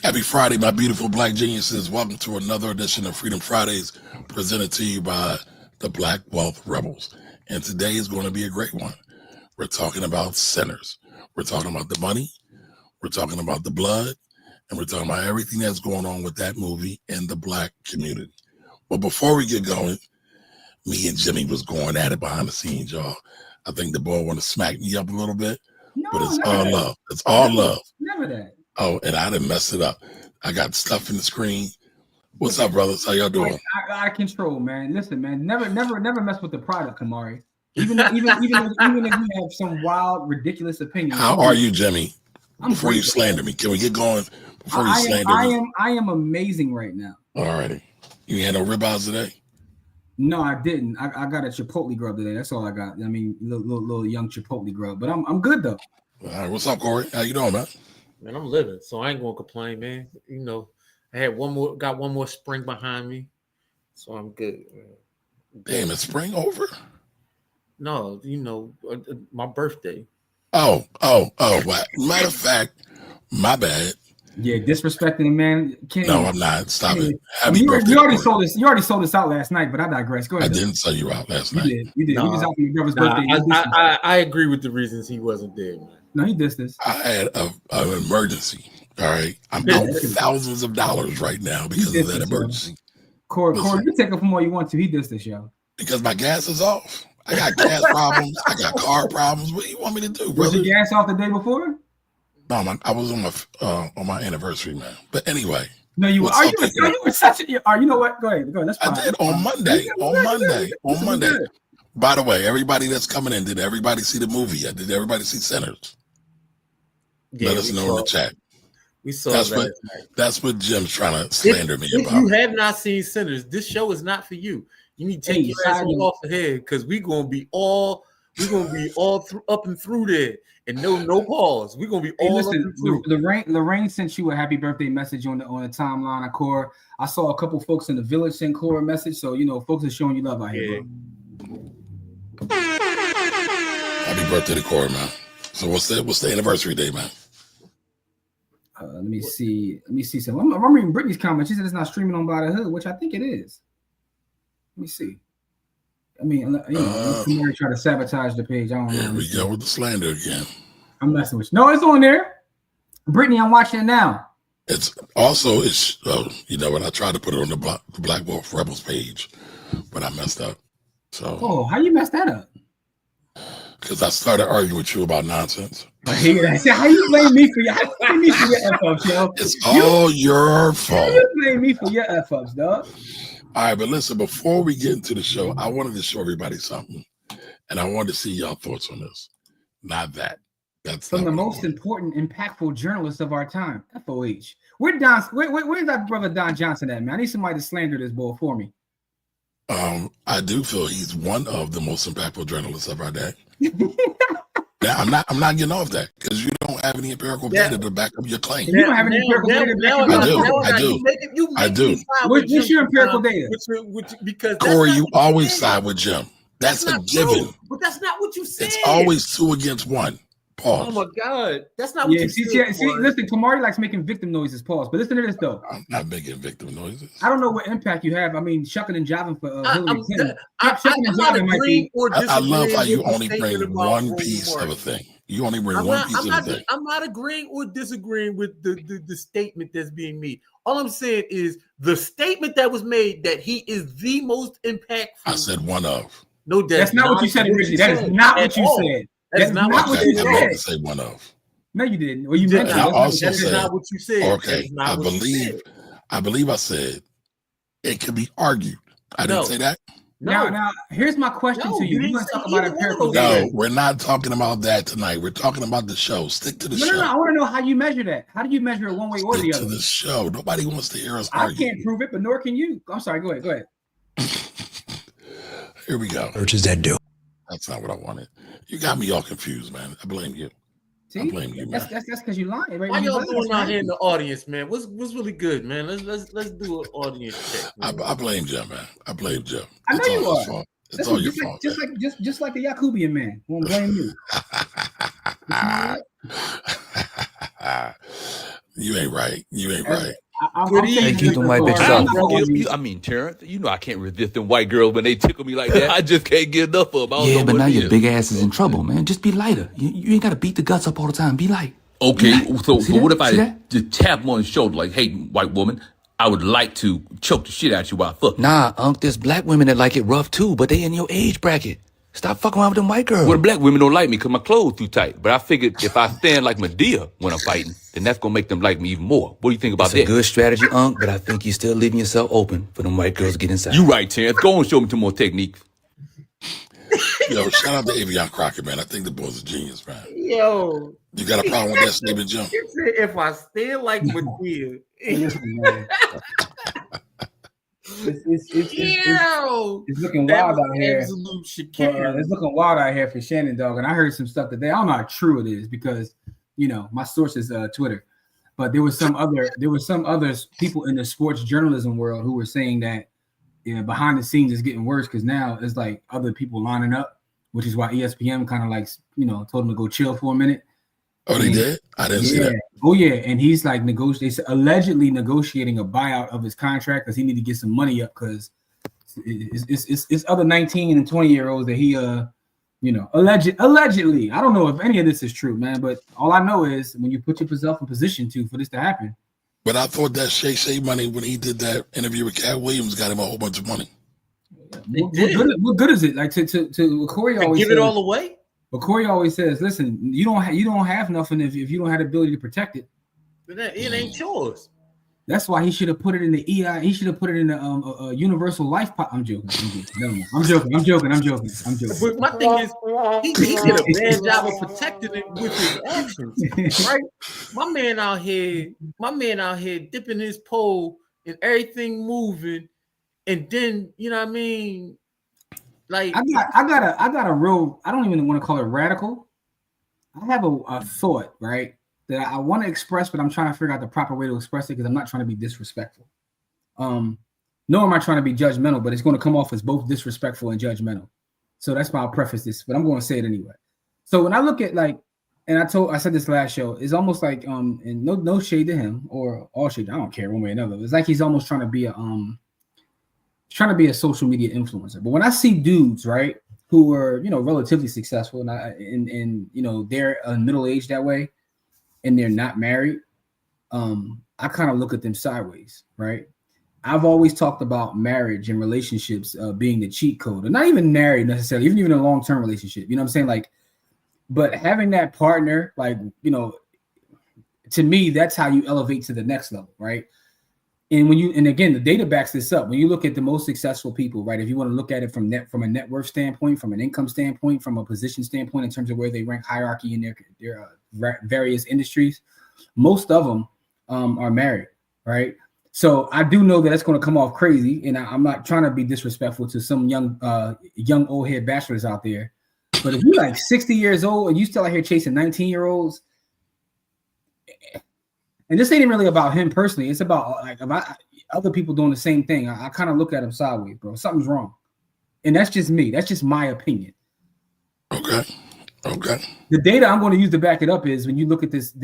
Happy Friday, my beautiful black geniuses. Welcome to another edition of Freedom Fridays presented to you by the Black Wealth Rebels. And today is going to be a great one. We're talking about sinners. We're talking about the money. We're talking about the blood. And we're talking about everything that's going on with that movie in the black community. But before we get going, me and Jimmy was going at it behind the scenes, y'all. I think the boy want to smack me up a little bit, but it's all love. It's all love. Never that. Oh, and I didn't mess it up. I got stuff in the screen. What's up, brothers? How y'all doing? I control, man. Listen, man. Never mess with the product, Camari. Even if you have some wild, ridiculous opinion. How are you, Jimmy? Before you slander me, can we get going? Before you slander me, I am amazing right now. All righty. You had no ribeyes today? No, I didn't. I got a Chipotle grub today. That's all I got. I mean, little young Chipotle grub. But I'm good though. All right. What's up, Corey? How you doing, man? Man, I'm living, so I ain't gonna complain, man. You know, I had one more spring behind me, so I'm good. Man. Damn, is spring over? No, you know, my birthday. Oh. Well, matter of fact, my bad. Yeah, disrespecting the man. No, I'm not. Stop it. Happy birthday. You already sold this. You already sold this out last night, but I digress. Go ahead. I didn't sell you out last night. You did. No, he was out for your brother's birthday. I agree with the reasons he wasn't there, man. No, he dissed this. I had an emergency. All right, I'm out thousands of dollars right now because of that emergency. Corey, you take it from all you want to. He dissed this, yo. Because my gas is off. I got gas problems. I got car problems. What do you want me to do, brother? Was your gas off the day before? No, I was on my anniversary, man. But anyway. No, you were. You were such a. You know what? Go ahead. That's fine. I did on Monday. By the way, everybody that's coming in, did everybody see the movie yet? Did everybody see Sinners? Yeah, let us know in the chat. We saw that's what Jim's trying to slander me about. If you have not seen Sinners, this show is not for you. You need to take your ass off the head because we're gonna be all up and through there, and no pause. We're gonna be all up and through. Lorraine sent you a happy birthday message on the timeline of Core. I saw a couple folks in the village send Core a message, so you know folks are showing you love out here. Bro. Happy birthday to Core, man. So what's the anniversary day, man? Let me see. I'm reading Brittany's comment. She said it's not streaming on By the Hood, which I think it is. Let me see. I mean, you know, somebody try to sabotage the page. I don't know. Here we go with the slander again. I'm messing with you. No, it's on there. Brittany, I'm watching it now. It's you know what? I tried to put it on the Black Wolf Rebels page, but I messed up. So. How you messed that up? Because I started arguing with you about nonsense. I hear that. See, how you blame me for your F-ups, yo? It's all your fault. You blame me for your F-ups, dog. All right, but listen, before we get into the show, I wanted to show everybody something. And I wanted to see y'all thoughts on this. Not that. That's from the most important, impactful journalist of our time, FOH. Where's that brother Don Johnson at, man? I need somebody to slander this boy for me. I do feel he's one of the most impactful journalists of our day. Now, I'm not getting off that because you don't have any empirical data to back up your claim. You don't have any empirical data. I do. What's your empirical data? Because Corey, you always side with Jim. That's a given. But that's not what you said. It's always 2 against 1. Pause. Oh my God, that's not what you said. See, listen, Camari likes making victim noises. Pause. But listen to this though. I'm not making victim noises. I don't know what impact you have. I mean, shucking and jiving for Hillary Clinton. I love how you only bring one piece of a thing. You only bring one piece of a thing. I'm not agreeing or disagreeing with the statement that's being made. All I'm saying is the statement that was made that he is the most impactful. I said one of. No, that's not what you said originally. That is not what you said. That's not what you said. I meant to say one of. No, you didn't. Well, you meant to. I also said, not what you said. Okay, I believe I said it could be argued. I didn't say that. Now, here's my question to you. We're going to talk about empirical data. No, we're not talking about that tonight. We're talking about the show. Stick to the show. No, I want to know how you measure that. How do you measure it one way or the other? Stick to the show. Nobody wants to hear us argue. I can't prove it, but nor can you. I'm sorry. Go ahead. Here we go. Church is that do. That's not what I wanted. You got me all confused, man. I blame you. See? I blame you, man. That's because you lying. Right? Why y'all doing out here in the audience, man? What's really good, man? Let's do an audience check. I blame Jim, man. I blame Jim. I know you are. It's all your fault. Just like the Yakubian man. Won't blame you. You ain't right. You ain't right. I'm Hey, keep them white bitches off. I mean, Terrence, you know I can't resist them white girls when they tickle me like that. I just can't get enough of them. Yeah, but now your big ass is in trouble, man. Just be lighter. You ain't got to beat the guts up all the time. Be light. Okay, Be light. so what if I just tap him on the shoulder like, hey, white woman, I would like to choke the shit out you while I fuck. Nah, Unc, there's black women that like it rough too, but they in your age bracket. Stop fucking around with them white girls. Well, the black women don't like me because my clothes too tight. But I figured if I stand like Medea when I'm fighting, then that's going to make them like me even more. What do you think about that? It's a good strategy, Unc, but I think you're still leaving yourself open for them white girls to get inside. You right, Terrence. Go and show me some more techniques. Yo, shout out to Avion Crockett, man. I think the boy's a genius, man. Yo. You got a problem with that statement, Jim? If I stand like Medea. It's looking wild out here. It's looking wild out here for Shannon, dog. And I heard some stuff today. I don't know how true it is because my source is Twitter. But there was some other people in the sports journalism world who were saying that behind the scenes is getting worse because now it's like other people lining up, which is why ESPN kind of like told him to go chill for a minute. Oh, they did? I didn't see that. Oh, yeah. And he's like allegedly negotiating a buyout of his contract because he need to get some money up because it's other 19 and 20-year-olds that he, allegedly. I don't know if any of this is true, man. But all I know is when you put yourself in position for this to happen. But I thought that Shay money when he did that interview with Cat Williams got him a whole bunch of money. What good is it? Like to Corey always give it all away? But Corey always says, "Listen, you don't have nothing if you don't have the ability to protect it. But it ain't yours." That's why he should have put it in the EI. He should have put it in the universal life. I'm joking. I'm joking. But my thing is, he did a bad job of protecting it with his actions, right? My man out here dipping his pole and everything moving, and then like I got a real, I don't even want to call it radical. I have a thought, right, that I want to express, but I'm trying to figure out the proper way to express it because I'm not trying to be disrespectful. Nor am I trying to be judgmental, but it's going to come off as both disrespectful and judgmental. So that's why I'll preface this, but I'm going to say it anyway. So when I look at and I said this last show, it's almost like and no shade to him or all shade, I don't care one way or another. It's like he's almost trying to be a social media influencer. But when I see dudes, right, who are, relatively successful and they're middle-aged that way and they're not married, I kind of look at them sideways, right? I've always talked about marriage and relationships being the cheat code. And not even married necessarily, even a long-term relationship. You know what I'm saying? Like, but having that partner, to me, that's how you elevate to the next level, right? And again, the data backs this up. When you look at the most successful people, right? If you want to look at it from a net worth standpoint, from an income standpoint, from a position standpoint, in terms of where they rank hierarchy in their various industries, most of them are married, right? So I do know that it's going to come off crazy, and I'm not trying to be disrespectful to some young old head bachelors out there. But if you're like 60 years old and you still out here chasing 19-year-olds. And this ain't really about him personally. It's about other people doing the same thing. I kind of look at him sideways, bro. Something's wrong. And that's just me. That's just my opinion. Okay. The data I'm going to use to back it up is when you look at this,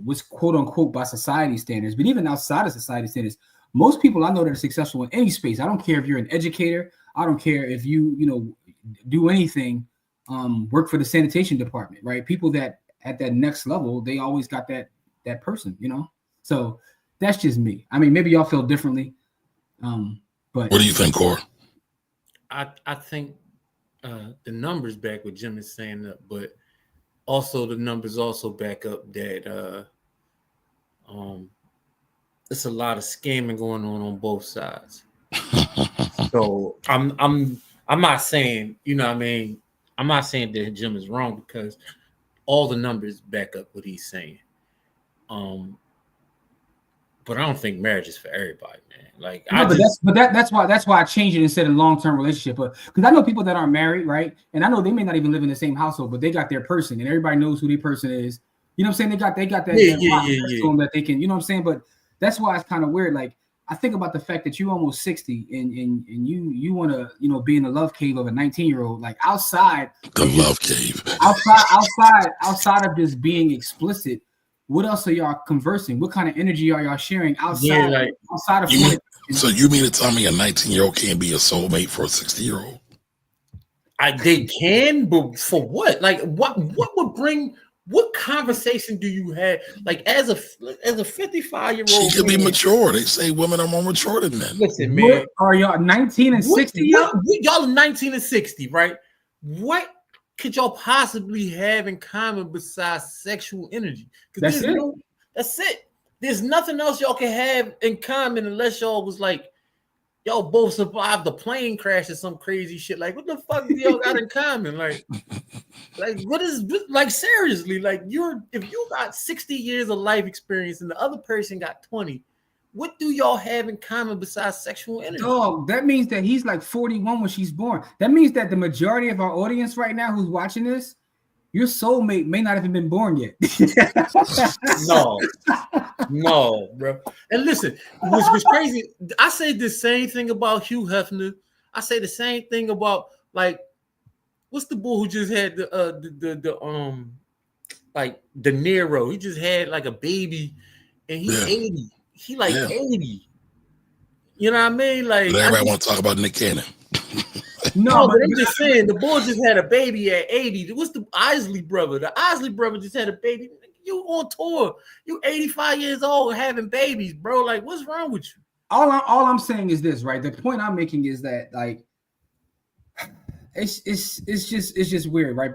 what's quote unquote by society standards, but even outside of society standards, most people I know that are successful in any space. I don't care if you're an educator. I don't care if you do anything, work for the sanitation department, right? People that at that next level, they always got that person, So that's just me. I mean, maybe y'all feel differently. But what do you think, Cor? I think the numbers back what Jim is saying, but also the numbers also back up that it's a lot of scamming going on both sides. So I'm not saying, I'm not saying that Jim is wrong because all the numbers back up what he's saying. But I don't think marriage is for everybody, man. That's why I changed it and said a long-term relationship. But because I know people that aren't married, right? And I know they may not even live in the same household, but they got their person, and everybody knows who their person is. You know what I'm saying? They got that that they can. You know what I'm saying? But that's why it's kind of weird. Like I think about the fact that you're almost 60 and you want to be in the love cave of a 19-year-old, like outside the love cave. outside of just being explicit. what else are y'all conversing? What kind of energy are y'all sharing outside of So you mean to tell me a 19-year-old can't be a soulmate for a 60-year-old? They can, but for what? Like, what would bring? What conversation do you have? Like, as a 55-year-old, she could be mature. They say women are more mature than men. Listen, man, what are y'all 19 and 60? Y'all are 19 and 60, right? What could y'all possibly have in common besides sexual energy? That's it. That's it. There's nothing else y'all can have in common unless y'all was like, y'all both survived the plane crash or some crazy shit. Like, what the fuck do y'all got in common? Like what is, like, seriously, like, if you got 60 years of life experience and the other person got 20, what do y'all have in common besides sexual energy? Oh, that means that he's like 41 when she's born. That means that the majority of our audience right now who's watching this, your soulmate may not have been born yet. No, bro. And listen, what's crazy, I say the same thing about Hugh Hefner. I say the same thing about, like, what's the boy who just had the like De Niro? He just had like a baby, and he's 80. He like 80. You know what I mean? Like, but everybody want to talk about Nick Cannon. No, but I'm just saying the boy just had a baby at 80. What's the Isley brother? The Isley brother just had a baby. You on tour? You 85 years old having babies, bro? Like, what's wrong with you? All I'm saying is this, right? The point I'm making is that, like, it's just weird, right?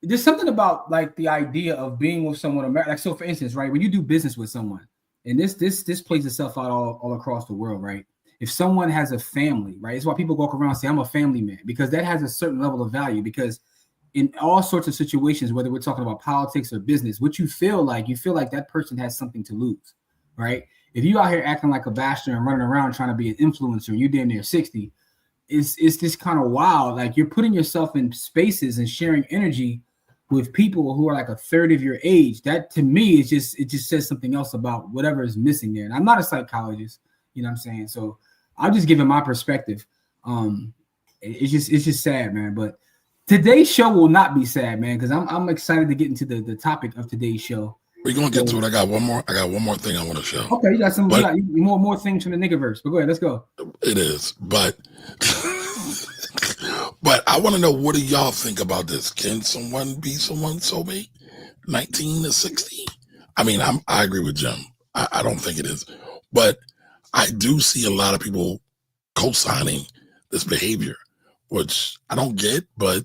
There's something about, like, the idea of being with someone. Like, so for instance, right, when you do business with someone, and this plays itself out all across the world, right? If someone has a family, right, it's why people walk around and say, I'm a family man, because that has a certain level of value. Because in all sorts of situations, whether we're talking about politics or business, what you feel like that person has something to lose, right? If you out here acting like a bastard and running around trying to be an influencer, you damn near 60, it's this kind of wild. Like, you're putting yourself in spaces and sharing energy with people who are like a third of your age. That, to me, it just says something else about whatever is missing there. And I'm not a psychologist, you know what I'm saying? So I'm just giving my perspective. It's just sad, man. But today's show will not be sad, man, because I'm excited to get into the topic of today's show. We're gonna get to it. I got one more thing I want to show. Okay, you got more things from the niggaverse, but go ahead, let's go. It is, but but I want to know, what do y'all think about this? Can someone be someone's soulmate? 19 to 60? I mean, I agree with Jim. I don't think it is, but I do see a lot of people co-signing this behavior, which I don't get, but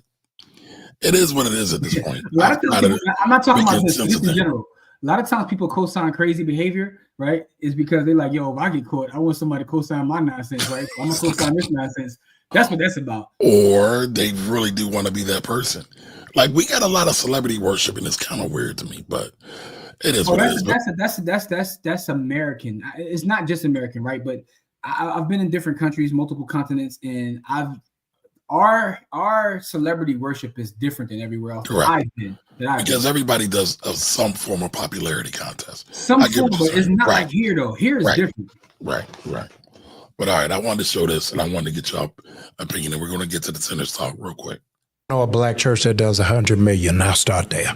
it is what it is at this point. I'm not talking about this in general. A lot of times people co-sign crazy behavior, right? Is because they're like, yo, if I get caught, I want somebody to co-sign my nonsense, right? So I'm gonna co-sign this nonsense. That's what that's about. Or they really do want to be that person. Like, we got a lot of celebrity worship, and it's kind of weird to me, but it is what it is. That's American. It's not just American, right? But I've been in different countries, multiple continents, and our celebrity worship is different than everywhere else. Correct. Because everybody does some form of popularity contest. Some form, but it's not like here though. Here is different. Right. But all right, I wanted to show this, and I wanted to get your opinion, and we're going to get to the Sinners Talk real quick. I know a black church that does 100 million. I'll start there.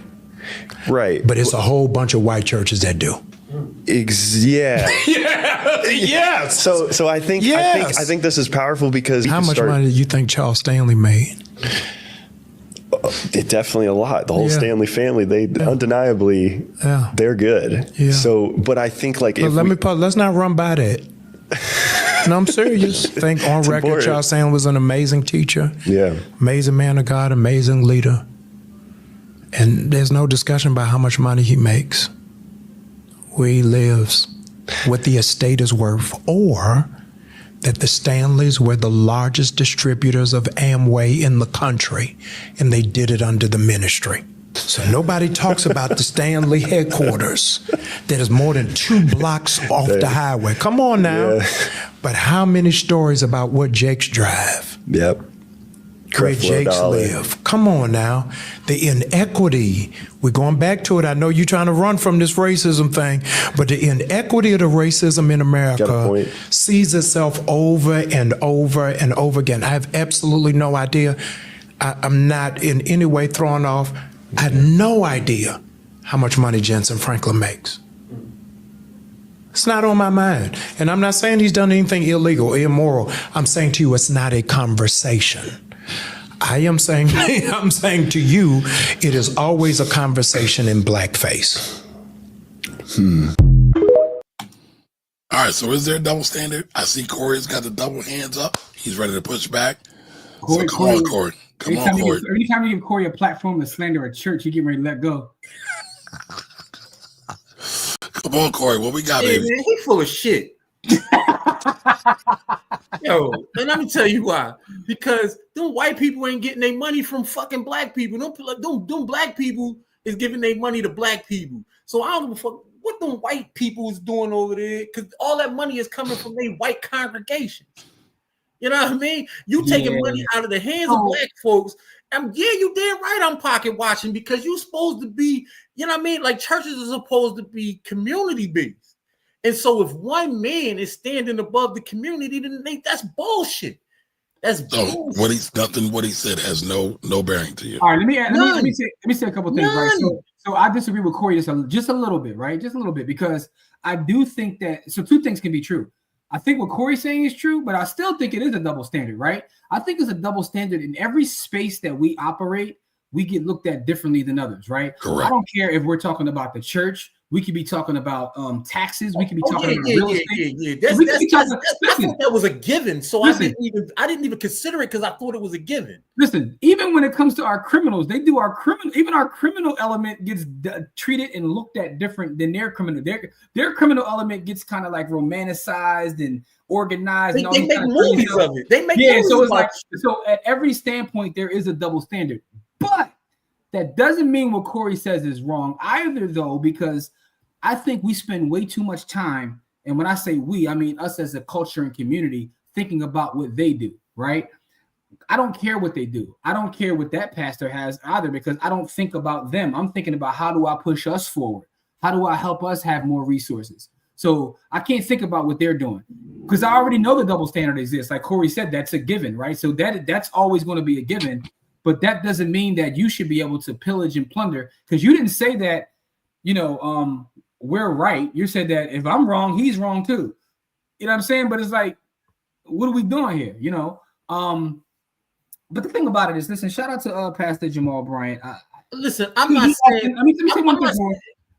Right. But it's a whole bunch of white churches that do. Yeah. Yeah. So I think I think this is powerful because how much money do you think Charles Stanley made? Definitely a lot. The whole Stanley family, they undeniably they're good. Yeah. So, but I think like let's not run by that. No, I'm serious. Think on record, important. Charles Stanley was an amazing teacher. Yeah. Amazing man of God, amazing leader. And there's no discussion about how much money he makes, where he lives, what the estate is worth, or that the Stanleys were the largest distributors of Amway in the country, and they did it under the ministry. So nobody talks about the Stanley headquarters that is more than 2 blocks off the highway. Come on now. Yeah. But how many stories about what Jakes drive? Yep. Where Jakes live. Come on now. The inequity, we're going back to it. I know you're trying to run from this racism thing, but the inequity of the racism in America sees itself over and over and over again. I have absolutely no idea. I'm not in any way thrown off. I had no idea how much money Jensen Franklin makes. It's not on my mind. And I'm not saying he's done anything illegal or immoral. I'm saying to you, it's not a conversation. I'm saying to you, it is always a conversation in blackface. All right, so is there a double standard? I see Corey's got the double hands up. He's ready to push back. Corey, so come on, Corey. Come on, Corey. Every time you give Corey a platform to slander a church, you get ready to let go. Come on, Corey. What we got, baby? Man, he full of shit. Yo, and let me tell you why. Because them white people ain't getting their money from fucking black people. Them black people is giving their money to black people. So I don't give a fuck what them white people is doing over there, because all that money is coming from their white congregations. You know what I mean? You taking money out of the hands of black folks. And yeah, you damn right I'm pocket watching, because you're supposed to be, you know what I mean? Like, churches are supposed to be community based. And so if one man is standing above the community, then that's bullshit. That's bullshit. What he said has no bearing to you. All right, let me say a couple things, right? So I disagree with Corey just a little bit, right? Just a little bit, because I do think that, so two things can be true. I think what Corey's saying is true, but I still think it is a double standard, right? I think it's a double standard in every space that we operate. We get looked at differently than others, right? Correct. I don't care if we're talking about the church. We could be talking about taxes. We could be talking about real estate. Yeah. I thought that was a given. So I didn't even consider it, because I thought it was a given. Listen, even when it comes to our criminals, even our criminal element gets treated and looked at different than their criminal. Their criminal element gets kind of like romanticized and organized. They make movies of it. They make movies. So it's like, so at every standpoint there is a double standard, but that doesn't mean what Corey says is wrong either, though, because I think we spend way too much time, and when I say we, I mean us as a culture and community, thinking about what they do, right? I don't care what they do. I don't care what that pastor has either, because I don't think about them. I'm thinking about, how do I push us forward? How do I help us have more resources? So I can't think about what they're doing, because I already know the double standard exists. Like Corey said, that's a given, right? So that's always going to be a given, but that doesn't mean that you should be able to pillage and plunder, because you didn't say that, we're right. You said that if I'm wrong, he's wrong too. You know what I'm saying? But it's like, what are we doing here? But the thing about it is, listen, shout out to Pastor Jamal Bryant. Listen, I'm not saying. Let me say one thing more.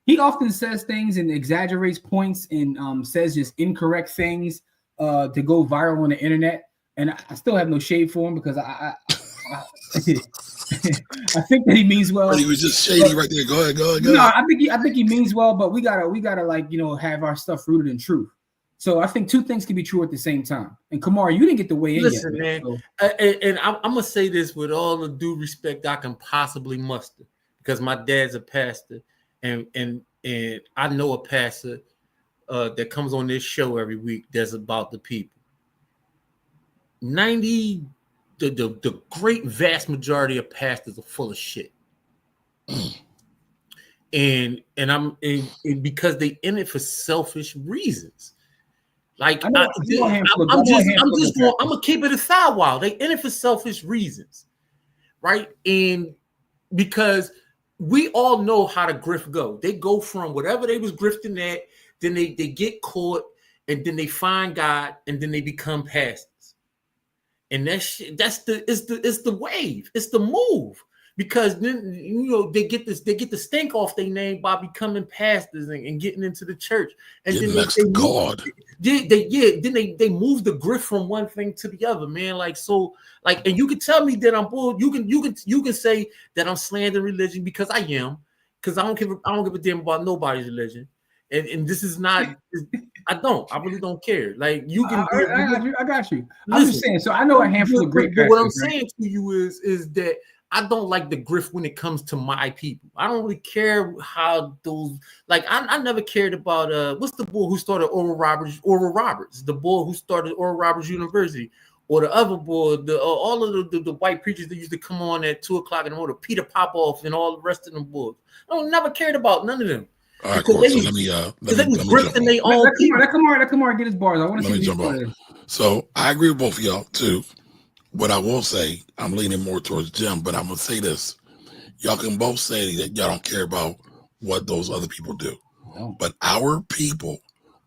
He often says things and exaggerates points and says just incorrect things to go viral on the internet. And I still have no shade for him, because I think that he means well. But he was just shady right there. Go ahead. No, I think he means well, but we gotta like, have our stuff rooted in truth. So I think two things can be true at the same time. And Camari, you didn't get the way in. Listen, man. So. And I'm gonna say this with all the due respect I can possibly muster, because my dad's a pastor, and I know a pastor that comes on this show every week that's about the people. The great vast majority of pastors are full of shit, and because they in it for selfish reasons. Like I'm gonna keep it a thigh while they in it for selfish reasons, right? And because we all know how the grift go. They go from whatever they was grifting at, then they get caught, and then they find God, and then they become pastors. And it's the wave, it's the move, because then they get the stink off their name by becoming pastors and getting into the church, and then they God. Then they move the grift from one thing to the other, man. Like, so, like, and you can tell me that I'm bull. You can say that I'm slandering religion, because I am, because I don't give a damn about nobody's religion. And this is not. I really don't care. Like, you can. I got you. I'm just saying. So I know a handful of great pastors. What I'm saying to you is that I don't like the grift when it comes to my people. I don't really care how those. Like, I never cared about what's the boy who started Oral Roberts, the boy who started Oral Roberts University, or the other boy, all of the white preachers that used to come on at 2:00 in the morning, Peter Popoff and all the rest of them boys. I never cared about none of them. All right, Corey, so let me let Camari get his bars. I want to see jump on. So I agree with both of y'all too. What I will say, I'm leaning more towards Jim, but I'm gonna say this: y'all can both say that y'all don't care about what those other people do. No. But our people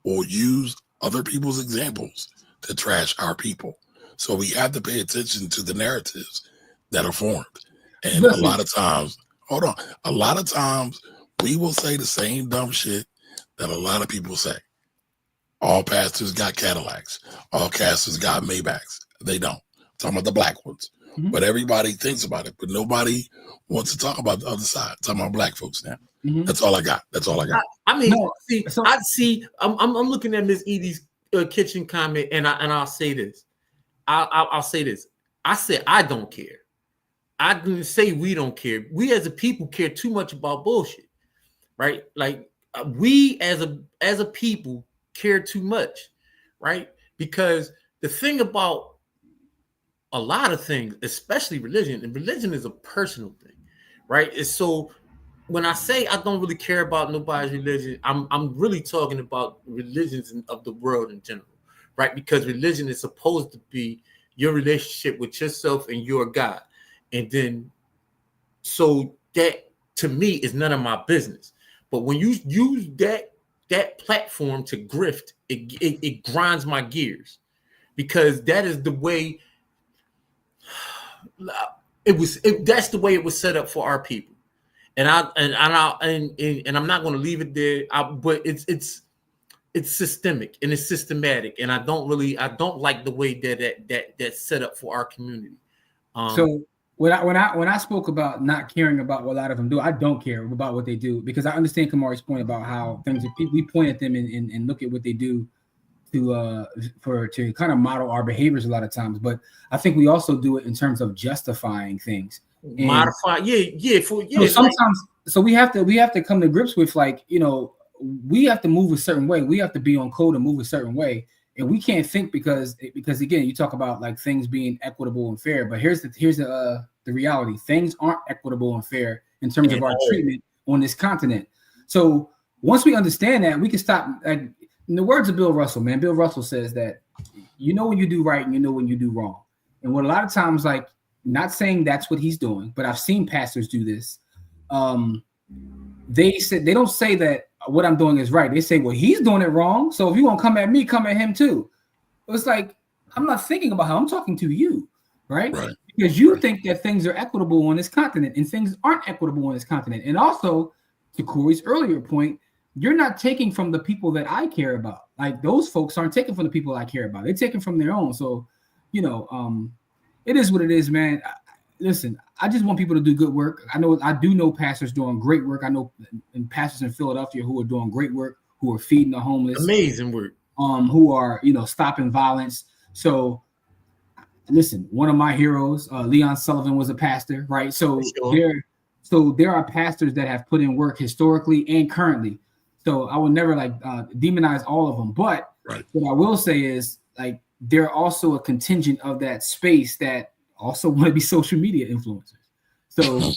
will use other people's examples to trash our people. So we have to pay attention to the narratives that are formed. And a lot of times, a lot of times we will say the same dumb shit that a lot of people say. All pastors got Cadillacs. All pastors got Maybachs. They don't. I'm talking about the black ones. Mm-hmm. But everybody thinks about it. But nobody wants to talk about the other side. I'm talking about black folks now. Mm-hmm. That's all I got. I mean, I'm looking at Miss Edie's kitchen comment, and I'll say this. I'll say this. I said I don't care. I didn't say we don't care. We as a people care too much about bullshit, right? Like we as a people care too much, right? Because the thing about a lot of things, especially religion, and religion is a personal thing, right? And so when I say I don't really care about nobody's religion, I'm really talking about religions of the world in general, right? Because religion is supposed to be your relationship with yourself and your God. And then, so that to me is none of my business. But when you use that platform to grift, it grinds my gears, because that is the way that's the way it was set up for our people. And I'm not going to leave it there. But it's systemic and it's systematic, and I don't like the way that's set up for our community. So when I spoke about not caring about what a lot of them do, I don't care about what they do, because I understand Camari's point about how things we point at them and look at what they do to kind of model our behaviors a lot of times. But I think we also do it in terms of justifying things. Modify, So sometimes, so we have to come to grips with, like, you know, we have to move a certain way. We have to be on code and move a certain way, and we can't think because again, you talk about like things being equitable and fair, but here's the reality: things aren't equitable and fair in terms of our treatment on this continent. So once we understand that, we can stop. Like, in the words of Bill Russell, man, Bill Russell says that you know when you do right and you know when you do wrong. And what a lot of times, like, not saying that's what he's doing, but I've seen pastors do this. They don't say that what I'm doing is right. They say, well, he's doing it wrong. So if you want to come at me, come at him too. It's like, I'm not thinking about how I'm talking to you, right? Because you think that things are equitable on this continent, and things aren't equitable on this continent. And also, to Corey's earlier point, you're not taking from the people that I care about. Like, those folks aren't taking from the people I care about. They're taking from their own. So, you know, it is what it is, man. Listen, I just want people to do good work. I do know pastors doing great work. I know pastors in Philadelphia who are doing great work, who are feeding the homeless. Amazing work. Who are, you know, stopping violence. So listen, one of my heroes, Leon Sullivan, was a pastor, right? So there are pastors that have put in work historically and currently. So I would never demonize all of them. But what I will say is, like, they're also a contingent of that space that also want to be social media influencers. So,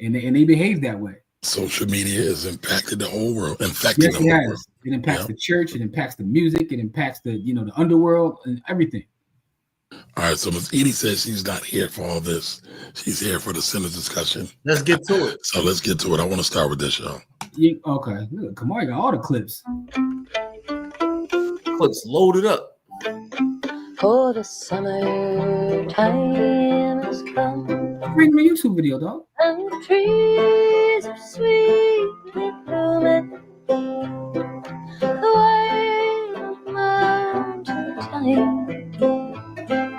and they behave that way. Social media has impacted the whole world, infecting the whole world. It impacts the church, it impacts the music, it impacts the underworld and everything. All right, so Ms. Edie says she's not here for all this. She's here for the center discussion. Let's get to it. So let's get to it. I want to start with this, y'all. Okay, look, Camari got all the clips. Clips loaded up. For the summertime has come. Bring me a YouTube video, dog. And the trees are sweetly blooming. The wild mountain thyme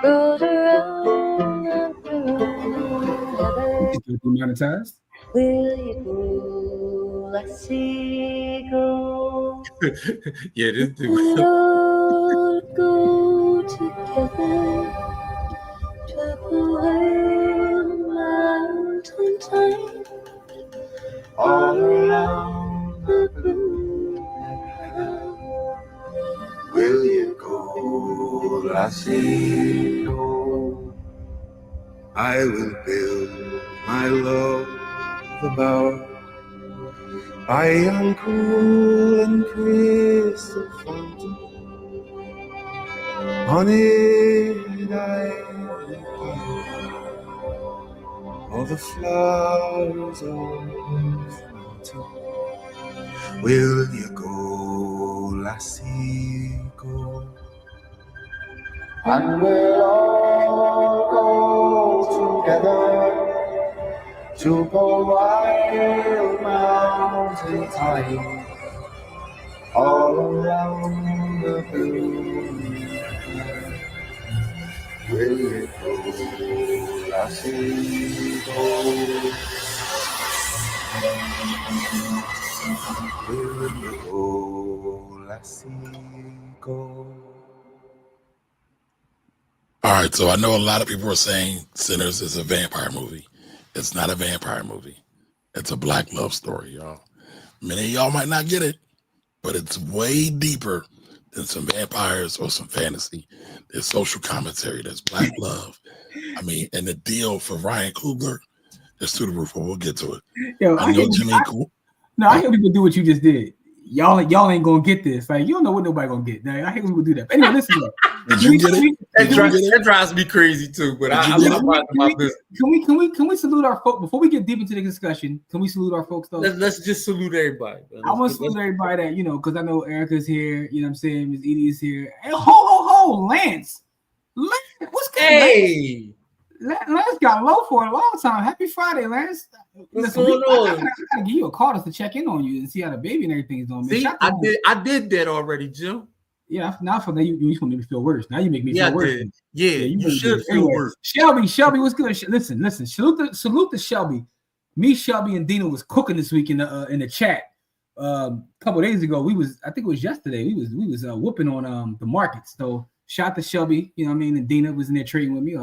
grows around the river. Monetized? Will you go, lassie, go? Yeah, this dude. We'll all go together to the wild mountain thyme all around the blue river. Will you go, lassie, go? I will build my love a bower by yon cool and crystal fountain. On it I will plant all the flowers of the mountain. Will you go, lassie, go? And we'll all go together to the wild mountain tide, all around the blue. Will you go, lassie, go? Will you go, lassie, go? All right, so I know a lot of people are saying Sinners is a vampire movie. It's not a vampire movie. It's a black love story, y'all. Many of y'all might not get it, but it's way deeper than some vampires or some fantasy. There's social commentary. There's black love. I mean, and the deal for Ryan Coogler is through the roof. But we'll get to it. Yo, I know Jimmy. I hear people do what you just did. Y'all ain't gonna get this. Like, you don't know what nobody gonna get. Now, I hate when people do that. But anyway, listen. Did you get it? That drives me crazy too. But I'm my business. Can we salute our folks before we get deep into the discussion? Can we salute our folks though? Let's just salute everybody. I want to salute everybody that, you know, because I know Erica's here. You know what I'm saying? Miss Edie is here. And ho, Lance, what's good? Hey. Lance got low for a long time. Happy Friday, Lance. What's going on? I gotta give you a call just to check in on you and see how the baby and everything is doing. See, I did that already, Jim. Yeah, now for that you just want me to feel worse. Now you make me feel worse. Yeah, you should feel worse. Shelby, what's good? Listen. Salute to Shelby. Me, Shelby, and Dina was cooking this week in the chat. A couple of days ago, I think it was yesterday. We was whooping on the markets. So shout out to Shelby. You know what I mean? And Dina was in there trading with me.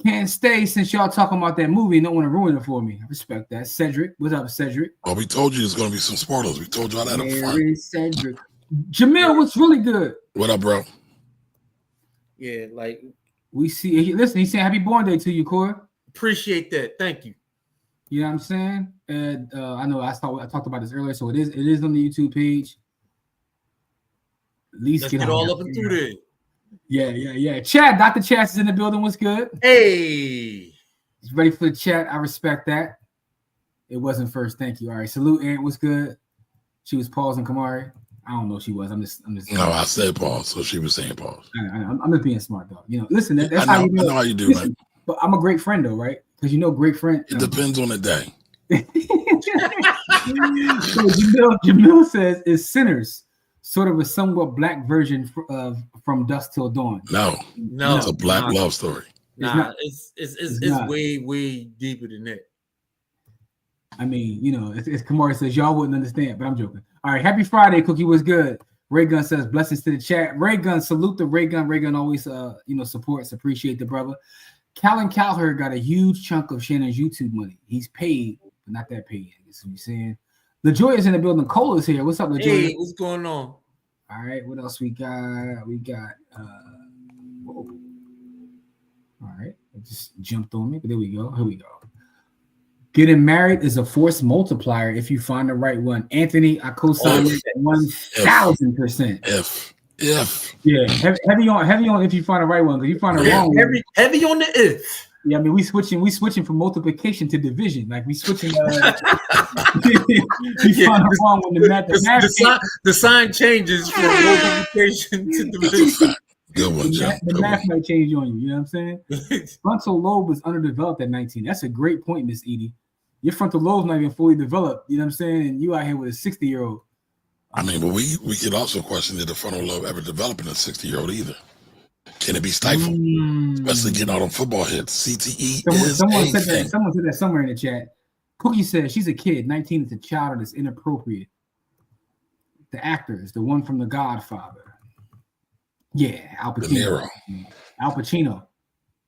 Can't stay since y'all talking about that movie and don't want to ruin it for me. I respect that. Cedric, what's up, Cedric? Well, we told you there's going to be some spoilers. We told y'all that up front. Cedric. Jamil, what's really good? What up, bro? Yeah, like we see. Listen, he's saying happy born day to you, Corey. Appreciate that. Thank you. You know what I'm saying? And I know I talked about this earlier, so it is on the YouTube page. At least let's get all up and through there. Yeah. Chad, Dr. Chaz is in the building. What's good? Hey, he's ready for the chat. I respect that. It wasn't first. Thank you. All right. Salute, Aunt. What's good? She was pausing Camari. I don't know if she was. I'm just. No, I said pause, so she was saying pause. I'm just being smart, though. You know, listen. That's how you do. I know how you do, man. But I'm a great friend, though, right? Because you know, great friend. It depends on the day. So Jamil says, "Is Sinners sort of a somewhat black version of From Dusk Till Dawn?" No, it's a black love story. Nah, it's way deeper than that. I mean, you know, it's Kamari says y'all wouldn't understand, but I'm joking. All right, happy Friday, Cookie. What's good? Ray Gun says blessings to the chat. Ray Gun, salute to Ray Gun. Ray Gun always supports, appreciate the brother. Callan Calher got a huge chunk of Shannon's YouTube money. He's paid, but not that paid. That's what you're saying. LaJoy is in the building. Cole is here. What's up, LaJoy? Hey, what's going on? All right, what else we got? Whoa. All right, it just jumped on me, but there we go. Here we go. Getting married is a force multiplier if you find the right one. Anthony, I co-sign it at 1,000%. If. Yeah, heavy on if you find the right one, because you find the wrong one. Heavy on the if. Yeah, I mean we switching from multiplication to division. Like we switching. You find the wrong one. The sign changes from multiplication to division. Good one, John. The math might change on you. You know what I'm saying? Frontal lobe is underdeveloped at 19. That's a great point, Miss Edie. Your frontal lobe's not even fully developed. You know what I'm saying? And you out here with a 60-year-old. I mean, but we could also question did the frontal lobe ever develop in a 60-year-old either? Can it be stifled? Especially getting all them football hits. CTE someone said that somewhere in the chat. Cookie says she's a kid. 19 is a child that is inappropriate. The actors, the one from The Godfather. Yeah, Al Pacino. Al Pacino.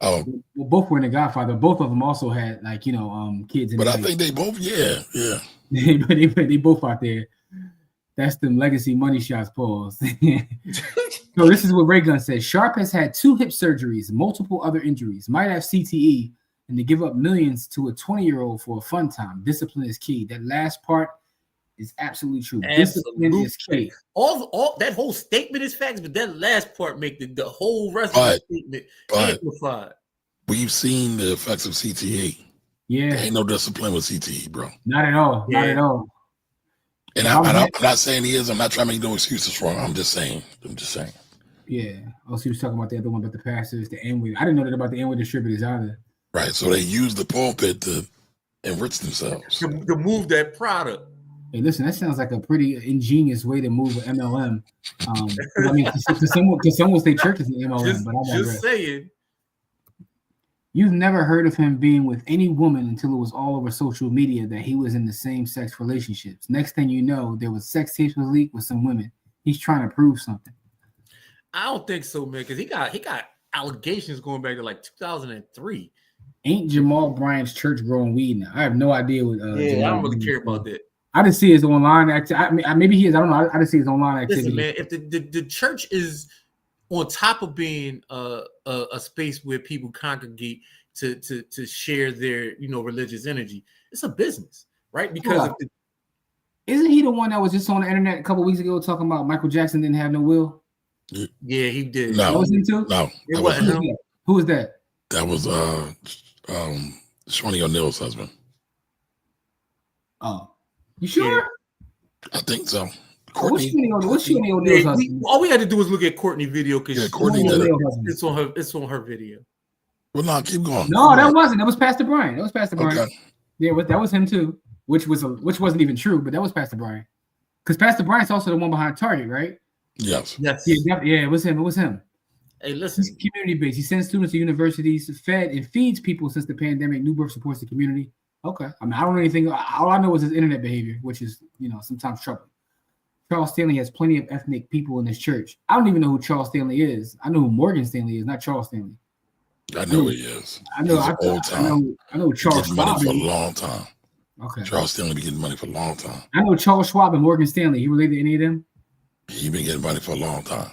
Oh, well, both were in The Godfather. Both of them also had kids. But I think they both, yeah. they both out there. That's them legacy money shots, pause. So this is what Ray Gun says. Sharp has had 2 hip surgeries, multiple other injuries, might have CTE, and to give up millions to a 20-year-old for a fun time. Discipline is key. That last part is absolutely true. Discipline is key. All that whole statement is facts, but that last part make the whole rest of the statement amplified. We've seen the effects of CTE. Yeah. There ain't no discipline with CTE, bro. Not at all. Yeah. Not at all. And I'm not saying he is. I'm not trying to make no excuses for him. I'm just saying. Yeah. Also, he was talking about the other one about the pastors, the N-word. I didn't know that about the N-word distributors either. Right. So they use the pulpit to enrich themselves. To move that product. Hey, listen, that sounds like a pretty ingenious way to move an MLM. I mean, to some will say church is an MLM, but I digress. Just saying. You've never heard of him being with any woman until it was all over social media that he was in the same-sex relationships. Next thing you know, there was sex tapes was leaked with some women. He's trying to prove something. I don't think so, man, because he got allegations going back to like 2003. Ain't Jamal Bryant's church growing weed now? I have no idea what. I don't really care about that. I didn't see his online activity. Maybe he is. I don't know. I didn't see his online activity. Listen, man, if the church is on top of being a space where people congregate to share their religious energy, it's a business, right? Because isn't he the one that was just on the internet a couple weeks ago talking about Michael Jackson didn't have no will? Yeah, he did. No, that was him too? No, it wasn't him. Who was that? That was Shawny O'Neal's husband. Oh, you sure? Yeah. I think so. What's Shawny O'Neal's husband? All we had to do was look at Courtney's video because Courtney did it. It's on her video. Well, no, keep going. No, that wasn't. That was Pastor Brian. Okay. Yeah, that was him too. Which wasn't even true, but that was Pastor Brian. Because Pastor Brian's also the one behind Target, right? Yes. Yeah, it was him. Hey, listen. He's community-based. He sends students to universities, fed and feeds people since the pandemic. New Birth supports the community. Okay. I mean, I don't know anything. All I know is his internet behavior, which is, sometimes troubling. Charles Stanley has plenty of ethnic people in his church. I don't even know who Charles Stanley is. I know who Morgan Stanley is, not Charles Stanley. I know he is. I know. I know Charles Schwab. Money for a is. long time. Okay. Charles Stanley been getting money for a long time. I know Charles Schwab and Morgan Stanley. He related to any of them? He been getting money for a long time.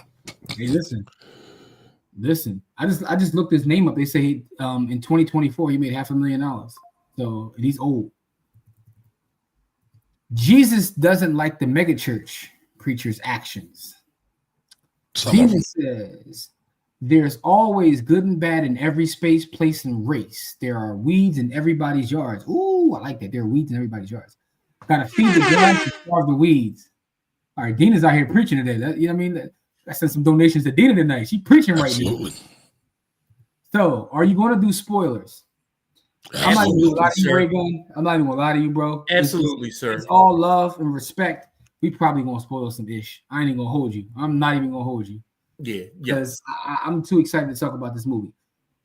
Hey, listen. I just looked his name up. They say in 2024 he made $500,000. So he's old. Jesus doesn't like the megachurch preacher's actions. Demon says there's always good and bad in every space, place, and race. There are weeds in everybody's yards. Ooh, I like that. There are weeds in everybody's yards. Gotta feed the grass and starve the weeds. All right, Dina's out here preaching today. You know what I mean? I sent some donations to Dina tonight. She's preaching right now. So, are you going to do spoilers? I'm not even going to lie to you, Ray Gun. I'm not even going to lie to you, bro. Absolutely, sir. It's all love and respect. We probably going to spoil some ish. I ain't even going to hold you. I'm not even going to hold you. Yeah. Because I'm too excited to talk about this movie.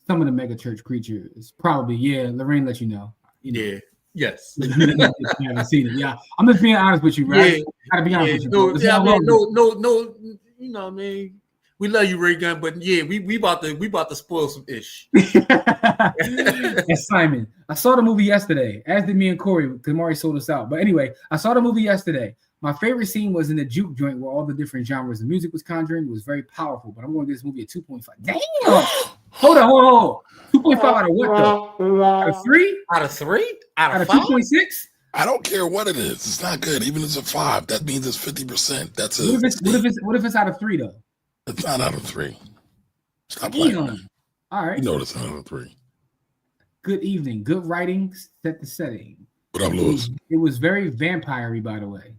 Some of the mega church creatures probably, Lorraine let you know. Yeah. Yes. You haven't seen it. Yeah. I'm just being honest with you, right? Yeah. Gotta be honest with you. No, you know what I mean? We love you, Ray Gun, but we about to spoil some ish. Yes, Simon. I saw the movie yesterday, as did me and Corey. Camari sold us out. But anyway, I saw the movie yesterday. My favorite scene was in the juke joint where all the different genres of music was conjuring. It was very powerful, but I'm going to give this movie a 2.5. Damn! Hold on. 2.5 out of what, though? Out of 3? Out of 3? Out of 2.6? I don't care what it is. It's not good. Even if it's a 5, that means it's 50%. That's a. What if it's out of 3, though? It's not out of 3. Stop playing. All right. You know it's not out of 3. Good evening. Good writing. Set the setting. What up, Lewis? It was very vampire-y, by the way.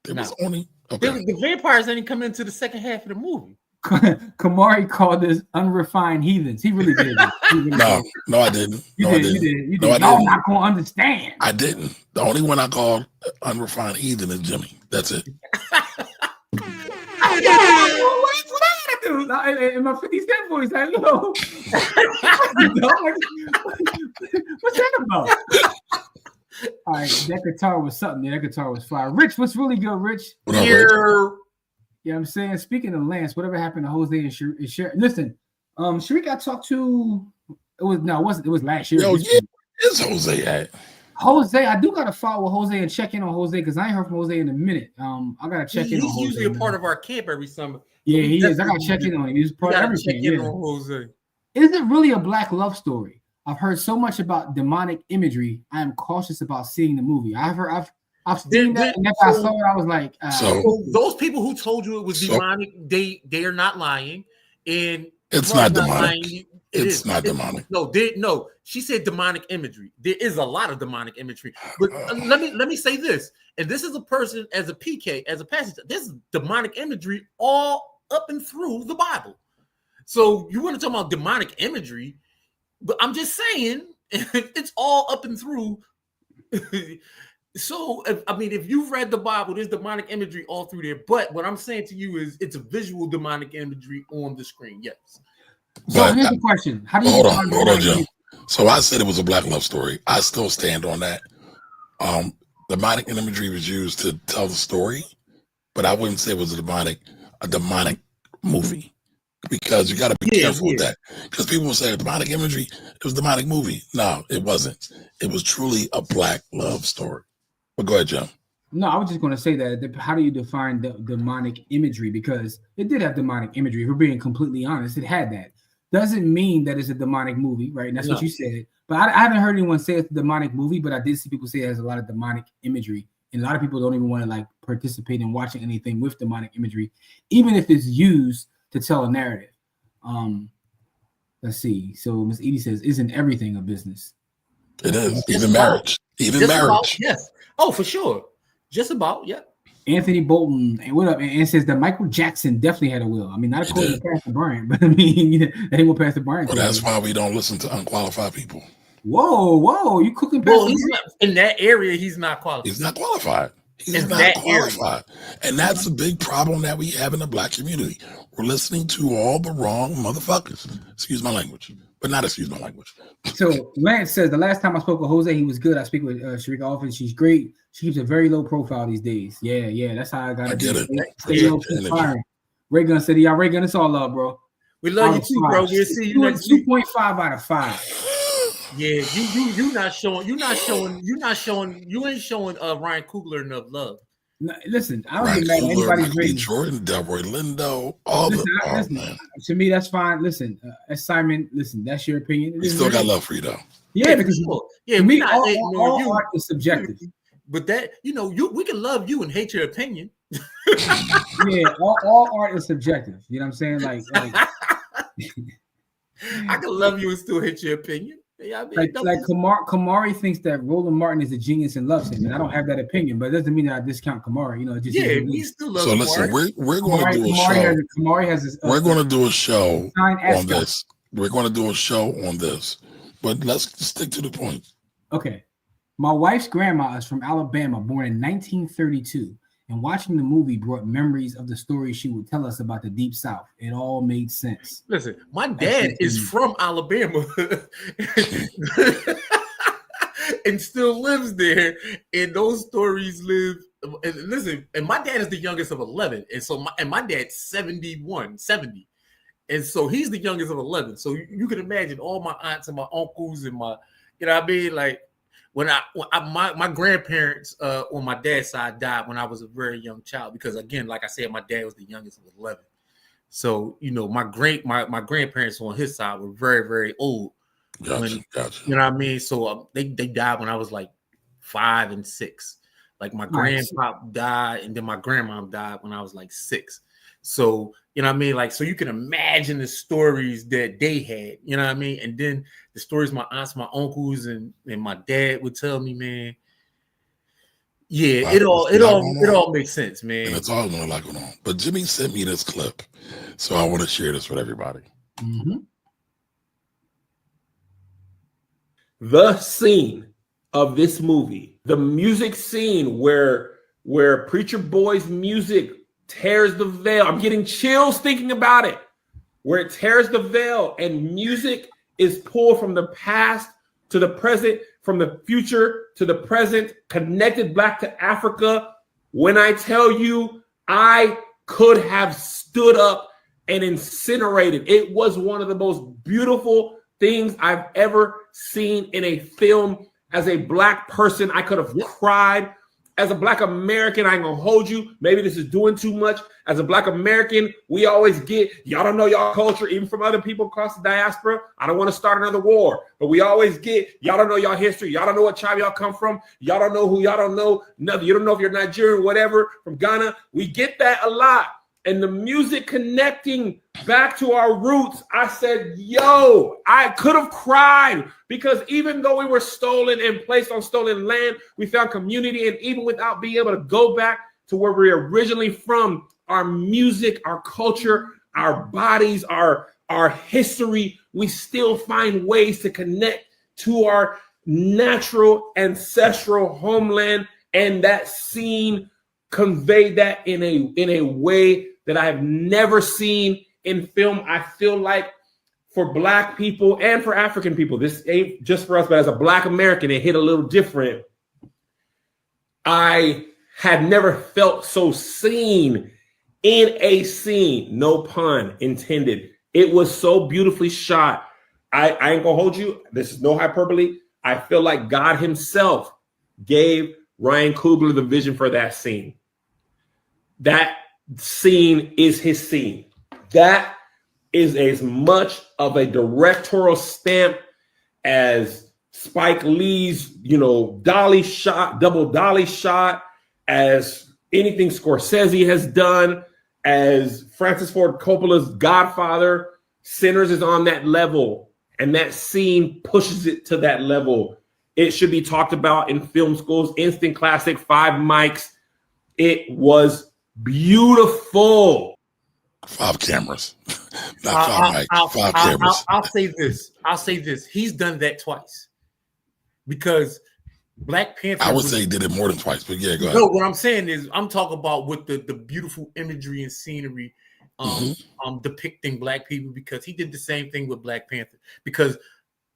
It was only okay. The vampires ain't come into the second half of the movie. Kamari called this unrefined heathens. He really did. No, I didn't. You did. No, I didn't. Y'all not gonna understand. I didn't. The only one I called unrefined heathen is Jimmy. That's it. What I gotta do? In my 50 Cent voice, I know. What's that about? All right, that guitar was something. That guitar was fire. Rich, what's really good, Rich? Here. Yeah, I'm saying, speaking of Lance, whatever happened to Jose and Sherry? Listen, Sherry got talked to. It was last year. Yo, yeah, where's Jose at? Jose, I do gotta follow Jose and check in on Jose because I ain't heard from Jose in a minute. I gotta check in on Jose. He's usually a part of our camp every summer. Yeah, he is. I gotta check in on him. He's part of everything. Check in on Jose. Is it really a black love story? I've heard so much about demonic imagery. I am cautious about seeing the movie. I've seen that, and after I saw it, I was like, so those people who told you it was demonic, they are not lying, and it's not demonic. It's not demonic. No. She said demonic imagery. There is a lot of demonic imagery. But let me say this, and this is a person as a PK, as a pastor. This is demonic imagery all up and through the Bible. So you want to talk about demonic imagery, but I'm just saying it's all up and through. So, if you've read the Bible, there's demonic imagery all through there. But what I'm saying to you is it's a visual demonic imagery on the screen. Yes. So here's the question. How do you hold on, Jim. So I said it was a black love story. I still stand on that. Demonic imagery was used to tell the story, but I wouldn't say it was a demonic movie. Because you got to be careful with that. Because people will say demonic imagery, it was a demonic movie. No, it wasn't. It was truly a black love story. But go ahead, Jim. No, I was just going to say that. How do you define the demonic imagery? Because it did have demonic imagery. If we're being completely honest, it had that. Doesn't mean that it's a demonic movie, right? And that's what you said. But I haven't heard anyone say it's a demonic movie, but I did see people say it has a lot of demonic imagery. And a lot of people don't even want to like participate in watching anything with demonic imagery, even if it's used to tell a narrative. Let's see. So Miss Edie says, "Isn't everything a business?" It is. Even marriage. Even marriage. About, yes. Oh, for sure. Just about. Yeah. Anthony Bolton, and what up? And says that Michael Jackson definitely had a will. I mean, not according to Pastor Bryant, but I mean, that ain't what Pastor Bryant. Well, that's why we don't listen to unqualified people. Whoa! You cooking? Pastor He's not, in that area. He's not qualified. He's not qualified. He's not qualified. And that's a big problem that we have in the black community. We're listening to all the wrong motherfuckers. Excuse my language, but not excuse my language. So Lance says, the last time I spoke with Jose, he was good. I speak with Sharika often. She's great. She keeps a very low profile these days. Yeah. That's how I got to do it. Stay low, keep firing. Ray Gun said, "Yeah, Ray Gun, it's all love, bro. We love you too, bro. We'll see you next week." 2.5 out of 5. Yeah, you ain't showing Ryan Coogler enough love. No, listen, I don't get mad at anybody's rating. Jordan, Delroy Lindo, all listen, to me, that's fine. Listen, Simon, listen, that's your opinion. We still got love for you, though. Yeah, because to me, all art is subjective. But that, we can love you and hate your opinion. Yeah, all art is subjective. You know what I'm saying? Like I can love you and still hate your opinion. Yeah, like Camari thinks that Roland Martin is a genius and loves him, and I don't have that opinion, but it doesn't mean that I discount Camari. We still love. So listen, we're going to do a show. Camari has we're going to do a show on this. We're going to do a show on this, but let's stick to the point. Okay, my wife's grandma is from Alabama, born in 1932. And watching the movie brought memories of the stories she would tell us about the Deep South. It all made sense. Listen, my dad is from Alabama and still lives there. And those stories live. And listen, and my dad is the youngest of 11. And so my dad's 70. And so he's the youngest of 11. So you can imagine all my aunts and my uncles and my, like, when my grandparents on my dad's side died when I was a very young child, because again, like I said, my dad was the youngest of 11. So my grandparents on his side were very, very old. Gotcha. You know what I mean? So they died when I was like 5 and 6. Like my grandpa died, and then my grandmom died when I was like 6. So, you know what I mean? Like, so you can imagine the stories that they had, you know what I mean? And then the stories my aunts, my uncles, and my dad would tell me, man. Yeah, it all makes sense, man. And it's all going on. But Jimmy sent me this clip, so I want to share this with everybody. Mm-hmm. The scene of this movie, the music scene where Preacher Boy's music tears the veil. I'm getting chills thinking about it. Where it tears the veil and music is pulled from the past to the present, from the future to the present, connected back to Africa. When I tell you, I could have stood up and incinerated. It was one of the most beautiful things I've ever seen in a film. As a Black person, I could have cried. As a Black American, I ain't gonna hold you. Maybe this is doing too much. As a Black American, we always get, y'all don't know y'all culture, even from other people across the diaspora. I don't want to start another war, but we always get, y'all don't know y'all history. Y'all don't know what tribe y'all come from. Y'all don't know who, y'all don't know nothing. You don't know if you're Nigerian, whatever, from Ghana. We get that a lot. And the music connecting back to our roots. I said, yo, I could have cried because even though we were stolen and placed on stolen land, we found community. And even without being able to go back to where we're originally from, our music, our culture, our bodies, our history, we still find ways to connect to our natural ancestral homeland. And that scene conveyed that in a way that I have never seen in film. I feel like for Black people and for African people, this ain't just for us, but as a Black American, it hit a little different. I had never felt so seen in a scene, no pun intended. It was so beautifully shot. I ain't gonna hold you. This is no hyperbole. I feel like God himself gave Ryan Coogler the vision for that scene. That scene is his scene. That is as much of a directorial stamp as Spike Lee's, dolly shot, double dolly shot, as anything Scorsese has done, as Francis Ford Coppola's Godfather. Sinners is on that level, and that scene pushes it to that level. It should be talked about in film schools. Instant classic, 5 mics. It was beautiful. 5 cameras. Not 5 mics. 5 cameras. I'll say this. He's done that twice. Because Black Panther. I would say he did it more than twice, but yeah, go ahead. No, what I'm saying is I'm talking about with the beautiful imagery and scenery depicting Black people, because he did the same thing with Black Panther. Because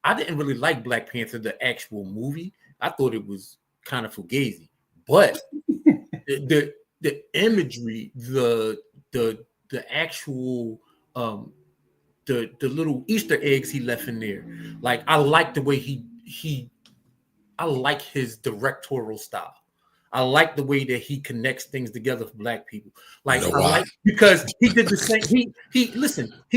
I didn't really like Black Panther, the actual movie. I thought it was kind of fugazi. But the imagery, the actual the little Easter eggs he left in there, like I like the way I like his directorial style. I like the way that he connects things together for Black people. Like, because he did the same. He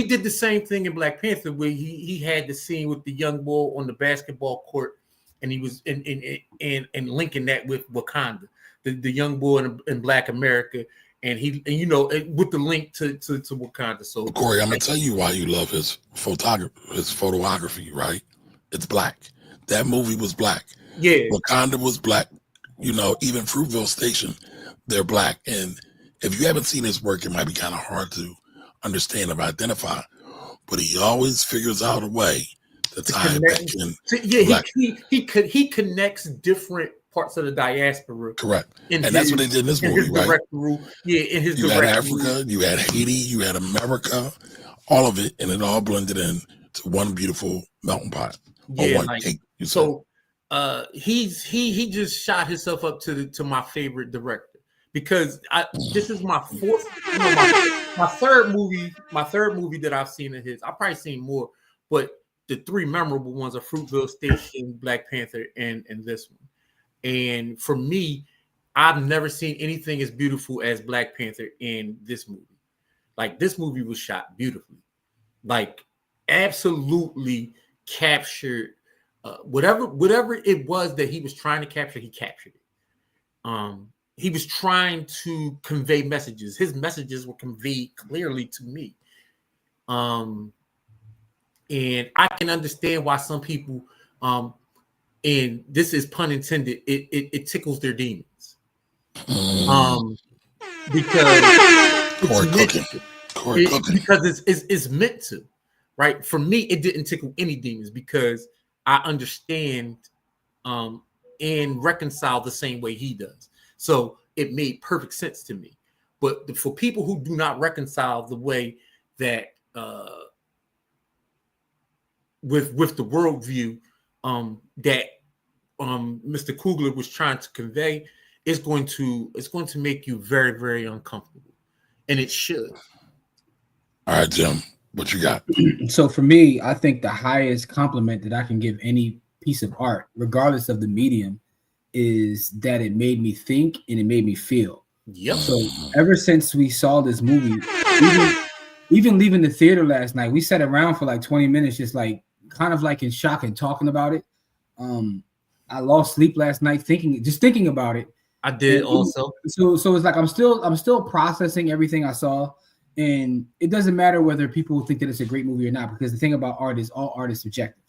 did the same thing in Black Panther, where he had the scene with the young boy on the basketball court, and he was and linking that with Wakanda, the young boy in Black America, and with the link to Wakanda. So, Corey, I'm gonna tell you why you love his photography, right? It's Black. That movie was Black. Yeah, Wakanda was Black. Even Fruitville Station, they're Black. And if you haven't seen his work, it might be kind of hard to understand or identify. But he always figures out a way to tie it back in. He connects different parts of the diaspora. Correct. And that's what they did in this movie, right? You had Africa, you had Haiti, you had America, all of it, and it all blended in to one beautiful melting pot. Cake. He just shot himself up to my favorite director, because this is my fourth, my third movie that I've seen of his. I've probably seen more, but the 3 memorable ones are Fruitville Station, Black Panther, and this one. And for me, I've never seen anything as beautiful as Black Panther in this movie. Like, this movie was shot beautifully, like absolutely captured. Whatever it was that he was trying to capture, he captured it. He was trying to convey messages. His messages were conveyed clearly to me. And I can understand why some people, and this is pun intended, it tickles their demons. Because it's meant to, right? For me, it didn't tickle any demons, because I understand and reconcile the same way he does. So it made perfect sense to me. But for people who do not reconcile the way that with the worldview that Mr. Coogler was trying to convey, it's going to make you very, very uncomfortable. And it should. All right, Jim. What you got? So for me, I think the highest compliment that I can give any piece of art, regardless of the medium, is that it made me think and it made me feel. Yep. So ever since we saw this movie, even leaving the theater last night, we sat around for like 20 minutes, just like kind of like in shock and talking about it. I lost sleep last night thinking about it. I did also. So it's like I'm still processing everything I saw. And it doesn't matter whether people think that it's a great movie or not, because the thing about art is all art is subjective.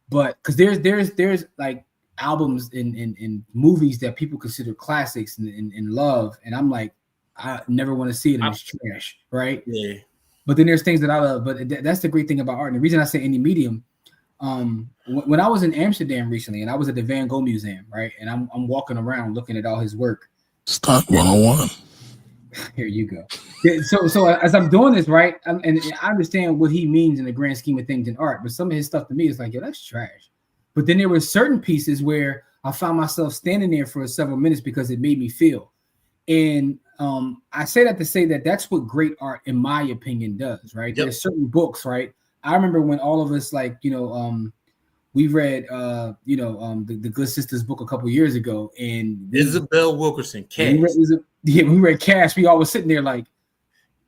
But because there's like albums and movies that people consider classics and love, and I'm like, I never want to see it, and it's trash, right? Yeah. But then there's things that I love. But that's the great thing about art. And the reason I say any medium, when I was in Amsterdam recently, and I was at the Van Gogh Museum, right? And I'm walking around looking at all his work. Stunt 101. Here you go. So as I'm doing this, right, and I understand what he means in the grand scheme of things in art, but some of his stuff to me is like, yo, that's trash. But then there were certain pieces where I found myself standing there for several minutes because it made me feel. And I say that to say that that's what great art, in my opinion, does, right? Yep. There's certain books, right? I remember when all of us, like, we read, the Good Sisters book a couple years ago, and Isabel Wilkerson, Cash. We read Cash. We all was sitting there like,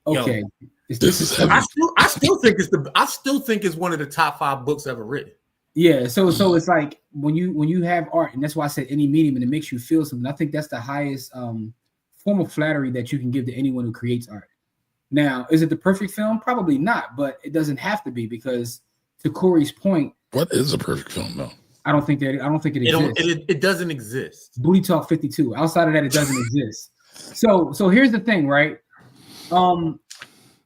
okay, this is. I still think it's one of the top 5 books ever written. Yeah, so it's like when you have art, and that's why I said any medium, and it makes you feel something. I think that's the highest form of flattery that you can give to anyone who creates art. Now, is it the perfect film? Probably not, but it doesn't have to be, because to Corey's point, what is a perfect film though? I don't think it exists. It doesn't exist. Booty Talk 52. Outside of that, it doesn't exist. So here's the thing, right? I'm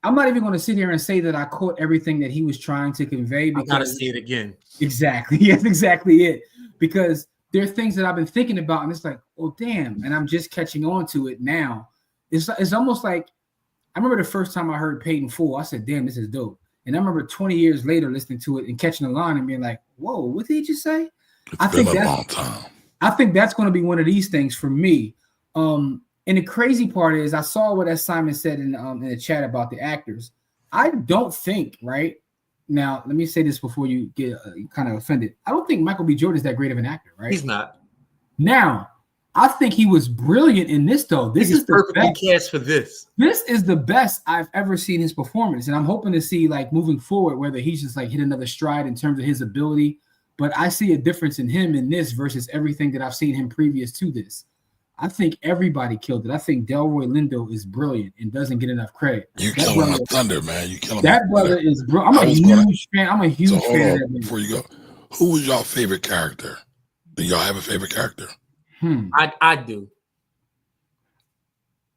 not even going to sit here and say that I caught everything that he was trying to convey, because I gotta see it again. Exactly. That's exactly it. Because there are things that I've been thinking about, and it's like, oh damn, and I'm just catching on to it now. It's almost like, I remember the first time I heard Paid in Full, I said, damn, this is dope. And I remember 20 years later listening to it and catching the line and being like, whoa, what did he just say? It's been a long time. I think that's going to be one of these things for me. And the crazy part is, I saw what Simon said in the chat about the actors. I don't think, right now, let me say this before you get kind of offended. I don't think Michael B. Jordan is that great of an actor, right? He's not. Now, I think he was brilliant in this, though. This is perfectly cast for this. This is the best I've ever seen his performance, and I'm hoping to see, like, moving forward, whether he's just like hit another stride in terms of his ability. But I see a difference in him in this versus everything that I've seen him previous to this. I think everybody killed it. I think Delroy Lindo is brilliant and doesn't get enough credit. You kill him with thunder, man. You kill him. That brother is bro. I'm a huge fan. I'm a huge fan of that man. Before you go, who was your favorite character? Do y'all have a favorite character? I do.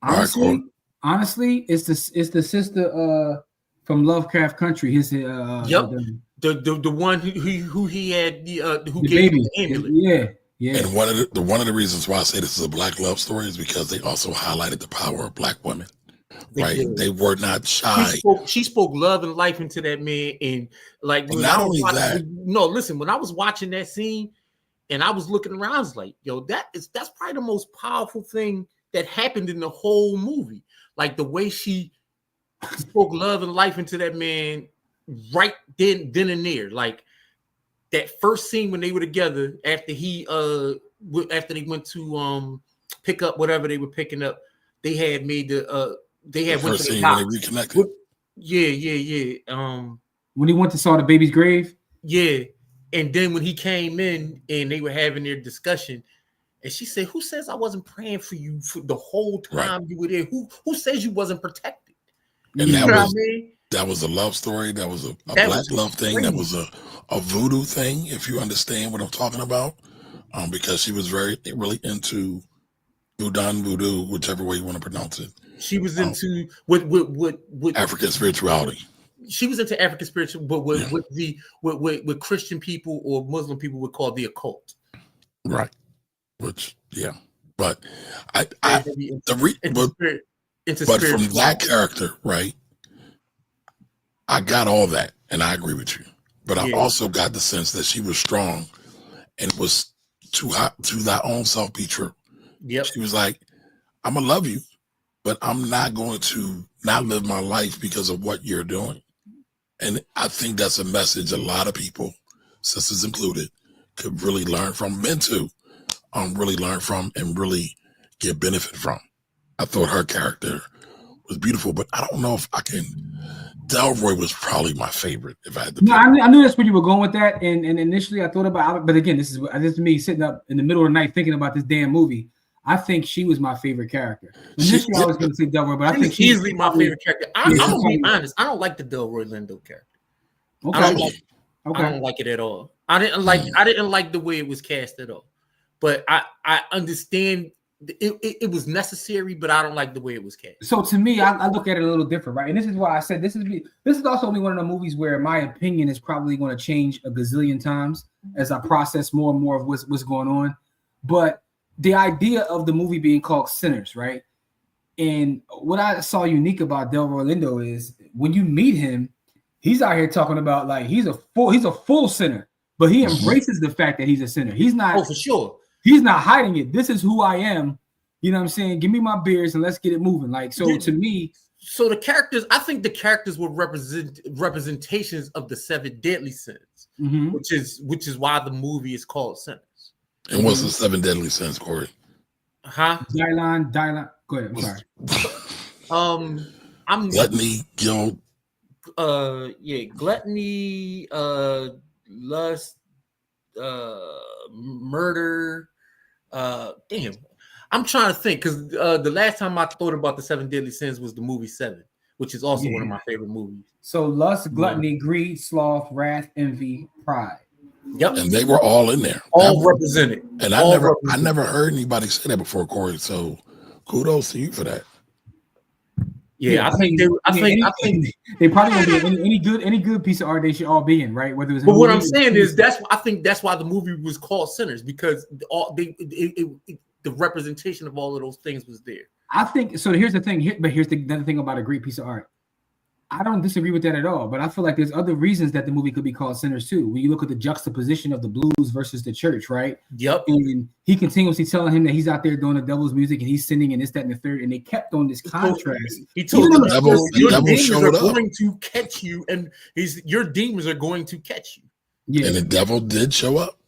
Honestly, it's the sister from Lovecraft Country. His the one who he had who the gave baby. him the amulet. Yeah. And one of the reasons why I say this is a Black love story is because they also highlighted the power of Black women. Right? They were not shy. She spoke love and life into that man, and like when not only that. No, listen. When I was watching that scene, and I was looking around, I was like, "Yo, that's probably the most powerful thing that happened in the whole movie." Like the way she spoke love and life into that man, right then and there, like. That first scene when they were together after they went to pick up whatever they were picking up, they had made went to the house. When they reconnected. Yeah. When he went to saw the baby's grave. Yeah, and then when he came in and they were having their discussion, and she said, "Who says I wasn't praying for you for the whole time you were there? Who says you wasn't protected?" And that was a love story. That was a Black love thing. That was a voodoo thing, if you understand what I'm talking about. Because she was really into voodoo, whichever way you want to pronounce it. She was into with African spirituality. She was into African spirituality, but with Christian people or Muslim people would call the occult. Right. Which, yeah. But from that character, right? I got all that, and I agree with you. But I also got the sense that she was strong, and it was to thy own self be true. Yep. She was like, "I'm gonna love you, but I'm not going to not live my life because of what you're doing." And I think that's a message a lot of people, sisters included, could really learn from, men too, really learn from and really get benefit from. I thought her character was beautiful, but I don't know if I can. Delroy was probably my favorite. If I had to, I knew that's where you were going with that, and initially I thought about it, but again, this is me sitting up in the middle of the night thinking about this damn movie. I think she was my favorite character. Initially, I was going to say Delroy, but I think she's easily my favorite character. I'm gonna be honest. I don't like the Delroy Lindo character. Okay. I don't like it at all. I didn't like the way it was cast at all. But I understand it was necessary, but I don't like the way it was cast. So to me, I look at it a little different, right? And this is why I said this is also only one of the movies where my opinion is probably going to change a gazillion times as I process more and more of what's going on. But the idea of the movie being called Sinners, right? And what I saw unique about Delroy Lindo is when you meet him, he's out here talking about like he's a full sinner, but he embraces the fact that he's a sinner. He's not. Oh, for sure. He's not hiding it. This is who I am. You know what I'm saying? Give me my beers and let's get it moving. Like, so to me. So the characters, I think the characters were representations of the 7 deadly sins, which is why the movie is called Sinners. And what's the 7 deadly sins, Corey? Dylan. Go ahead. I'm sorry. I'm gluttony, guilt. Gluttony, lust, murder. Damn, I'm trying to think because the last time I thought about the 7 deadly sins was the movie 7, which is also one of my favorite movies. So lust, gluttony, greed, sloth, wrath, envy, pride. Yep, and they were all in there, all represented. And I never heard anybody say that before, Corey. So kudos to you for that. Yeah, I think they probably won't be any good piece of art they should all be in, right? Whether it was. But what I'm saying is I think that's why the movie was called Sinners, because the representation of all of those things was there. I think so. Here's the thing. But here's the other thing about a great piece of art. I don't disagree with that at all. But I feel like there's other reasons that the movie could be called Sinners too. When you look at the juxtaposition of the blues versus the church, right? Yep. And he continuously telling him that he's out there doing the devil's music and he's sinning and this, that, and the third. And they kept on this contrast. He told them your demons are going to catch you, and your demons are going to catch you. Yeah. And the devil did show up.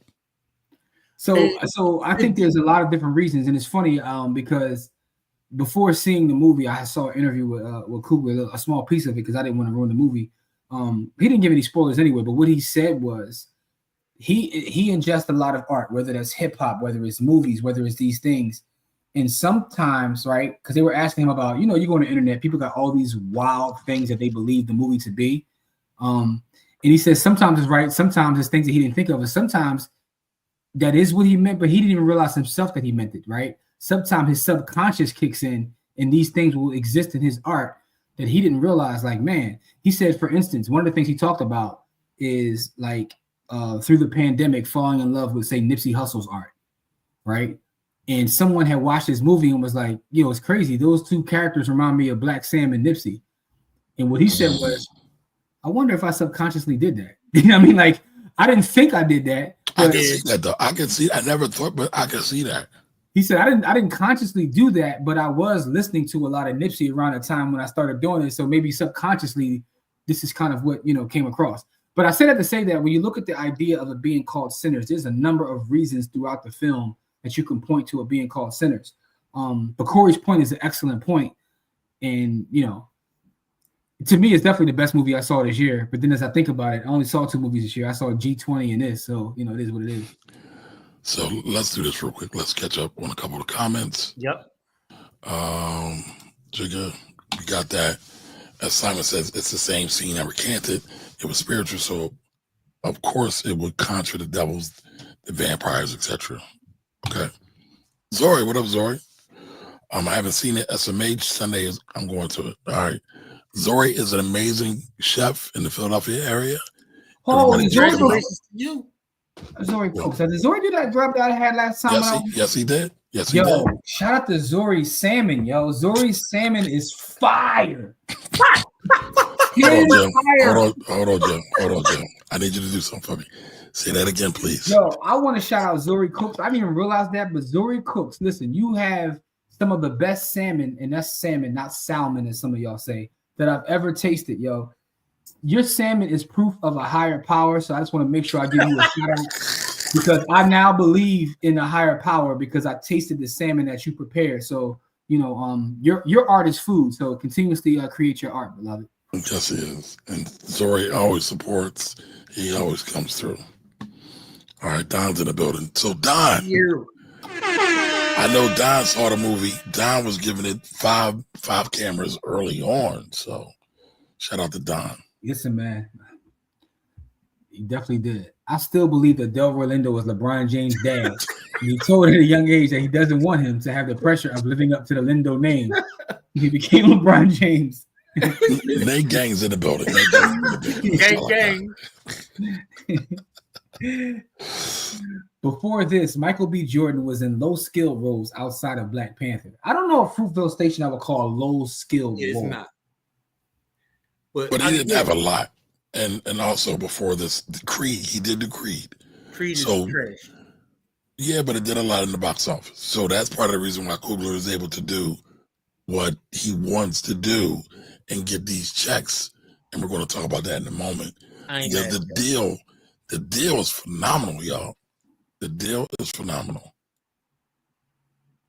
So I think there's a lot of different reasons, and it's funny because before seeing the movie, I saw an interview with Coogler, a small piece of it because I didn't want to ruin the movie. He didn't give any spoilers anyway, but what he said was he ingests a lot of art, whether that's hip hop, whether it's movies, whether it's these things. And sometimes, right, because they were asking him about, you go on the internet, people got all these wild things that they believe the movie to be. And he says sometimes it's right, sometimes it's things that he didn't think of, and sometimes that is what he meant, but he didn't even realize himself that he meant it, right? Sometimes his subconscious kicks in and these things will exist in his art that he didn't realize. Like, man, he said, for instance, one of the things he talked about is like through the pandemic, falling in love with, say, Nipsey Hussle's art, right? And someone had watched this movie and was like, it's crazy. Those two characters remind me of Black Sam and Nipsey. And what he said was, I wonder if I subconsciously did that. You know what I mean? Like, I didn't think I did that. I can see that though. I can see. I never thought, but I can see that. He said, I didn't consciously do that, but I was listening to a lot of Nipsey around the time when I started doing it. So maybe subconsciously, this is kind of what, came across. But I said that to say that when you look at the idea of it being called Sinners, there's a number of reasons throughout the film that you can point to it being called Sinners. But Corey's point is an excellent point. And, to me, it's definitely the best movie I saw this year. But then as I think about it, I only saw 2 movies this year. I saw G20 and this. So, it is what it is. So let's do this real quick. Let's catch up on a couple of comments. Yep. Jigga, we got that. As Simon says, it's the same scene I recanted. It was spiritual, so of course it would conjure the devils, the vampires, etc. Okay. Zori, what up, Zori? I haven't seen it. SMH Sunday. I'm going to it. All right. Zori is an amazing chef in the Philadelphia area. Holy congratulations to you. Zori Cooks. Did Zori do that drop that I had last time? Yes, he did. Yes, he did. Shout out to Zori's salmon, yo. Zori's salmon is fire. Hold on, Jim. I need you to do something for me. Say that again, please. Yo, I want to shout out Zori Cooks. I didn't even realize that, but Zori Cooks, listen, you have some of the best salmon, and that's salmon, not salmon, as some of y'all say, that I've ever tasted, yo. Your salmon is proof of a higher power, so I just want to make sure I give you a shout out because I now believe in a higher power because I tasted the salmon that you prepared. So, your art is food, so continuously create your art, beloved. Yes, he is. And Zori always supports. He always comes through. All right, Don's in the building. So, Don. I know Don saw the movie. Don was giving it five cameras early on. So shout out to Don. Listen, man. He definitely did. I still believe that Delroy Lindo was LeBron James' dad. And he told him at a young age that he doesn't want him to have the pressure of living up to the Lindo name. He became LeBron James. They gangs in the building. Gang. Before this, Michael B. Jordan was in low-skill roles outside of Black Panther. I don't know if Fruitvale Station I would call a low-skill It's role. not. But he didn't have a lot. And also before this, Creed, he did do Creed. Creed is trash. Yeah, but it did a lot in the box office. So that's part of the reason why Coogler is able to do what he wants to do and get these checks. And we're going to talk about that in a moment. Because the deal is phenomenal, y'all. The deal is phenomenal.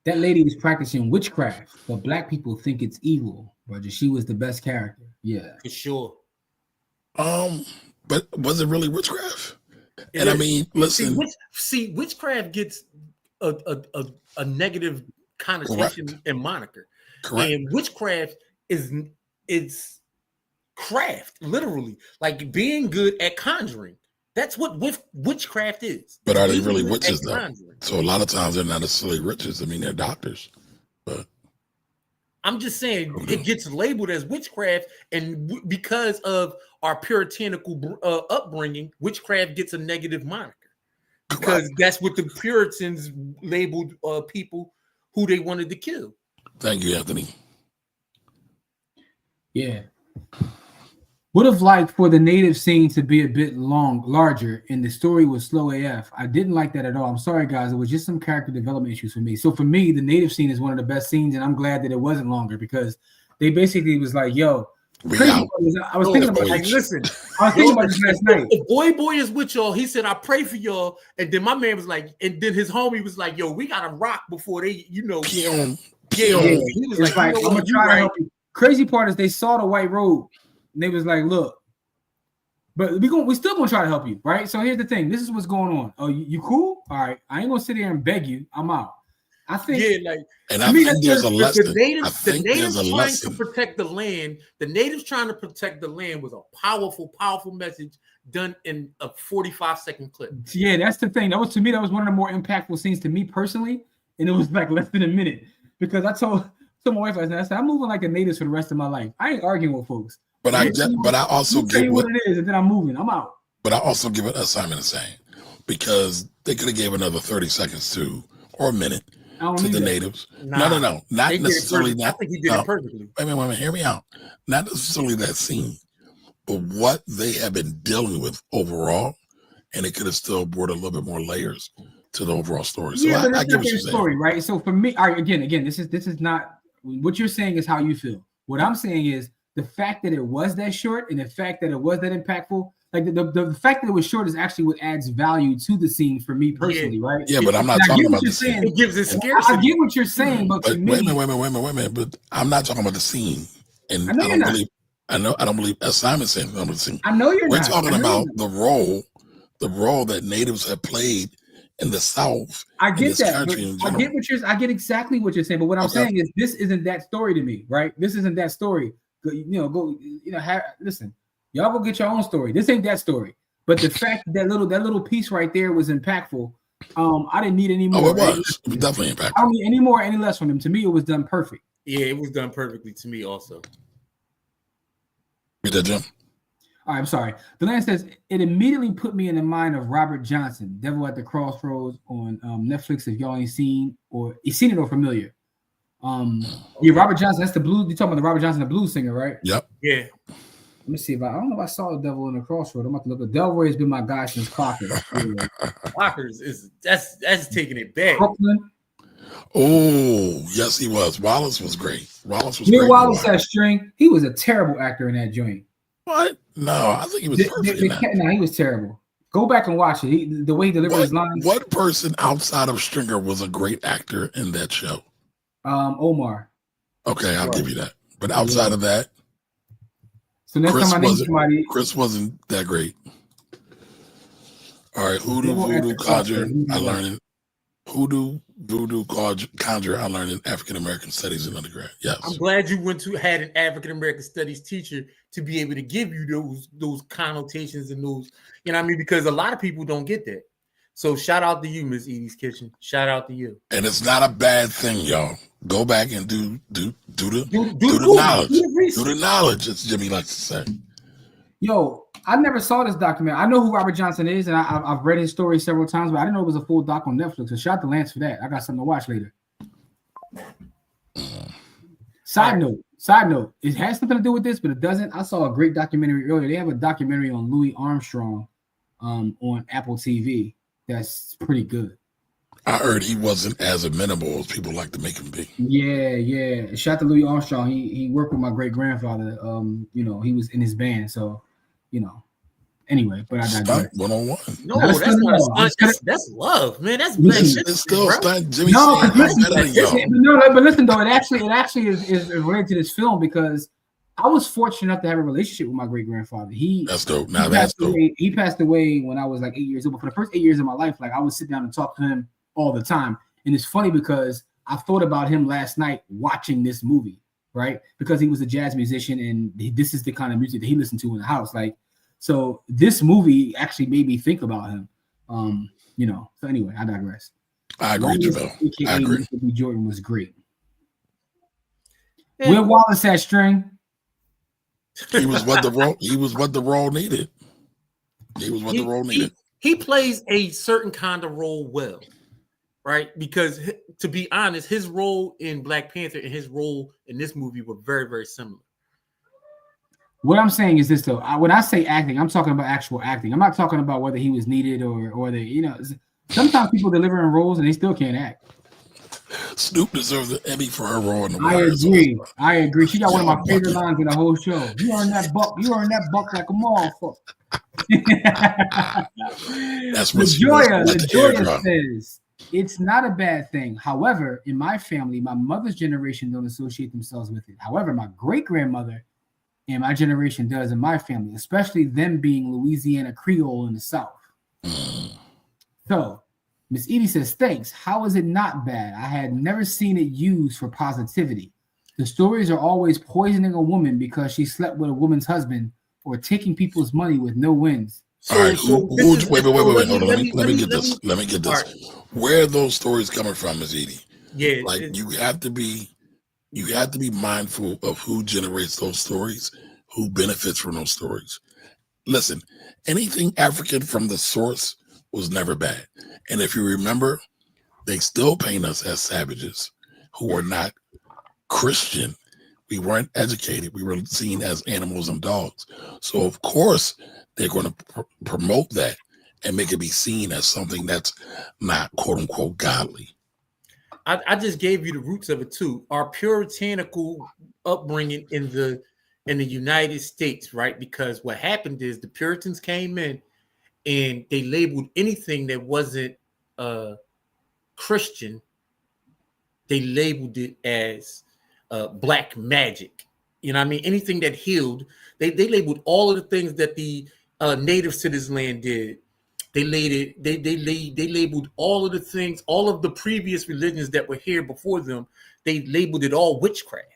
That lady was practicing witchcraft, but Black people think it's evil. Roger, she was the best character. Yeah, for sure. But was it really witchcraft? And I mean, listen. See, witchcraft gets a negative connotation and moniker. Correct. And witchcraft is craft, literally, like being good at conjuring. That's what witchcraft is. But are they really witches though? So a lot of times they're not necessarily witches. I mean, they're doctors. But I'm just saying it gets labeled as witchcraft, and because of our puritanical upbringing, witchcraft gets a negative moniker because that's what the Puritans labeled people who they wanted to kill. Thank you, Anthony. Yeah. Would have liked for the native scene to be a bit larger, and the story was slow AF. I didn't like that at all. I'm sorry, guys. It was just some character development issues for me. So for me, the native scene is one of the best scenes, and I'm glad that it wasn't longer because they basically was like, "Yo." I was thinking about like, listen. I was thinking about this last night. The boy is with y'all. He said, "I pray for y'all," and then my man was like, and then his homie was like, "Yo, we gotta rock before they, you know." He was like, "I'm gonna try to help you." Crazy part is they saw the white robe. And they was like, look, but we still gonna try to help you, right? So here's the thing. This is what's going on. Oh, you cool? All right. I ain't gonna sit here and beg you. I'm out. I think and I think there's a lesson. The natives trying to protect the land. The natives trying to protect the land was a powerful, powerful message done in a 45-second clip. Yeah, that's the thing. That was one of the more impactful scenes to me personally, and it was like less than a minute because I told my wife last night, I said, I'm moving like the natives for the rest of my life. I ain't arguing with folks. But I also give what it is, and then I'm moving. I'm out. But I also give it a Simon saying because they could have gave another 30 seconds to or a minute to the natives. No, not necessarily that. I think he did it perfectly. Wait a minute, hear me out. Not necessarily that scene, but what they have been dealing with overall, and it could have still brought a little bit more layers to the overall story. So I get what you're saying. Story, right? So for me, all right, again, this is not what you're saying is how you feel. What I'm saying is the fact that it was that short and the fact that it was that impactful, like the fact that it was short is actually what adds value to the scene for me personally, right? Yeah, but I'm not talking about the scene. It gives it scarcity. I get what you're saying, but wait a minute. But I'm not talking about the scene, and I don't believe as Simon saying about the scene. I know you're We're not. talking about the role that natives have played in the South. I get that. I get exactly what you're saying, but what I'm saying is this isn't that story to me, right? This isn't that story. Listen, y'all go get your own story. This ain't that story. But the fact that little piece right there was impactful. I didn't need any more. Oh, it was definitely impactful. I don't need any more, any less from him. To me, it was done perfect. Yeah, it was done perfectly to me also. Get that, Jim? All right, I'm sorry. The land says it immediately put me in the mind of Robert Johnson, Devil at the Crossroads on Netflix. If y'all ain't seen it or familiar. Yeah, Robert Johnson. That's the blues. You talking about the Robert Johnson, the blues singer, right? Yep. Yeah. Let me see if I don't know if I saw the Devil in the Crossroads. I'm about to look at Delroy has been my guy since Clockers. Clockers is that's taking it back. Brooklyn. Oh, yes, he was. Wallace was great. Wallace had string. He was a terrible actor in that joint. What? No, I think he was perfect. No, he was terrible. Go back and watch it. The way he delivered his lines. What person outside of Stringer was a great actor in that show? Omar. Okay, I'll give you that. But outside of that, so next time I need somebody, Chris wasn't that great. All right, hoodoo, voodoo, conjure. I learned it. Hoodoo, voodoo conjure I learned in African American studies in undergrad. Yes. I'm glad you had an African American studies teacher to be able to give you those connotations and those, you know what I mean? Because a lot of people don't get that. So shout out to you, Miss Edie's Kitchen. Shout out to you. And it's not a bad thing, y'all. Go back and do the knowledge. Do the knowledge, as Jimmy likes to say. Yo, I never saw this documentary. I know who Robert Johnson is, and I've read his story several times, but I didn't know it was a full doc on Netflix. So shout out to Lance for that. I got something to watch later. Side note, it has something to do with this, but it doesn't. I saw a great documentary earlier. They have a documentary on Louis Armstrong on Apple TV. That's pretty good. I heard he wasn't as amenable as people like to make him be. Yeah. Shout out to Louis Armstrong. He worked with my great grandfather. He was in his band, so Anyway, but I digress. 101. No, that's not a stunt. That's love, man. That's black shit. It's still stunt. Jimmy. No, but listen though, it actually is related to this film because I was fortunate enough to have a relationship with my great grandfather. That's dope. Now that's dope. He passed away when I was like 8 years old. But for the first 8 years of my life, like I would sit down and talk to him all the time. And it's funny because I thought about him last night watching this movie, right? Because he was a jazz musician and this is the kind of music that he listened to in the house. Like, so this movie actually made me think about him. So anyway, I digress. I agree, Jamel. I agree. Jordan was great. Where Wallace at, String? He was what the role needed. He was what the role needed. He plays a certain kind of role well, right? Because to be honest, his role in Black Panther and his role in this movie were very, very similar. What I'm saying is this, though. When I say acting, I'm talking about actual acting. I'm not talking about whether he was needed or sometimes people deliver in roles and they still can't act. Snoop deserves an Emmy for her role in the I agree. She got one of my favorite lines in the whole show. You earned that buck like a motherfucker. That's what LaJoya says it's not a bad thing. However, in my family, my mother's generation don't associate themselves with it. However, my great-grandmother and my generation does in my family, especially them being Louisiana Creole in the South. So Miss Edie says, thanks. How is it not bad? I had never seen it used for positivity. The stories are always poisoning a woman because she slept with a woman's husband or taking people's money with no wins. All right. Wait. Hold on. Let me get this. Right. Where are those stories coming from, Miss Edie? Yeah. Like you have to be mindful of who generates those stories, who benefits from those stories. Listen, anything African from the source was never bad. And if you remember, they still paint us as savages who are not Christian. We weren't educated. We were seen as animals and dogs. So of course they're going to promote that and make it be seen as something that's not quote unquote godly. I just gave you the roots of it too. Our puritanical upbringing in the United States, right? Because what happened is the Puritans came in and they labeled anything that wasn't Christian, they labeled it as black magic. You know what I mean? Anything that healed, they labeled all of the things that the natives to this land did. They labeled all of the things, all of the previous religions that were here before them, they labeled it all witchcraft.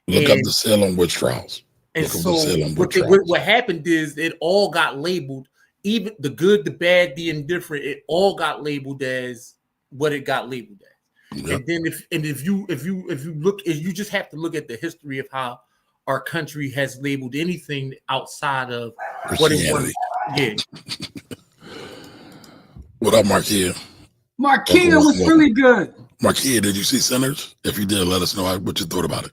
Look up the Salem witch trials. And so what happened is it all got labeled. Even the good, the bad, the indifferent, it all got labeled as what it got labeled as. Yep. And then if you look, you just have to look at the history of how our country has labeled anything outside of what it was. Yeah. What up, Markia? Markia was really good. Markia, did you see Sinners? If you did, let us know what you thought about it.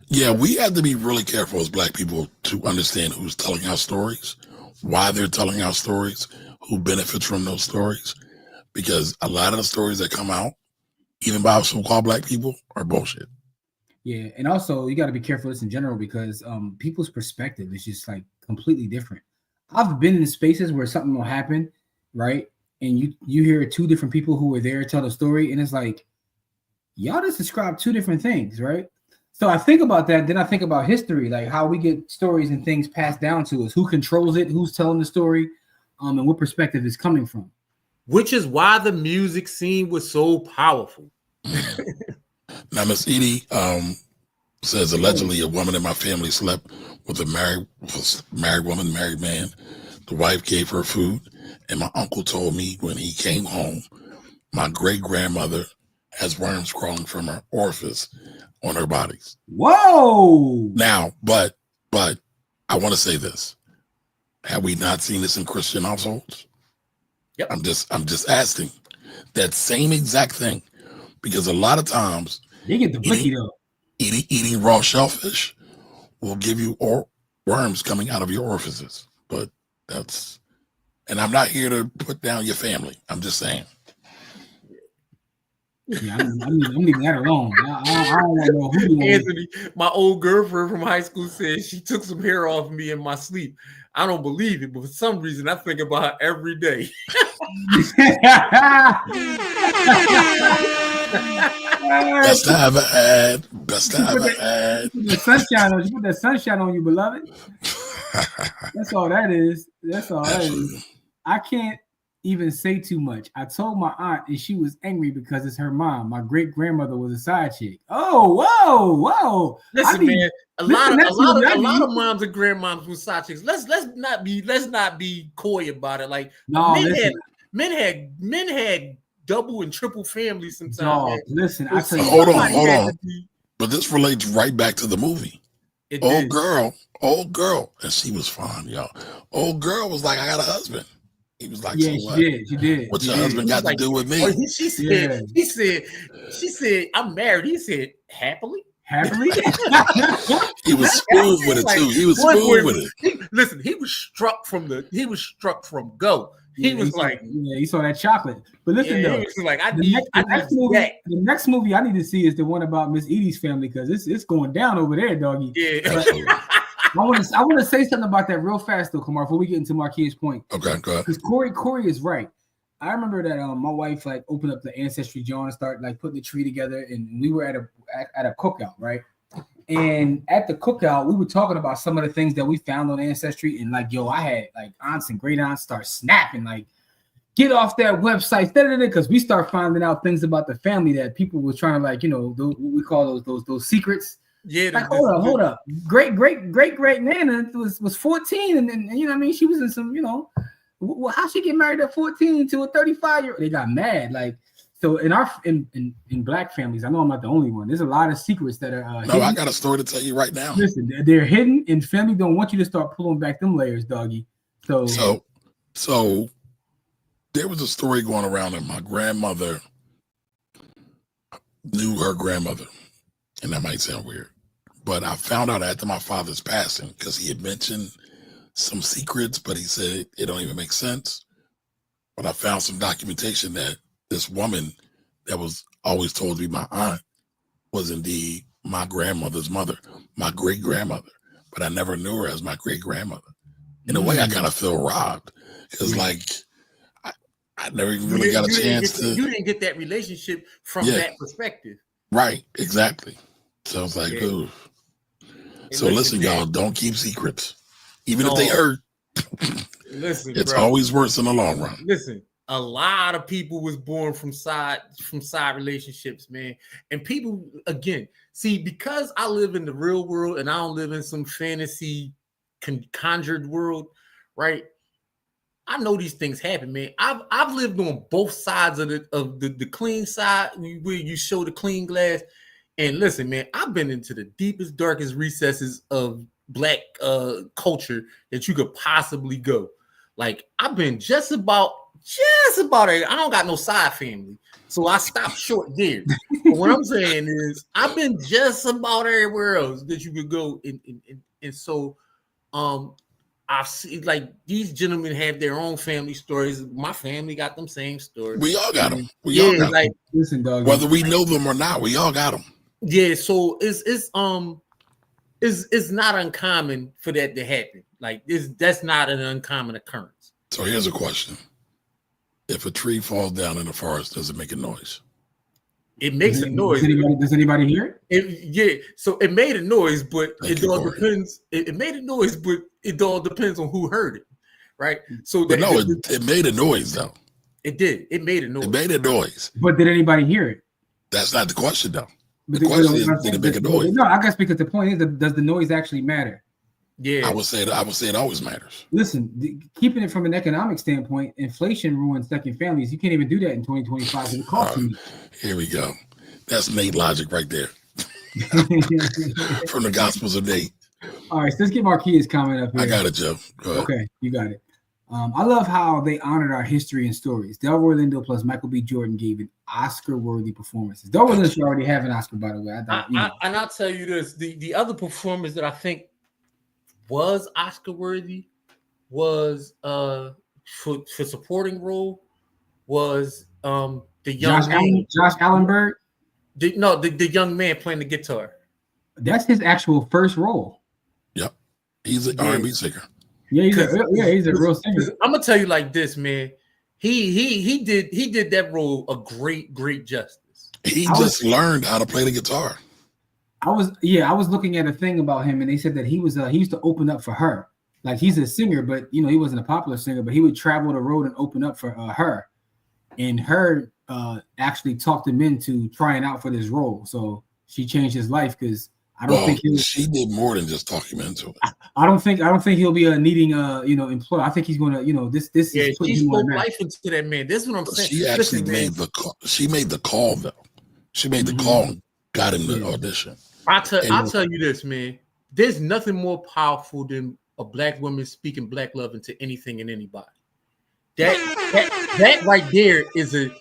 Yeah, we have to be really careful as Black people to understand who's telling our stories, why they're telling our stories, who benefits from those stories, because a lot of the stories that come out, even by so-called Black people, are bullshit. Yeah, and also you got to be careful this in general because people's perspective is just like completely different. I've been in spaces where something will happen, right? And you hear two different people who were there tell the story, and it's like, y'all just described two different things, right? So I think about that, then I think about history, like how we get stories and things passed down to us, who controls it, who's telling the story, and what perspective is coming from. which is why the music scene was so powerful. Now, Miss Edie says allegedly a woman in my family slept with a married woman, married man. The wife gave her food, and my uncle told me when he came home, my great-grandmother has worms crawling from her orifice on her bodies. Whoa! Now, but I want to say this. Have we not seen this in Christian households? Yep. I'm just asking that same exact thing, because a lot of times they get the blicky though. Eating raw shellfish will give you worms coming out of your orifices. But that's, and I'm not here to put down your family. I'm just saying. Yeah, I'm leaving that alone. I don't want to know who you Anthony, my old girlfriend from high school said she took some hair off me in my sleep. I don't believe it, but for some reason I think about her every day. Best to have an ad. Best to have an ad. Put that sunshine on you, beloved. That's all that is. That's all that is. I can't even say too much. I told my aunt, and she was angry because it's her mom. My great grandmother was a side chick. Oh, whoa. Listen, man. A lot of moms and grandmoms were side chicks. Let's not be coy about it. Like men had double and triple families sometimes. No, listen, I tell you, hold on. But this relates right back to the movie. Old girl, and she was fine, y'all. Old girl was like, I got a husband. He was like, yeah, so she did. What your husband got to do with me? She said, I'm married. He said, happily. He was smooth with it too. He was smooth with it. Listen, he was struck from go. He saw that chocolate. But listen, though, he was like, the next movie I need to see is the one about Miss Edie's family, because it's going down over there, doggy. Yeah. I want to say something about that real fast though, Kamar, before we get into Marquis' point. Okay, go ahead. Because Corey is right. I remember that my wife like opened up the Ancestry jar and started like putting the tree together, and we were at a cookout, right? And at the cookout, we were talking about some of the things that we found on Ancestry, and like, I had like aunts and great aunts start snapping, like, get off that website, because we start finding out things about the family that people were trying to like, what we call those secrets. Yeah, like, hold up. Great Nana was 14, and then you know what I mean, she was in some, how she get married at 14 to a 35-year-old? They got mad. Like, so in black families, I know I'm not the only one. There's a lot of secrets that are hidden. I got a story to tell you right now. Listen, they're hidden, and family don't want you to start pulling back them layers, doggy. So there was a story going around that my grandmother knew her grandmother. And that might sound weird, but I found out after my father's passing, because he had mentioned some secrets, but he said it don't even make sense. But I found some documentation that this woman that was always told to be my aunt was indeed my grandmother's mother, my great-grandmother, but I never knew her as my great-grandmother. In a way, I kind of feel robbed, because like I never even really got a chance to. You didn't get that relationship from that perspective. Right, exactly. So I was like, ooh. So listen, y'all, don't keep secrets. Even if they hurt, it's always worse in the long run. Listen, a lot of people was born from side relationships, man. And people, again, see, because I live in the real world and I don't live in some fantasy conjured world, right? I know these things happen, man. I've lived on both sides of the clean side where you show the clean glass. And listen, man, I've been into the deepest, darkest recesses of Black culture that you could possibly go. Like, I've been just about I don't got no side family, so I stopped short there. But what I'm saying is, I've been just about everywhere else that you could go, and so I've seen like these gentlemen have their own family stories. My family got them same stories. We all got them. We all got them. Listen, dog. Whether we know them or not, we all got them. Yeah, so it's not uncommon for that to happen. Like that's not an uncommon occurrence. So here's a question: if a tree falls down in the forest, does it make a noise? It makes a noise. Does anybody hear it? Yeah. So it made a noise, but it all depends. It made a noise, but it all depends on who heard it, right? So it made a noise though. It did. It made a noise. It made a noise. But did anybody hear it? That's not the question, though. But The question is, did it make a noise? No, I guess because the point is, does the noise actually matter? Yeah, I would say it always matters. Listen, keeping it from an economic standpoint, inflation ruins second families. You can't even do that in 2025. It costs you. Here we go. That's Nate logic right there. From the Gospels of Nate. All right, so let's get Marquis' comment up here. I got it, Joe. Go ahead. Okay, you got it. I love how they honored our history and stories. Delroy Lindo plus Michael B. Jordan gave an Oscar-worthy performances. Delroy Lindo should already have an Oscar, by the way. And I'll tell you this: the other performance that I think was Oscar-worthy was for supporting role was the young Josh Allenberg. The young man playing the guitar. That's his actual first role. Yep, he's an R&B singer. Yeah, he's a real singer. I'm gonna tell you like this, man. He did that role a great justice. He just learned how to play the guitar. I was looking at a thing about him, and they said that he used to open up for her. Like, he's a singer, but he wasn't a popular singer, but he would travel the road and open up for her, and her actually talked him into trying out for this role. So she changed his life because I don't think she did more than just talk him into it. I don't think he'll be needing employer. I think he's gonna this is she spoke life into that man. This is what I'm saying. She actually made the call. She made the call though. She made the call and got him the audition. I'll tell you this, man. There's nothing more powerful than a black woman speaking black love into anything and anybody. That right there is a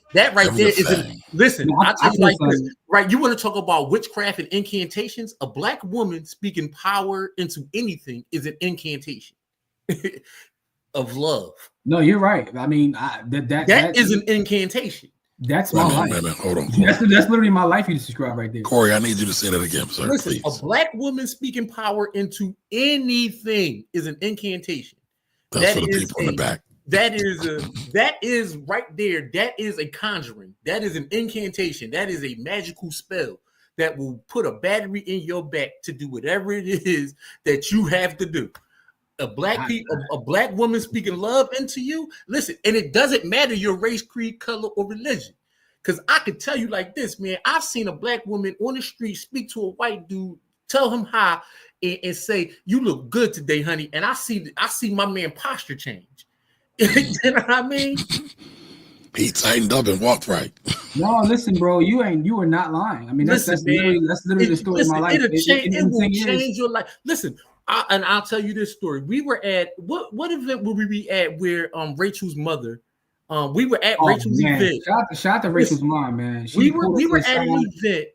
listen. I'll tell you like this, right? You want to talk about witchcraft and incantations? A black woman speaking power into anything is an incantation of love. No, you're right. I mean, that is an incantation. That's my life. Wait a minute, hold on. That's literally my life you just described right there. Corey, I need you to say that again, sir. Listen, please. A black woman speaking power into anything is an incantation. That's for the people in the back. That is right there. That is a conjuring. That is an incantation. That is a magical spell that will put a battery in your back to do whatever it is that you have to do. A black woman speaking love into you. Listen, and it doesn't matter your race, creed, color, or religion. Because I could tell you like this, man. I've seen a black woman on the street speak to a white dude, tell him hi, and say, "You look good today, honey." And I see my man posture change. You know what I mean? He tightened up and walked right. No, listen, bro, you were not lying. I mean, that's literally the story of my life. It will change your life. Listen, I'll tell you this story. We were at what event would we be at where Rachel's mother? We were at Rachel's event. Shout out to Rachel's mom, man. We were at an event.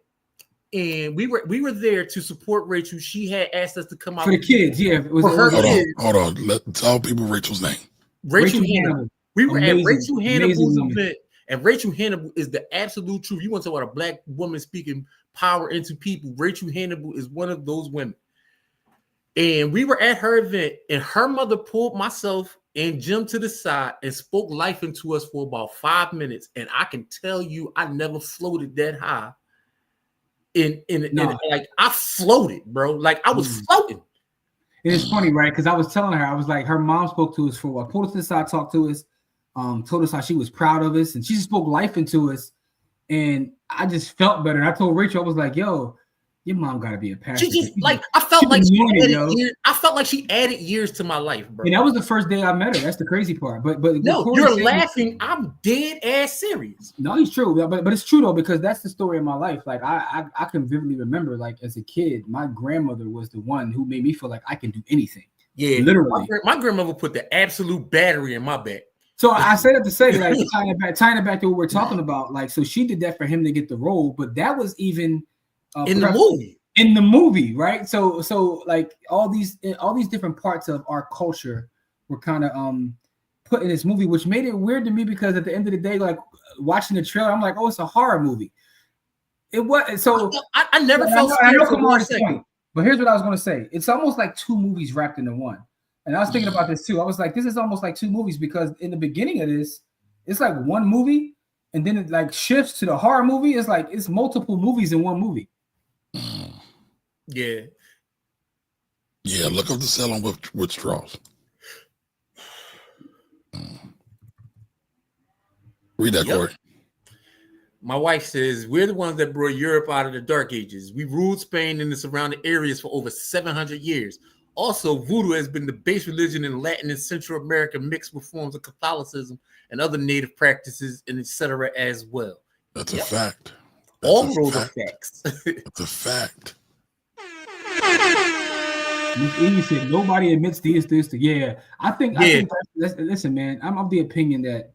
And we were there to support Rachel. She had asked us to come out for the kids. Yeah, it was her kids. Hold on. Tell people Rachel's name. Rachel Hannibal. We were at Rachel Hannibal's event, and Rachel Hannibal is the absolute truth. You want to talk about a black woman speaking power into people? Rachel Hannibal is one of those women. And we were at her event, and her mother pulled myself and Jim to the side and spoke life into us for about 5 minutes. And I can tell you, I never floated that high. Like I floated, bro. Like I was floating. It's funny, right? Because I was telling her, I was like, her mom spoke to us for a while, pulled us to the side, talked to us, told us how she was proud of us, and she just spoke life into us. And I just felt better. And I told Rachel, I was like, yo, your mom gotta be a pastor. I felt like she added years to my life, bro. And that was the first day I met her. That's the crazy part. But no, you're laughing. I'm dead ass serious. No, it's true. But it's true though, because that's the story of my life. Like I can vividly remember, like as a kid, my grandmother was the one who made me feel like I can do anything. Yeah, literally. My grandmother put the absolute battery in my back. So I say that to say, like, tying it back to what we're talking about. Like, so she did that for him to get the role, but that was even in the movie, right? So like all these different parts of our culture were kind of put in this movie, which made it weird to me because at the end of the day, like watching the trailer, I'm like, oh, it's a horror movie. It was so I never felt scared for 1 second. But here's what I was going to say: it's almost like two movies wrapped into one. And I was thinking about this too. I was like, this is almost like two movies because in the beginning of this, it's like one movie, and then it like shifts to the horror movie. It's like it's multiple movies in one movie. Yeah. Yeah, look up the selling with straws. Read that, Corey. My wife says, we're the ones that brought Europe out of the Dark Ages. We ruled Spain and the surrounding areas for over 700 years. Also, voodoo has been the base religion in Latin and Central America, mixed with forms of Catholicism and other native practices, and etc. as well. That's a fact. All those are facts. That's a fact. You said nobody admits this. Yeah, I think listen, man, I'm of the opinion that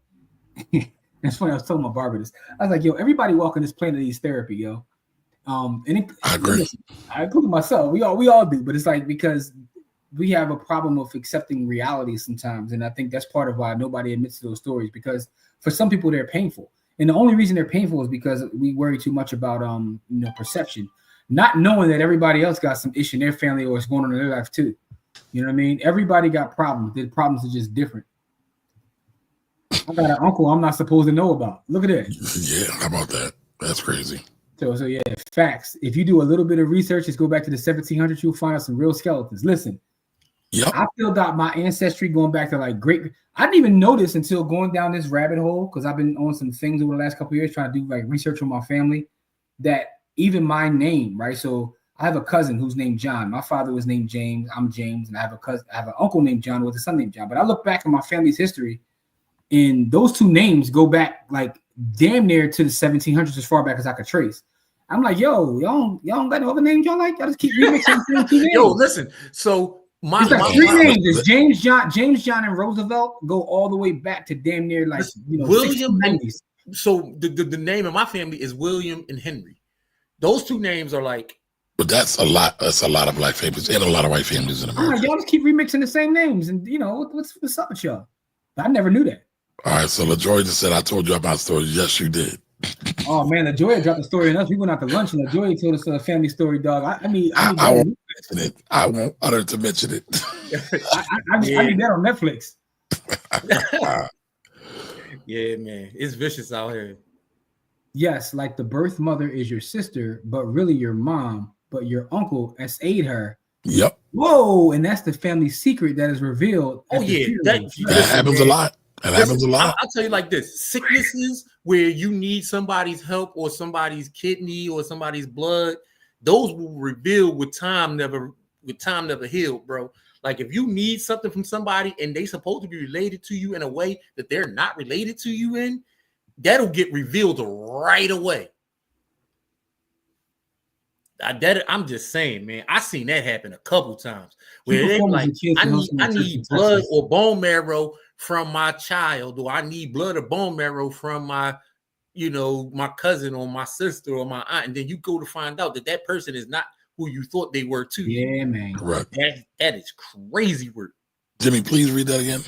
it's funny. I was telling my barber this. I was like, yo, everybody walking this planet needs therapy, yo. And I agree. I include myself. We all do, but it's like because we have a problem of accepting reality sometimes, and I think that's part of why nobody admits to those stories, because for some people they're painful, and the only reason they're painful is because we worry too much about perception, not knowing that everybody else got some issue in their family or what's going on in their life too. You know what I mean? Everybody got problems. The problems are just different. I got an uncle I'm not supposed to know about. Look at that. Yeah, how about that? That's crazy. So yeah, facts. If you do a little bit of research, just go back to the 1700s, you'll find out some real skeletons. Listen, I filled out my ancestry going back to like great. I didn't even know this until going down this rabbit hole, because I've been on some things over the last couple of years trying to do like research on my family, that even my name, right? So I have a cousin who's named John. My father was named James. I'm James, and I have a cousin. I have an uncle named John with a son named John. But I look back at my family's history, and those two names go back like damn near to the 1700s, as far back as I could trace. I'm like, yo, y'all don't got no other names y'all like? Y'all just keep remixing the two names. Yo, listen. So three names. It's James John, and Roosevelt go all the way back to damn near like William. So the name of my family is William and Henry. Those two names are like. But that's a lot. That's a lot of black families and a lot of white families in America. I'm like, y'all just keep remixing the same names, and what's up with y'all? I never knew that. All right, so LaJoy just said, I told you about the story. Yes, you did. Oh, man, LaJoy dropped the story on us. We went out to lunch, and LaJoy told us a family story, dog. I won't mention it. I won't utter to mention it. I need that on Netflix. Yeah, man. It's vicious out here. Yes, like the birth mother is your sister, but really your mom, but your uncle SA'd her. Yep. Whoa, and that's the family secret that is revealed. Oh, yeah. That happens a lot. That happens a lot. I'll tell you like this: sicknesses where you need somebody's help or somebody's kidney or somebody's blood, those will reveal with time never healed, bro. Like if you need something from somebody and they supposed to be related to you in a way that they're not related to you in, that'll get revealed right away. I'm just saying, man. I seen that happen a couple times where they're like, I need blood or bone marrow from my child, or I need blood or bone marrow from my cousin or my sister or my aunt, and then you go to find out that person is not who you thought they were too. Yeah, man. Correct. That is crazy work. Jimmy, please read that again.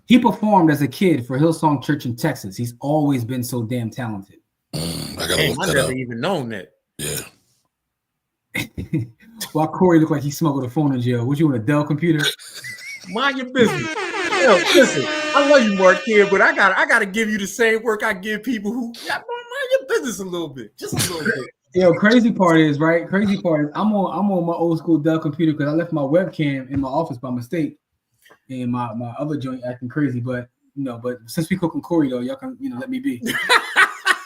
He performed as a kid for Hillsong Church in Texas. He's always been so damn talented. I never even known that. Yeah. Why Corey looked like he smuggled a phone in jail? Was you on a Dell computer? Mind your business. Yo, listen, I love you, Mark, here, but I gotta give you the same work I give people who mind your business a little bit, just a little bit. Yo, crazy part is I'm on my old school Dell computer because I left my webcam in my office by mistake, and my other joint acting crazy. But since we cooking Corey though, y'all can let me be.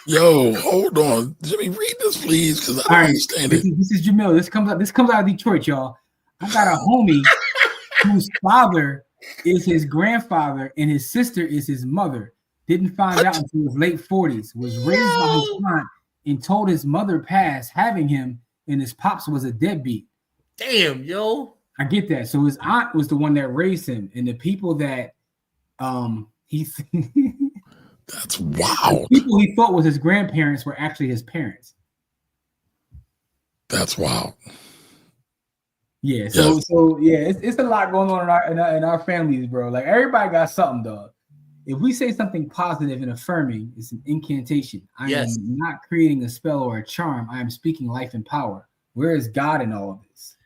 Yo, hold on, Jimmy, read this please, because I don't understand it. This is Jamil. This comes out of Detroit, y'all. I got a homie whose father is his grandfather and his sister is his mother. Didn't find out until his late 40s. Was raised by his aunt and told his mother passed having him, and his pops was a deadbeat. Damn, yo. I get that. So his aunt was the one that raised him, and the people that that's wild. The people he thought was his grandparents were actually his parents. That's wild. Yeah. So it's a lot going on in our families, bro. Like everybody got something, dog. If we say something positive and affirming, it's an incantation. I am not creating a spell or a charm. I am speaking life and power. Where is God in all of this?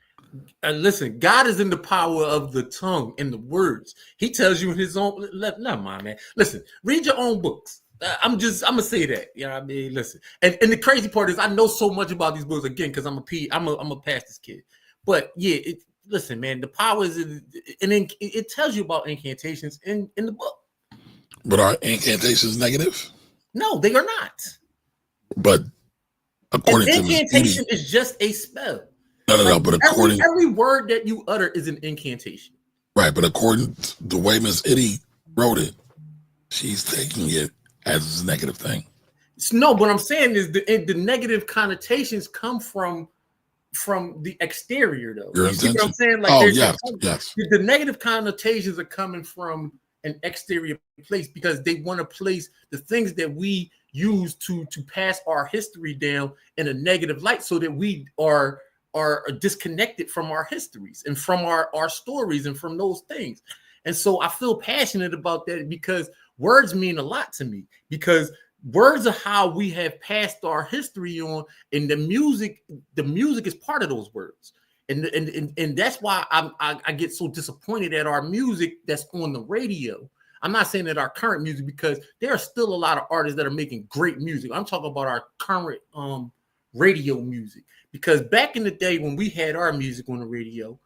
Listen, God is in the power of the tongue and the words. He tells you in his own. Never mind, man. Listen, read your own books. I'm gonna say that. You know what I mean? Listen, and the crazy part is I know so much about these books again because I'm a pastor's kid. But yeah, listen, man. The power is and it tells you about incantations in the book. But are incantations negative? No, they are not. But according to incantation is just a spell. No. But according every word that you utter is an incantation. Right, but according to the way Miss Itty wrote it, she's taking it as a negative thing. No, what I'm saying is the negative connotations come from the exterior, though. Your you see intention. what I'm saying? Like, yes. The negative connotations are coming from an exterior place because they want to place the things that we use to pass our history down in a negative light, so that we are disconnected from our histories and from our stories and from those things. And so I feel passionate about that because words mean a lot to me, because words are how we have passed our history on, and the music is part of those words. And that's why I get so disappointed at our music that's on the radio. I'm not saying that our current music, because there are still a lot of artists that are making great music. I'm talking about our current radio music, because back in the day when we had our music on the radio,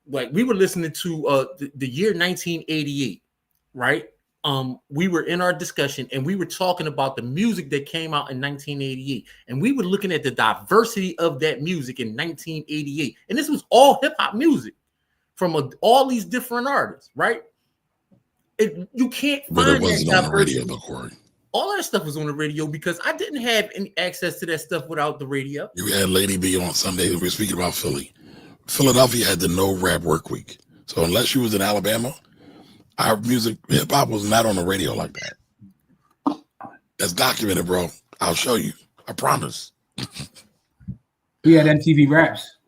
like we were listening to the year 1988, right? We were in our discussion and we were talking about the music that came out in 1988, and we were looking at the diversity of that music in 1988, and this was all hip-hop music from all these different artists, right? You can't find, but it wasn't on the radio, though, Corey. All that stuff was on the radio because I didn't have any access to that stuff without the radio. You had Lady B on Sunday. We were speaking about Philly. Philadelphia had the no rap work week. So unless you was in Alabama, our music, hip hop, was not on the radio like that. That's documented, bro. I'll show you. I promise. We had MTV Raps.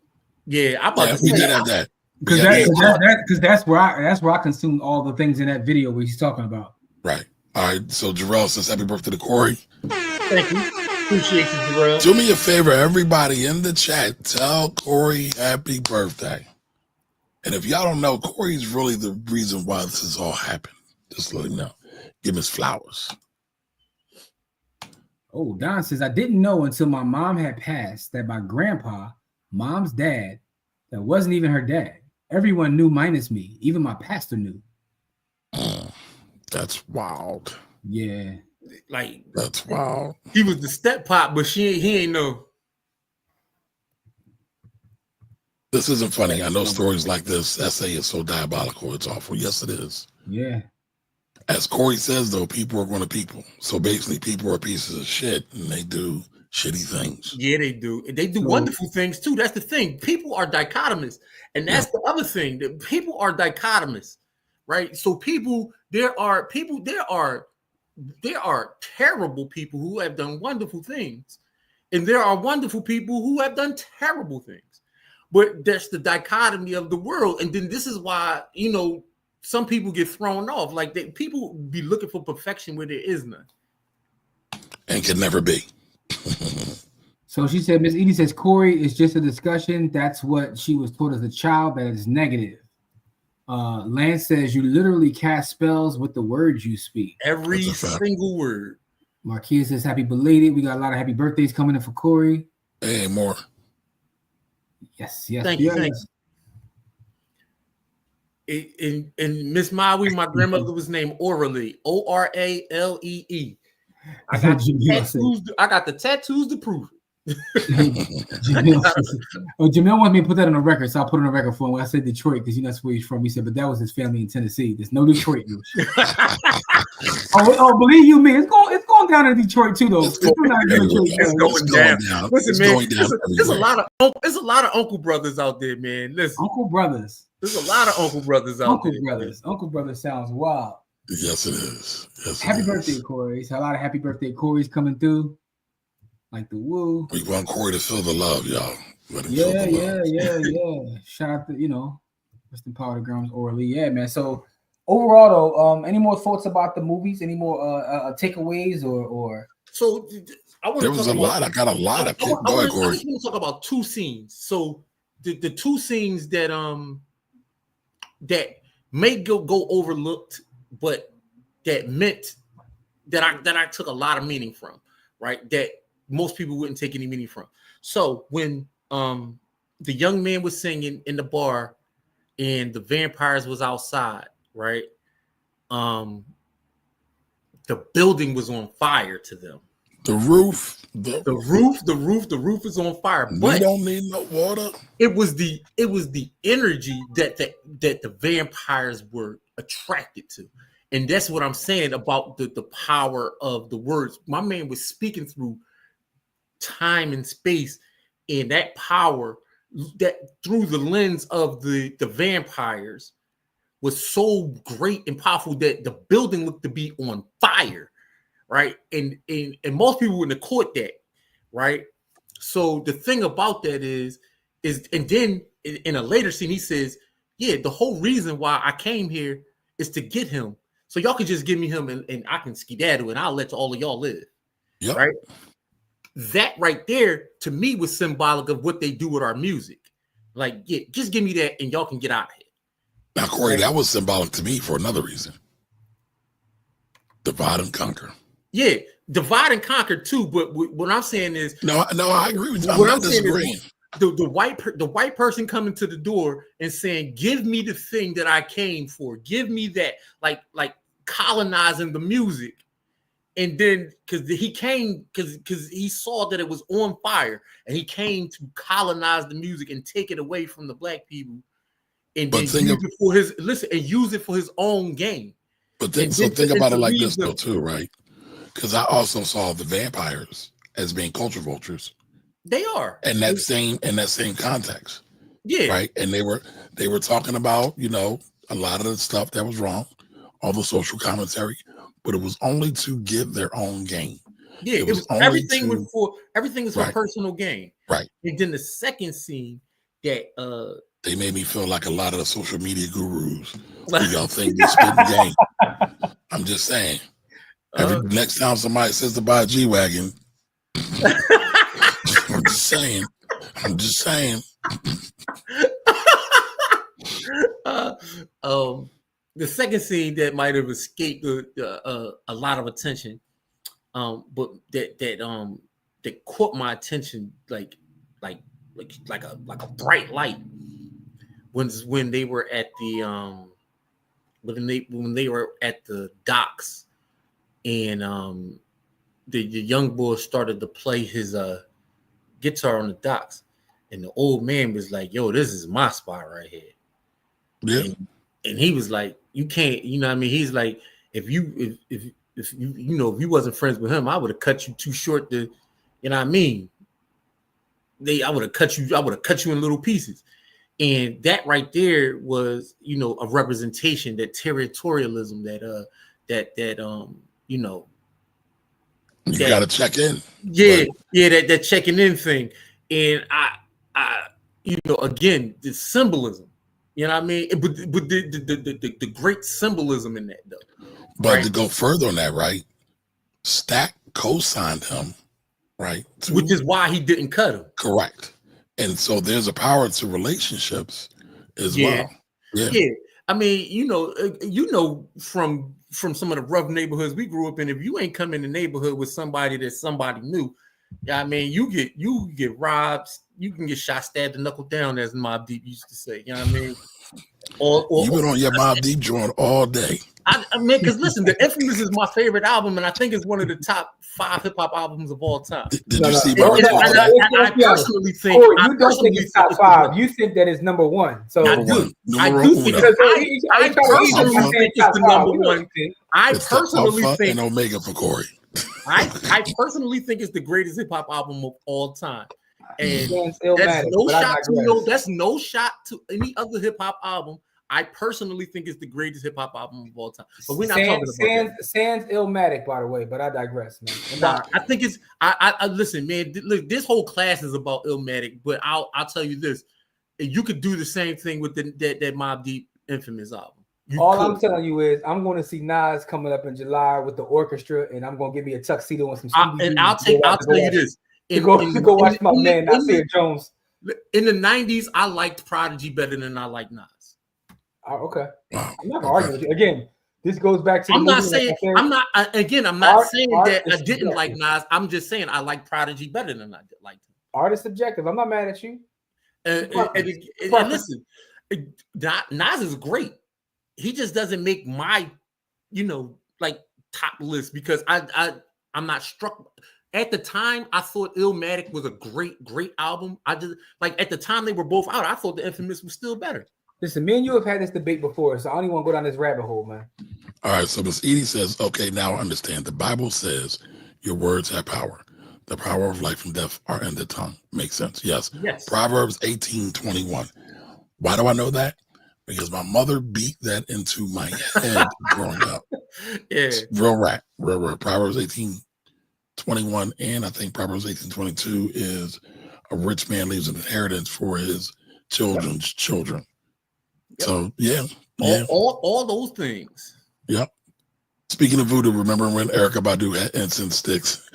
Yeah, we did have that. Because that's where I consumed all the things in that video where he's talking about. Right. All right. So Jarrell says happy birthday to Corey. Thank you. Appreciate you, Jarrell. Do me a favor, everybody in the chat, tell Corey happy birthday. And if y'all don't know, Corey's really the reason why this has all happened. Just let him know. Give him his flowers. Oh, Don says, I didn't know until my mom had passed that my grandpa, mom's dad, that wasn't even her dad. Everyone knew minus me. Even my pastor knew. That's wild. Yeah. Like, that's wild. He was the step pop, but he ain't know. This isn't funny. I know stories like this. Essay is so diabolical. It's awful. Yes, it is. Yeah. As Corey says, though, people are going to people. So basically, people are pieces of shit, and they do shitty things. Yeah, they do. They do wonderful things too. That's the thing. People are dichotomous, and that's the other thing. That people are dichotomous, right? So there are terrible people who have done wonderful things, and there are wonderful people who have done terrible things. But that's the dichotomy of the world, and then this is why some people get thrown off. Like people be looking for perfection where there is none, and can never be. So she said, Miss Edie says, Corey is just a discussion. That's what she was taught as a child. That is negative. Lance says, you literally cast spells with the words you speak. Every single word. Marquis says, happy belated. We got a lot of happy birthdays coming in for Corey. Hey, more. Yes. Thank you. And Miss Maui, my grandmother was named Oralee. Oralee. I got the tattoos to prove it. Jamil wants me to put that on the record, so I'll put it on the record for him. When I said Detroit, because that's where he's from. He said, but that was his family in Tennessee. There's no Detroit. Believe you me, it's going down in Detroit too, though. It's going down. Listen, man, there's a lot of uncle brothers out there, man. Listen, uncle brothers. There's a lot of uncle brothers out there. Uncle brothers sounds wild. Yes, it is. Happy birthday, Corey. So a lot of happy birthday Corey's coming through. Like the woo. We want Corey to feel the love, y'all. Yeah. Shout out to, rest in power to Grams Oralee. Yeah, man. So overall though, any more thoughts about the movies? Any more takeaways or so there was a lot. I got a lot of Corey. I just want to talk about two scenes. So the two scenes that may go overlooked, but that meant that I took a lot of meaning from, right? That most people wouldn't take any meaning from. So when the young man was singing in the bar and the vampires was outside, right? The the building was on fire to them. The roof is on fire. We But don't need no water. It was the energy that the vampires were attracted to. And that's what I'm saying about the power of the words. My man was speaking through time and space, and that power that through the lens of the vampires was so great and powerful that the building looked to be on fire, right? And most people wouldn't have caught that, right? So the thing about that is and then in a later scene he says, yeah, the whole reason why I came here is to get him. So y'all can just give me him and I can skedaddle and I'll let all of y'all live. Yep. Right? That right there to me was symbolic of what they do with our music. Like, yeah, just give me that and y'all can get out of here. Now, Corey, that was symbolic to me for another reason. Divide and conquer. Yeah, divide and conquer too. But what I'm saying is, no, I agree with you. I'm not disagreeing. The white person coming to the door and saying, "Give me the thing that I came for. Give me that." Like colonizing the music, and then because he saw that it was on fire, and he came to colonize the music and take it away from the black people, and then use it for use it for his own gain. But think about it like this though too, right? Because I also saw the vampires as being culture vultures. They are in that same context. Yeah. Right. And they were talking about, a lot of the stuff that was wrong, all the social commentary, but it was only to get their own gain. Yeah, it was everything was for personal gain. Right. And then the second scene that they made me feel like a lot of the social media gurus who y'all think they spitting game. I'm just saying. Next time somebody says to buy a G-Wagon, I'm just saying. The second scene that might have escaped a lot of attention, but that caught my attention like a bright light when they were at the when they were at the docks, and the young boy started to play his guitar on the docks, and the old man was like, "Yo, this is my spot right here." Yeah. And he was like, "You can't," you know what I mean? He's like, if you wasn't friends with him, I would have cut you too short to, you know what I mean? I would have cut you in little pieces. And that right there was, a representation, that territorialism, you gotta check in. Yeah, that checking in thing. And I again, the symbolism, you know what I mean? But the great symbolism in that though. But right? To go further on that, right? Stack co-signed him, right? Which is why he didn't cut him. Correct. And so there's a power to relationships as well. Yeah. I mean, from some of the rough neighborhoods we grew up in, if you ain't come in the neighborhood with somebody that somebody knew, I mean, you get robbed, you can get shot, stabbed, and knuckled down, as Mobb Deep used to say. You know what I mean? Or you been on your Mobb Deep joint all day. I mean, because listen, The Infamous is my favorite album, and I think it's one of the top 5 hip hop albums of all time. Did you see? I personally think you don't think it's top 5. You think that it's number 1. So I do think I personally think it's the number 1. I personally think and Omega for Corey. I personally think it's the greatest hip hop album of all time. And that's no shot to any other hip hop album. I personally think it's the greatest hip hop album of all time. But we're not talking about that. Sans Illmatic, by the way, but I digress, man. I think it's I listen, man. Look, this whole class is about Illmatic, but I'll tell you this: you could do the same thing with that Mobb Deep Infamous album. I'm telling you is I'm going to see Nas coming up in July with the orchestra, and I'm going to give me a tuxedo and some. I'll tell you this: to go watch my man Nasir Jones. In the 90s, I liked Prodigy better than I like Nas. Oh, okay. I'm not gonna argue with you. Again, this goes back to. I'm not saying that I didn't like Nas. I'm just saying I like Prodigy better than I liked him. Art is subjective. I'm not mad at you. And listen, Nas is great. He just doesn't make my, top list because I'm not struck. At the time, I thought Illmatic was a great album. I just like at the time they were both out. I thought The Infamous was still better. Listen, me and you have had this debate before, so I don't even want to go down this rabbit hole, man. All right, so Miss Edie says, okay, now I understand. The Bible says your words have power. The power of life and death are in the tongue. Makes sense. Yes. Proverbs 18:21. Why do I know that? Because my mother beat that into my head growing up. Yeah. Real rap. Proverbs 18:21, and I think Proverbs 18:22 is a rich man leaves an inheritance for his children's children. Yep. So all those things. Yep. Speaking of voodoo, remember when Erykah Badu had incense sticks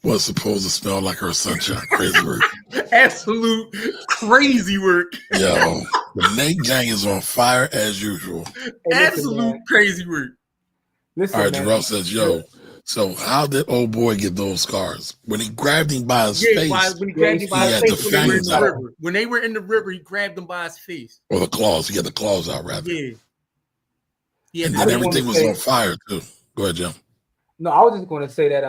was supposed to smell like her sunshine? Crazy work. Absolute crazy work. Yo, the Nate gang is on fire as usual. Absolute crazy work. Listen, all right, Jarrell says, yo, so how did old boy get those scars? When he grabbed him by his face, when he grabbed him by his face when they were in the river. When they were in the river, he grabbed them by his face. Or the claws. He had the claws out, rather. Yeah. And then everything was on fire, too. Go ahead, Jim. No, I was just going to say that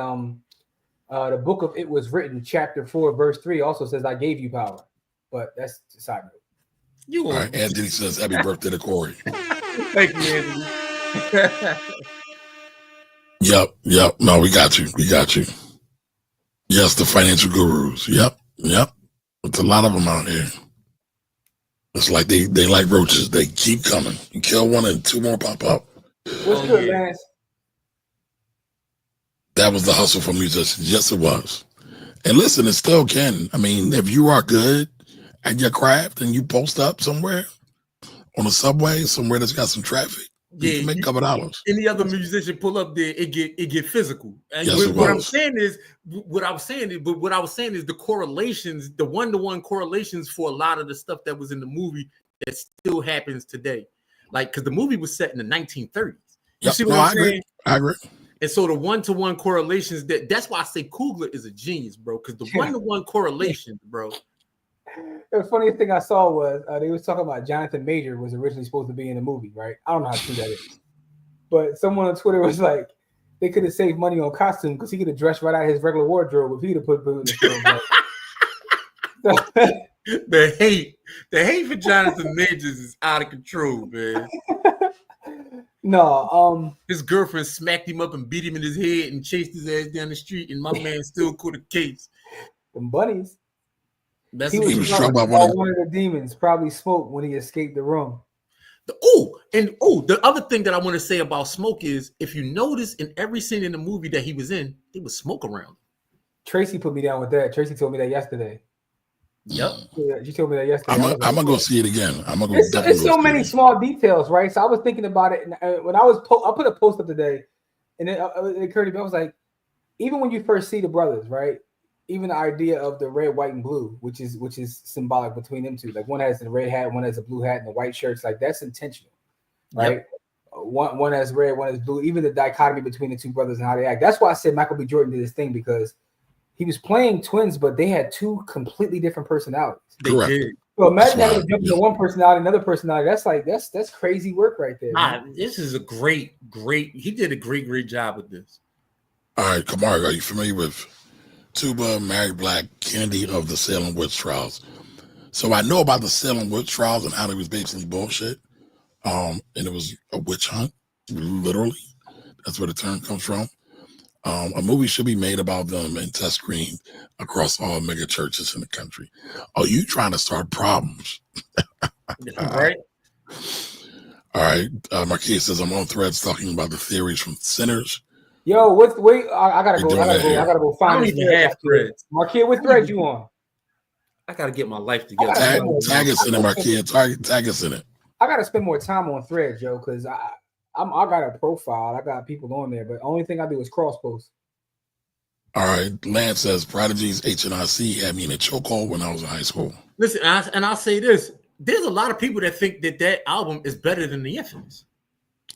the book of It Was Written, chapter 4, verse 3, also says, I gave you power. But that's a side note. All right, Anthony says, happy birthday to Corey. Thank you, Anthony. Yep. No, we got you. Yes, the financial gurus. Yep. It's a lot of them out here. It's like they like roaches. They keep coming. You kill one and two more pop up. What's good, Lance? That was the hustle for musicians. Yes, it was. And listen, it still can. I mean, if you are good at your craft and you post up somewhere on a subway, somewhere that's got some traffic, you can make a couple dollars. Any other musician pull up there, it get physical. And yes, what I was saying is the correlations, the one-to-one correlations for a lot of the stuff that was in the movie that still happens today. Like, because the movie was set in the 1930s. You see what I'm saying? I agree. And so the one-to-one correlations, that's why I say Coogler is a genius, bro. Because the one-to-one correlations, bro. The funniest thing I saw was they was talking about Jonathan Major was originally supposed to be in the movie, right? I don't know how true that is. But someone on Twitter was like, they could have saved money on costume because he could have dressed right out of his regular wardrobe if he'd have put in the film. The hate for Jonathan Majors is out of control, man. No, his girlfriend smacked him up and beat him in his head and chased his ass down the street, and my man still caught a case. Them bunnies. That's he was talking about one of the demons probably smoked when he escaped the room. The other thing that I want to say about Smoke is, if you notice in every scene in the movie that he was in, there was smoke around. Tracy put me down with that. Tracy told me that yesterday. Yep. Yeah, she told me that yesterday. I'm gonna go see it again. It's so many small details, right? So I was thinking about it, and when I put a post up today, and it occurred to me, I was like, even when you first see the brothers, right? Even the idea of the red, white, and blue, which is symbolic between them two. Like one has the red hat, one has a blue hat, and the white shirts. Like that's intentional, right? Yep. One has red, one has blue. Even the dichotomy between the two brothers and how they act. That's why I said Michael B. Jordan did this thing, because he was playing twins, but they had two completely different personalities. Correct. They did. So imagine having to jump into one personality, another personality. That's crazy work right there. This is a great. He did a great job with this. All right, Camari, are you familiar with Tuba, Mary Black, Candy of the Salem Witch Trials? So I know about the Salem Witch Trials and how they was basically bullshit. And it was a witch hunt, literally. That's where the term comes from. A movie should be made about them and test screened across all mega churches in the country. Oh, you trying to start problems? Right. All right. Marquis says I'm on Threads talking about the theories from sinners. Yo, wait, I gotta go find this Threads. Marquis, what thread you on? I gotta get my life together. Tag us in it, Marquis. Tag us in it. I gotta spend more time on Threads, yo, because I got a profile. I got people on there, but the only thing I do is cross post. All right. Lance says Prodigy's HNIC had me in a chokehold when I was in high school. Listen, and I'll say this. There's a lot of people that think that album is better than the Infamous.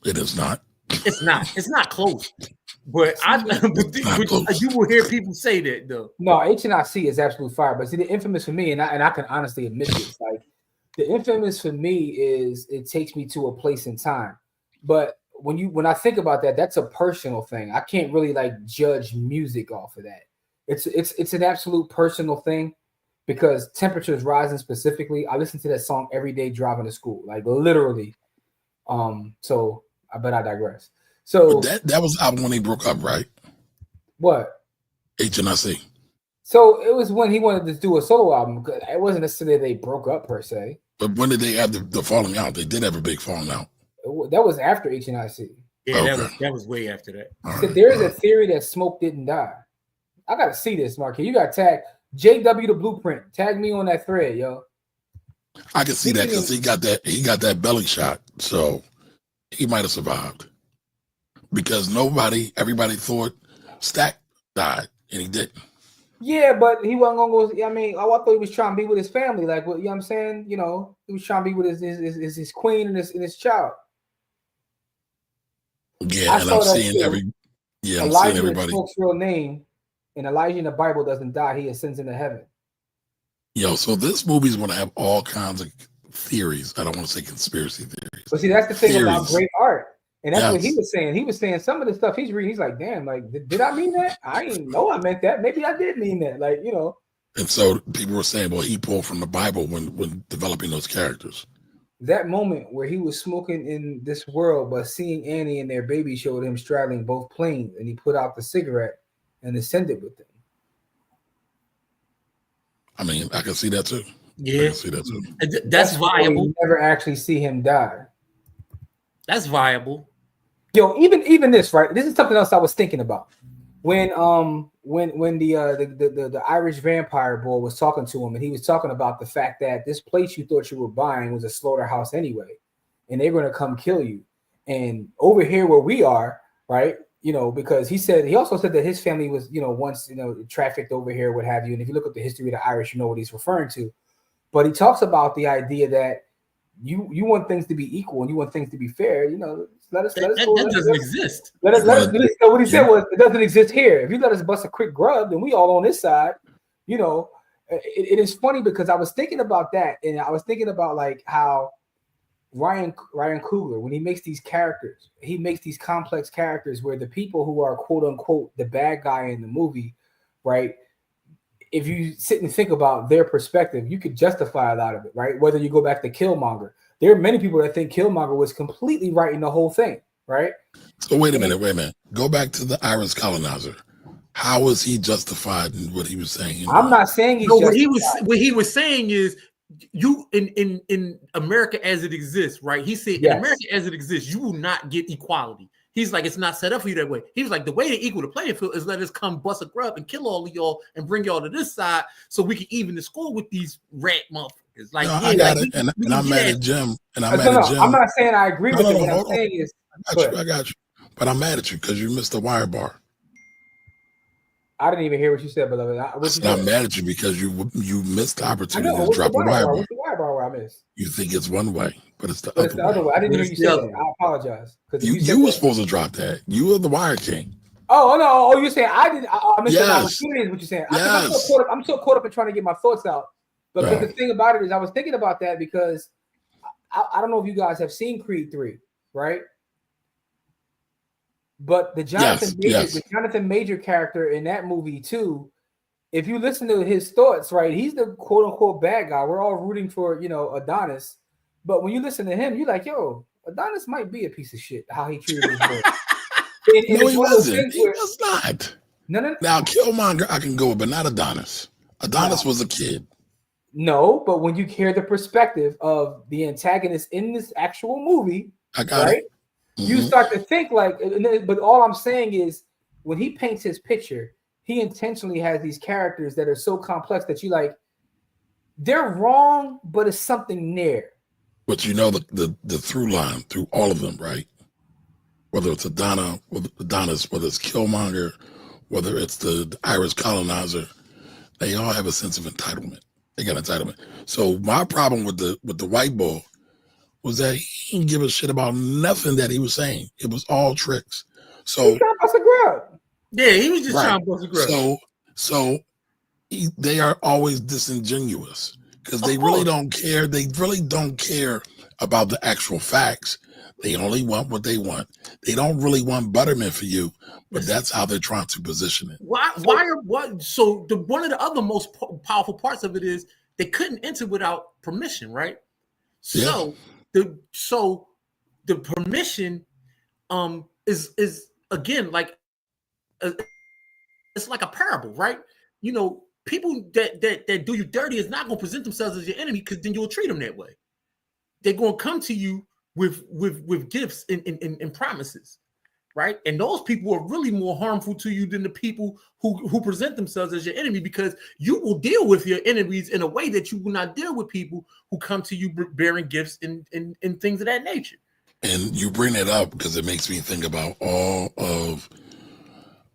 It is not. It's not. It's not close. But you will hear people say that, though. No, HNIC is absolute fire. But see, the Infamous for me, and I can honestly admit this, like the Infamous for me is it takes me to a place in time. But when I think about that, that's a personal thing. I can't really like judge music off of that. It's an absolute personal thing because temperatures rising specifically. I listen to that song every day driving to school, like literally. So I bet I digress. So that was album when he broke up, right? What? HNIC. So it was when he wanted to do a solo album. It wasn't necessarily they broke up per se. But when did they have the falling out? They did have a big falling out. That was after HNIC. Yeah, okay. that was way after that. So there's a theory that Smoke didn't die. I gotta see this, Mark. You got tag JW the Blueprint. Tag me on that thread, yo. I can see that because he got that belly shot, so he might have survived. Because everybody thought Stack died, and he didn't. Yeah, but he wasn't gonna go. I mean, I thought he was trying to be with his family, like what you know what I'm saying. You know, he was trying to be with his queen and his child. Yeah, and I'm seeing everybody. Smoke's real name, and Elijah in the Bible doesn't die; he ascends into heaven. Yo, so this movie's going to have all kinds of theories. I don't want to say conspiracy theories. But see, that's the thing about great art. And that's what he was saying. He was saying some of the stuff he's reading. He's like, damn, like, did I mean that? I didn't know I meant that. Maybe I did mean that. Like, you know. And so people were saying, well, he pulled from the Bible when developing those characters. That moment where he was smoking in this world, but seeing Annie and their baby showed him straddling both planes, and he put out the cigarette and ascended with them. I mean, I can see that too. Yeah, I can see that too. That's viable. You never actually see him die. That's viable. Yo, even this, right? This is something else I was thinking about. When the Irish vampire boy was talking to him, and he was talking about the fact that this place you thought you were buying was a slaughterhouse anyway, and they're gonna come kill you. And over here where we are, right? You know, because he also said that his family was, you know, once, you know, trafficked over here, what have you. And if you look at the history of the Irish, you know what he's referring to. But he talks about the idea that you want things to be equal and you want things to be fair. You know, let us that doesn't exist. Let us so what he said was it doesn't exist here. If you let us bust a quick grub, then we all on this side. You know, it is funny because I was thinking about that, and I was thinking about like how Ryan Coogler, when he makes these characters, he makes these complex characters where the people who are quote unquote the bad guy in the movie, right? If you sit and think about their perspective, you could justify a lot of it, right? Whether you go back to Killmonger, there are many people that think Killmonger was completely right in the whole thing, right? So wait a minute. Go back to the Irish colonizer. How was he justified in what he was saying? I'm not saying he's justified. What he was saying is you in America as it exists, right? He said in America as it exists, you will not get equality. He's like, it's not set up for you that way. He was like, the way to equal the playing field is let us come bust a grub and kill all of y'all and bring y'all to this side so we can even the score with these rat motherfuckers. Like, I got it, and I'm mad at Jim. And I'm mad at Jim. I'm not saying I agree with it. What I'm saying is, I got you. But I'm mad at you because you missed the wire bar. I didn't even hear what you said, beloved. I'm mad at you because you missed the opportunity to drop the wire bar. What's the wire bar where I missed? You think it's one way, but it's the other way. I didn't hear you say that. I apologize. You were supposed to drop that. You were the wire king. Oh no! Oh, you're saying I didn't. I missed the opportunity. Is what you're saying? Yes. I'm so caught up in trying to get my thoughts out. But the thing about it is, I was thinking about that because I don't know if you guys have seen Creed 3, right? But the Jonathan Major character in that movie too, if you listen to his thoughts, right, he's the quote unquote bad guy. We're all rooting for, you know, Adonis, but when you listen to him, you're like, yo, Adonis might be a piece of shit. How he treated his boy. No, he wasn't. He was not. No. Now Killmonger, I can go with, but not Adonis. Adonis was a kid. No, but when you hear the perspective of the antagonist in this actual movie, I got it. You start to think like, but all I'm saying is when he paints his picture, he intentionally has these characters that are so complex that you like, they're wrong, but it's something there. But you know the through line through all of them, right? Whether it's Adonis, whether it's Killmonger, whether it's the Irish colonizer, they all have a sense of entitlement. They got entitlement. So my problem with the white boy was that he didn't give a shit about nothing that he was saying. It was all tricks. So he trying to bust a grub. Yeah, he was just trying to bust a grub. So they are always disingenuous because they really don't care. They really don't care about the actual facts. They only want what they want. They don't really want betterment for you, but that's how they're trying to position it. So one of the other most powerful parts of it is they couldn't enter without permission, right? So the permission is again like it's like a parable, right? You know, people that do you dirty is not going to present themselves as your enemy, because then you'll treat them that way. They're going to come to you with gifts and promises, right? And those people are really more harmful to you than the people who present themselves as your enemy, because you will deal with your enemies in a way that you will not deal with people who come to you bearing gifts and things of that nature. And you bring it up because it makes me think about all of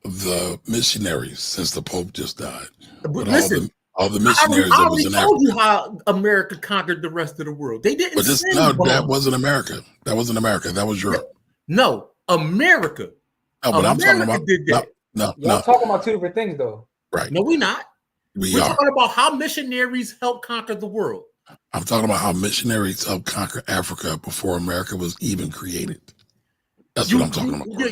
the missionaries since the Pope just died. But listen, all the missionaries that was in Africa. I told you how America conquered the rest of the world. They didn't. But that wasn't America. That wasn't America. That was Europe. No, America. No, but I'm talking about did that. No. Talking about two different things, though. Right. No, we're not. We're talking about how missionaries helped conquer the world. I'm talking about how missionaries helped conquer Africa before America was even created. That's what I'm talking about. We're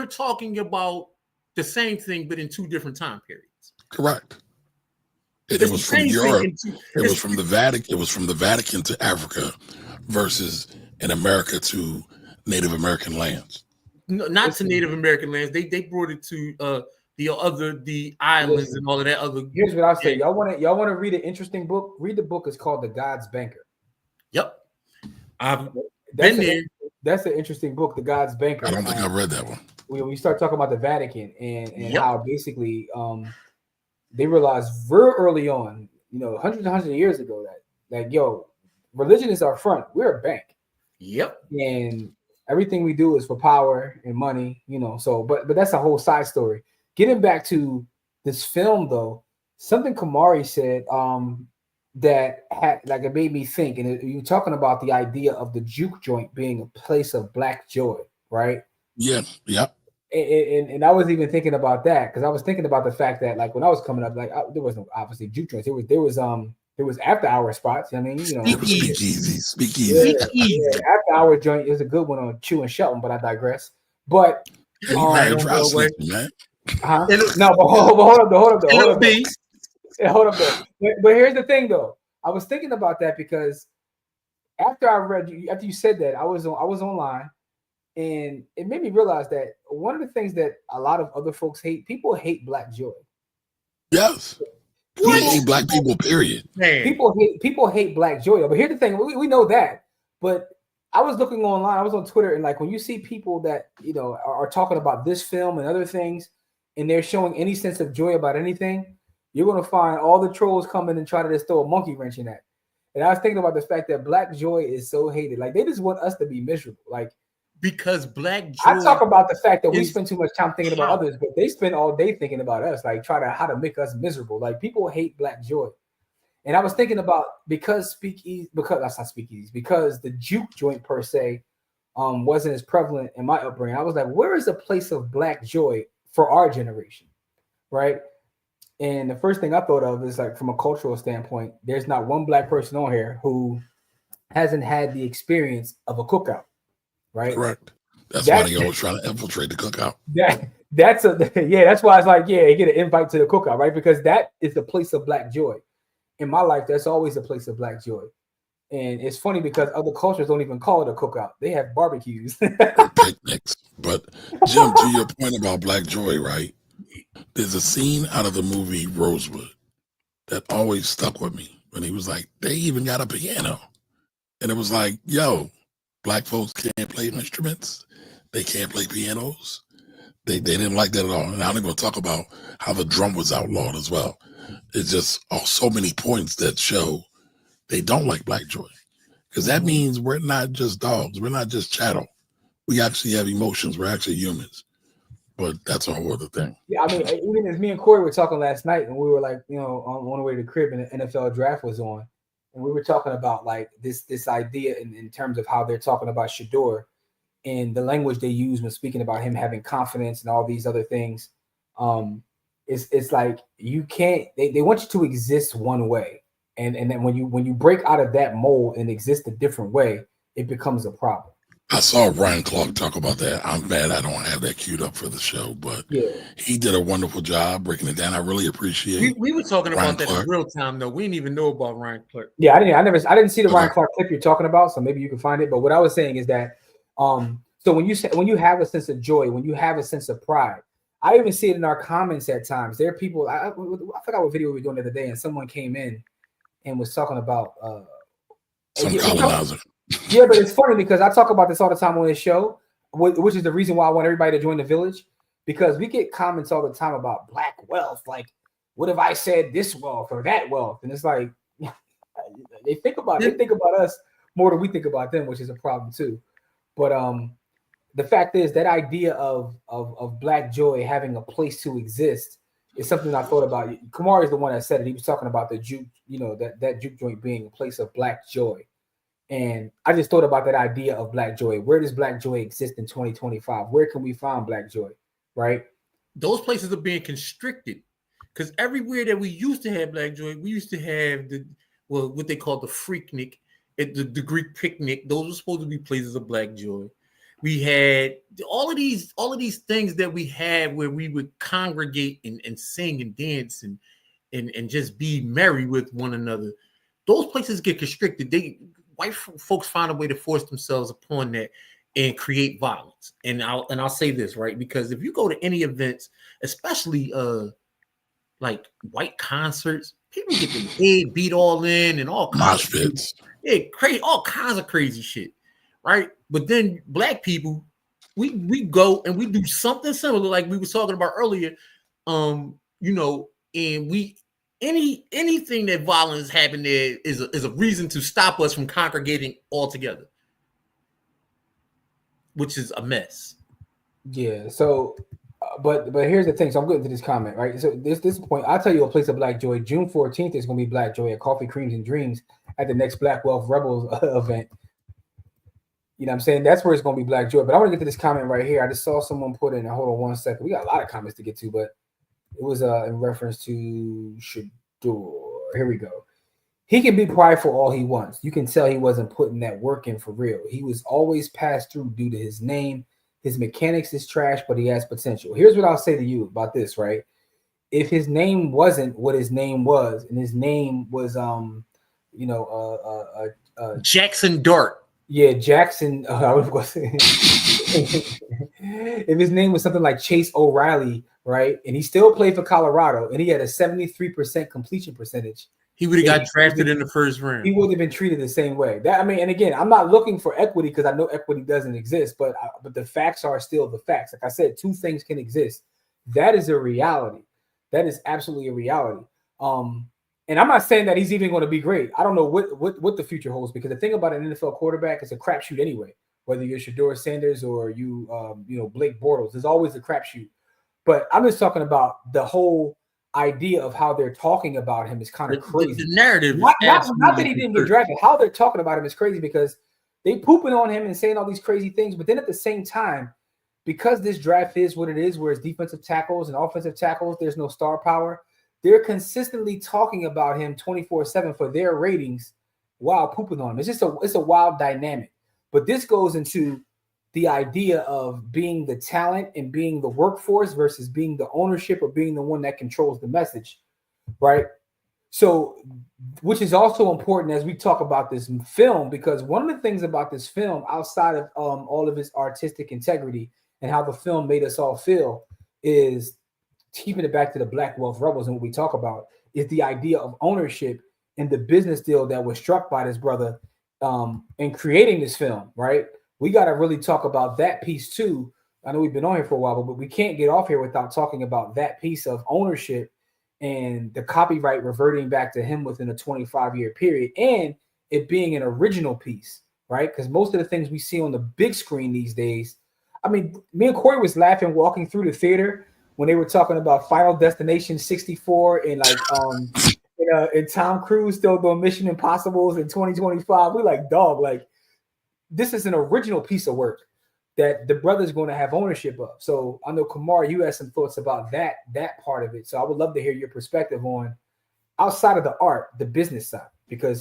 talking about the same thing, but in two different time periods. Correct. It was from Europe. It was from the Vatican. It was from the Vatican to Africa, versus in America to Native American lands. No, not to Native American lands. They brought it to the islands and all of that other. Here's what I say. Y'all want to read an interesting book? Read the book. It's called The God's Banker. Yep. I've been there. That's an interesting book, The God's Banker. I don't think I've read that one. We start talking about the Vatican and how basically they realized very early on, hundreds of years ago, that religion is our front. We're a bank. Yep. And everything we do is for power and money, So, but that's a whole side story. Getting back to this film, though, something Camari said that had it made me think, and you're talking about the idea of the juke joint being a place of black joy, right? Yeah. Yep. And I was even thinking about that, because I was thinking about the fact that when I was coming up, there wasn't obviously juke joints. There was after hour spots. I mean, Speakeasy. After hour joint is a good one on Chew and Shelton, but I digress. But man. No, but hold up. But here's the thing, though. I was thinking about that because after you said that, I was online, and it made me realize that one of the things that a lot of other folks hate, people hate black joy. Yes. People hate black people, period. Man. People hate black joy. But here's the thing, we know that. But I was looking online, I was on Twitter, and when you see people that are talking about this film and other things, and they're showing any sense of joy about anything, you're going to find all the trolls come in and try to just throw a monkey wrench in that. And I was thinking about the fact that black joy is so hated. They just want us to be miserable. Because black joy. I talk about the fact that we spend too much time thinking about others, but they spend all day thinking about us, how to make us miserable. People hate black joy. And I was thinking about because the juke joint per se wasn't as prevalent in my upbringing. I was like, where is a place of black joy for our generation? Right. And the first thing I thought of is from a cultural standpoint, there's not one black person on here who hasn't had the experience of a cookout. Right. Correct. That's why they always trying to infiltrate the cookout. That's why it's you get an invite to the cookout, right? Because that is the place of black joy. In my life, that's always a place of black joy. And it's funny because other cultures don't even call it a cookout. They have barbecues. Or picnics. But Jim, to your point about black joy, right? There's a scene out of the movie Rosewood that always stuck with me when he was like, they even got a piano. And it was like, black folks can't play instruments. They can't play pianos. They didn't like that at all. And I'm not going to talk about how the drum was outlawed as well. It's just so many points that show they don't like black joy. Because that means we're not just dogs. We're not just chattel. We actually have emotions. We're actually humans. But that's a whole other thing. Yeah, I mean, even as me and Corey were talking last night, and we were on the way to the crib, and the NFL draft was on, and we were talking about this idea in terms of how they're talking about Shador and the language they use when speaking about him having confidence and all these other things. It's you can't. They want you to exist one way, and then when you break out of that mold and exist a different way, it becomes a problem. I saw Ryan Clark talk about that. I'm mad I don't have that queued up for the show, but he did a wonderful job breaking it down. I really appreciate. We were talking Ryan about that Clark. in real time, though. We didn't even know about Ryan Clark. Yeah, I didn't see the Ryan Clark clip you're talking about, so maybe you can find it. But what I was saying is that, so when you have a sense of joy, when you have a sense of pride, I even see it in our comments at times. There are people. I forgot what video we were doing the other day, and someone came in and was talking about some colonizer. Yeah, but it's funny because I talk about this all the time on this show, which is the reason why I want everybody to join the village, because we get comments all the time about black wealth. Like, what if I said this wealth or that wealth? And it's like, they think about us more than we think about them, which is a problem too. But the fact is that idea of black joy having a place to exist is something I thought about. Camari is the one that said it. He was talking about the juke, that juke joint being a place of black joy. And I just thought about that idea of black joy. Where does black joy exist in 2025? Where can we find black joy, right? Those places are being constricted because everywhere that we used to have black joy, we used to have what they call the Freaknik, the Greek picnic. Those were supposed to be places of black joy. We had all of these things that we had where we would congregate and sing and dance and just be merry with one another. Those places get constricted. White folks find a way to force themselves upon that and create violence. And I'll say this, right? Because if you go to any events, especially like white concerts, people get their head beat all in and all kinds of pits. Yeah, crazy, all kinds of crazy shit, right? But then black people, we go and we do something similar, like we were talking about earlier, and we. Anything that violence happened there is a reason to stop us from congregating altogether, which is a mess. Yeah. So, but here's the thing. So I'm getting to this comment, right? So this point, I'll tell you a place of black joy. June 14th is going to be black joy at Coffee, Creams, and Dreams at the next Black Wealth Rebels event. You know what I'm saying? That's where it's going to be black joy. But I want to get to this comment right here. I just saw someone put in. Hold on one second. We got a lot of comments to get to, but it was in reference to Shador. Here we go. He can be prideful all he wants. You can tell he wasn't putting that work in for real. He was always passed through due to his name. His mechanics is trash, but he has potential. Here's what I'll say to you about this, right? If his name wasn't what his name was, and his name was Jackson Dart. Yeah, Jackson. I was going to say if his name was something like Chase O'Reilly, right? And he still played for Colorado, and he had a 73% completion percentage. He would have got drafted in the first round. He would have been treated the same way. And again, I'm not looking for equity because I know equity doesn't exist, but the facts are still the facts. Like I said, two things can exist. That is a reality. That is absolutely a reality. And I'm not saying that he's even going to be great. I don't know what the future holds, because the thing about an NFL quarterback is a crapshoot anyway. Whether you're Shador Sanders or Blake Bortles, there's always a crapshoot. But I'm just talking about the whole idea of how they're talking about him is kind of crazy. The narrative, not that he didn't get drafted. How they're talking about him is crazy, because they pooping on him and saying all these crazy things. But then at the same time, because this draft is what it is, where it's defensive tackles and offensive tackles, there's no star power. They're consistently talking about him 24/7 for their ratings while pooping on him. It's a wild dynamic. But this goes into the idea of being the talent and being the workforce versus being the ownership or being the one that controls the message, right? So, which is also important as we talk about this film, because one of the things about this film, outside of all of its artistic integrity and how the film made us all feel, is keeping it back to the Black Wealth Rebels and what we talk about is the idea of ownership and the business deal that was struck by this brother in creating this film, right? We got to really talk about that piece too. I know we've been on here for a while, but we can't get off here without talking about that piece of ownership and the copyright reverting back to him within a 25-year period, and it being an original piece, right? Because most of the things we see on the big screen these days, I mean, me and Corey was laughing walking through the theater when they were talking about Final Destination 64 and and Tom Cruise still doing Mission Impossibles in 2025. We're like, dog, like, this is an original piece of work that the brother's going to have ownership of. So I know, Camari, you had some thoughts about that part of it. So I would love to hear your perspective on, outside of the art, the business side, because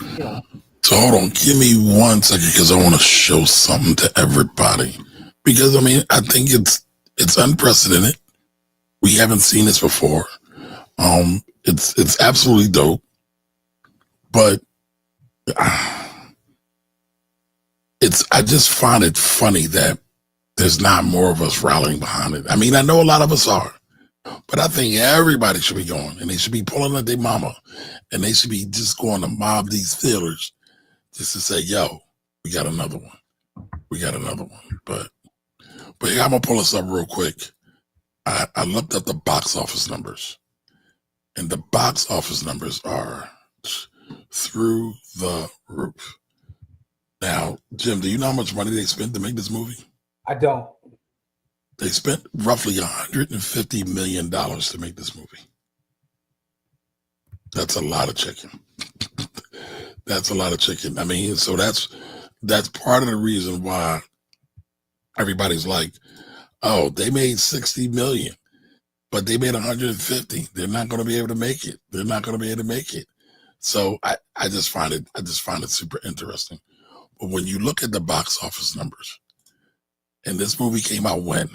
So hold on, give me 1 second because I want to show something to everybody. Because I mean, I think it's unprecedented. We haven't seen this before. It's absolutely dope. But I just find it funny that there's not more of us rallying behind it. I mean, I know a lot of us are, but I think everybody should be going, and they should be pulling at their mama, and they should be just going to mob these theaters just to say, yo, we got another one. We got another one. But yeah, I'm going to pull this up real quick. I looked up the box office numbers, and the box office numbers are through the roof. Now, Jim, do you know how much money they spent to make this movie? I don't. They spent roughly $150 million to make this movie. That's a lot of chicken. That's a lot of chicken. I mean, so that's part of the reason why everybody's like, oh, they made 60 million, but they made 150. They're not going to be able to make it. They're not going to be able to make it. So I just find it super interesting. But when you look at the box office numbers, and this movie came out when?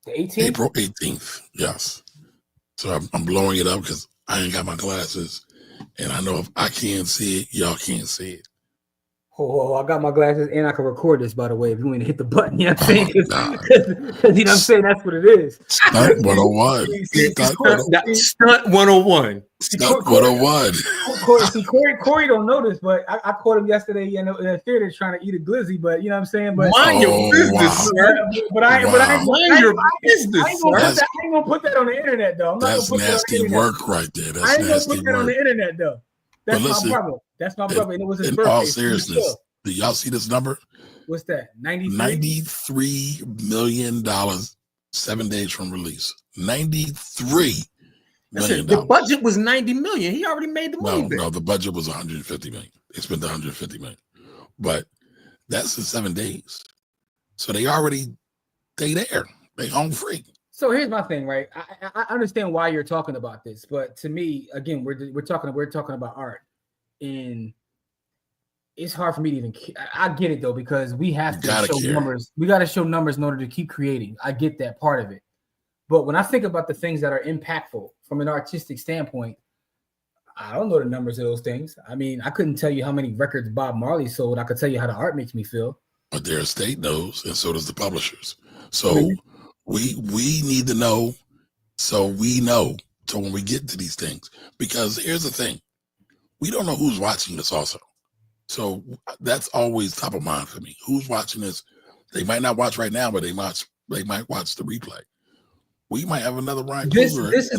The 18th? April 18th, yes. So I'm blowing it up because I ain't got my glasses. And I know if I can't see it, y'all can't see it. Oh, I got my glasses and I can record this, by the way, if you want to hit the button. You know what I'm saying? Because you know what I'm saying? That's what it is. Stunt 101. Stunt 101. Stunt 101. Corey don't know this, but I caught him yesterday in the theater trying to eat a glizzy, but you know what I'm saying? But mind your business, sir. But I ain't gonna put that on the internet, though. That's nasty work right there. That's nasty work. I ain't gonna put that on the internet, though. That's listen, my brother. That's my brother. And it was his birthday. In all seriousness, do y'all see this number? What's that? $93 million 7 days from release. $93 million. The budget was $90 million. He already made the movie. No, the budget was $150 million. They spent $150 million. But that's in 7 days. So they there. They home free. So here's my thing, right? I understand why you're talking about this, but to me, again, we're talking about art, and it's hard for me to even. I get it though, because we have to show numbers. We got to show numbers in order to keep creating. I get that part of it, but when I think about the things that are impactful from an artistic standpoint, I don't know the numbers of those things. I mean, I couldn't tell you how many records Bob Marley sold. I could tell you how the art makes me feel. But their estate knows, and so does the publishers. So. We need to know, so we know. So when we get to these things, because here's the thing, we don't know who's watching this also. So that's always top of mind for me. Who's watching this? They might not watch right now, but they might watch the replay. We might have another Ryan Coogler. This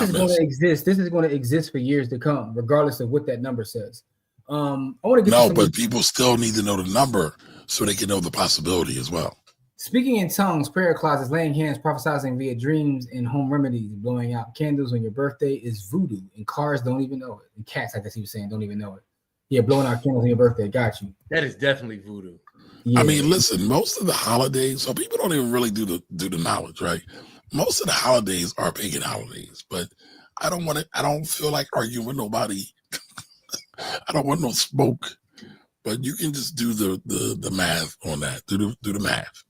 is going to exist. This is going to exist for years to come, regardless of what that number says. I want to get but people still need to know the number so they can know the possibility as well. Speaking in tongues, prayer closets, laying hands, prophesizing via dreams, and home remedies, blowing out candles on your birthday is voodoo, and cars don't even know it. And cats, I guess he was saying, don't even know it. Yeah, blowing out candles on your birthday, got you. That is definitely voodoo. Yeah. I mean, listen, most of the holidays, so people don't even really do the knowledge, right? Most of the holidays are pagan holidays, but I don't feel like arguing with nobody. I don't want no smoke, but you can just do the math on that. Do the math.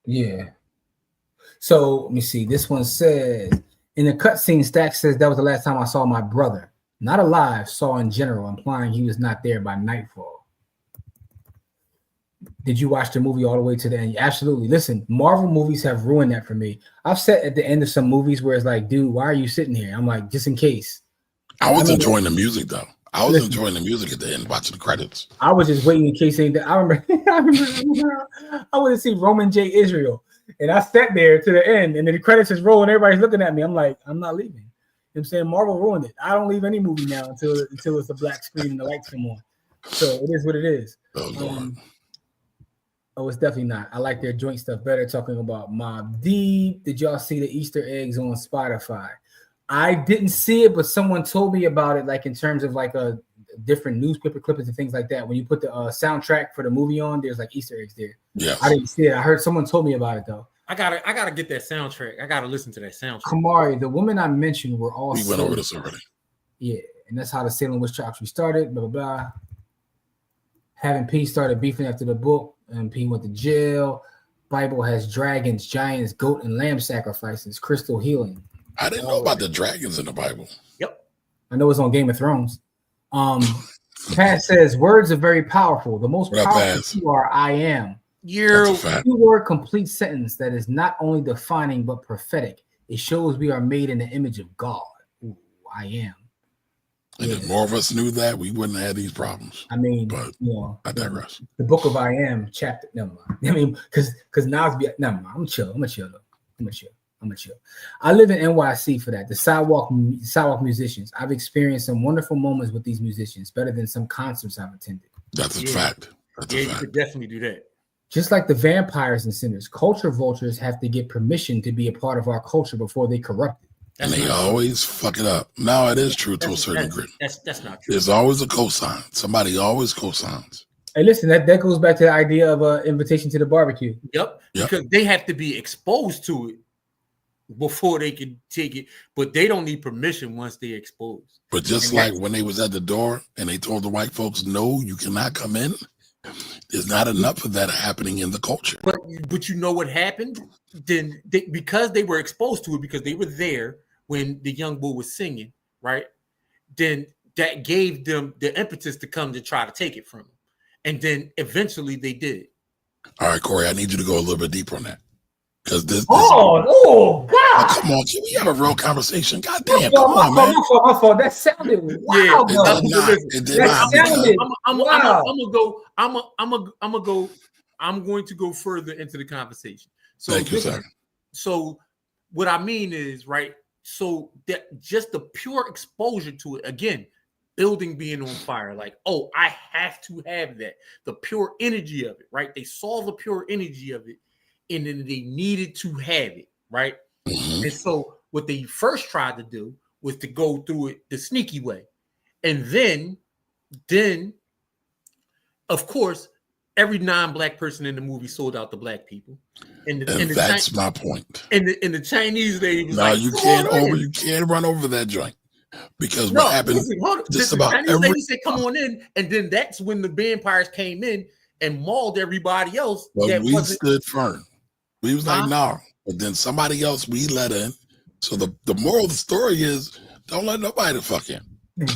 Yeah. So let me see. This one says, in the cutscene, Stack says that was the last time I saw my brother. Not alive, saw in general, implying he was not there by nightfall. Did you watch the movie all the way to the end? Absolutely. Listen, Marvel movies have ruined that for me. I've sat at the end of some movies where it's like, dude, why are you sitting here? I'm like, just in case. I was enjoying the music though. I was enjoying the music at the end, watching the credits. I was just waiting in case anything. I remember I went to see Roman J. Israel, and I sat there to the end, and then the credits is rolling. Everybody's looking at me. I'm like, I'm not leaving. You know what I'm saying? Marvel ruined it. I don't leave any movie now until it's a black screen and the lights come on. So it is what it is. It's definitely not. I like their joint stuff better. Talking about Mobb Deep. Did y'all see the Easter eggs on Spotify? I didn't see it, but someone told me about it, like in terms of like a different newspaper clippings and things like that. When you put the soundtrack for the movie on, there's like Easter eggs there. Yeah, I didn't see it. I heard someone told me about it though. I gotta get that soundtrack. I gotta listen to that soundtrack. Kamari, the women I mentioned were all. We went over this already. Yeah, And that's how the Salem witch doctrine started, blah, blah, blah. Having P started beefing after the book, and P went to jail. Bible has dragons, giants, goat, and lamb sacrifices, crystal healing. I didn't know about the dragons in the Bible. Yep. I know it's on Game of Thrones. Pat says, words are very powerful. The most powerful you are, I am. You're a two-word complete sentence that is not only defining but prophetic. It shows we are made in the image of God. Ooh, I am. And if more of us knew that, we wouldn't have these problems. I mean, but I digress. The book of I am chapter. Never mind. I mean, because Nas be never mind. I'm chill. I'm gonna chill. I live in NYC for that. The sidewalk musicians. I've experienced some wonderful moments with these musicians, better than some concerts I've attended. That's a fact. You could definitely do that. Just like the vampires and sinners, culture vultures have to get permission to be a part of our culture before they corrupt it. And they always fuck it up. Now it is true to a certain degree. That's not true. There's always a cosign. Somebody always cosigns. Hey, listen, that goes back to the idea of an invitation to the barbecue. Yep. Because they have to be exposed to it before they can take it, but they don't need permission once they're exposed. But just like when they was at the door and they told the white folks, no, you cannot come in. There's not enough of that happening in the culture. But you know what happened? Then because they were exposed to it, because they were there when the young boy was singing, right? Then that gave them the impetus to come to try to take it from him. And then eventually they did it. All right, Corey, I need you to go a little bit deeper on that. Because this God! Oh, come on, can we have a real conversation? God damn, come on, man. My fault. That sounded wild. I'm going to go further into the conversation. So thank you, sir. So what I mean is, right, so that just the pure exposure to it, again, building being on fire, like, oh, I have to have that. The pure energy of it, right? They saw the pure energy of it, and then they needed to have it, right? Mm-hmm. And so what they first tried to do was to go through it the sneaky way. And then of course, every non-black person in the movie sold out to black people. And that's my point. And the Chinese lady was you can't run over that joint. Because what happened Chinese lady said, come on in, and then that's when the vampires came in and mauled everybody else. But we stood firm. We was like, no. But then somebody else we let in. So the moral of the story is don't let nobody fuck in.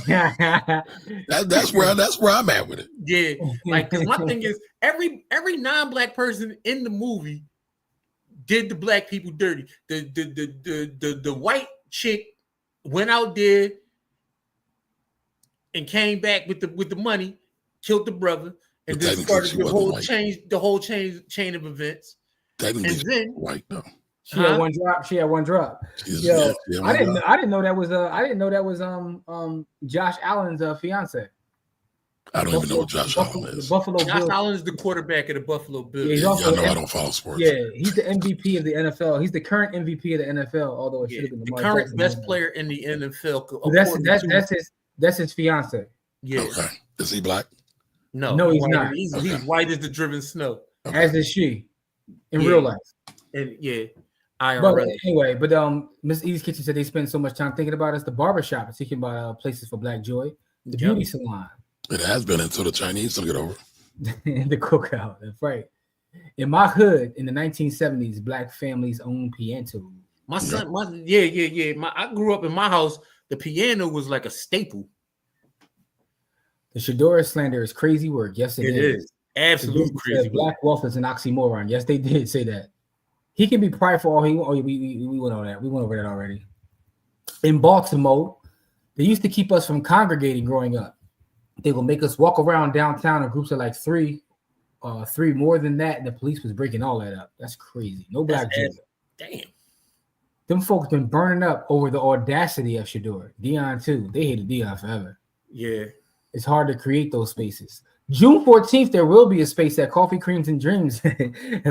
That's where I'm at with it. Yeah, like, because my thing is every non-black person in the movie did the black people dirty. The white chick went out there and came back with the money, killed the brother, and then started the whole chain of events. And then white though. She had one drop. I didn't know that was Josh Allen's fiance. I don't even know what Josh Allen is. Josh Allen is the quarterback of the Buffalo Bills. Yeah, I don't follow sports. Yeah, he's the MVP of the NFL. He's the current MVP of the NFL, although it should have been the current best player in the NFL. That's his fiance. Yeah. Okay. Is he black? No, he's not. He's white as the driven snow. As is she in real life. And But anyway, Miss Edie's Kitchen said they spend so much time thinking about us. The barbershop is thinking about places for black joy. The beauty salon. It has been until the Chinese took it over. The cookout. That's right. In my hood in the 1970s, black families owned piano. My son, I grew up in my house. The piano was like a staple. The Shadora slander is crazy work. Yes, it is. Absolutely crazy. Black wealth is an oxymoron. Yes, they did say that. He can be prideful all he wants. Oh, we went over that. We went over that already. In Baltimore, they used to keep us from congregating growing up. They will make us walk around downtown in groups of like three more than that. And the police was breaking all that up. That's crazy. No black Jews. Damn. Them folks been burning up over the audacity of Shador. Dion too. They hated Dion forever. Yeah. It's hard to create those spaces. June 14th, there will be a space at Coffee, Creams, and Dreams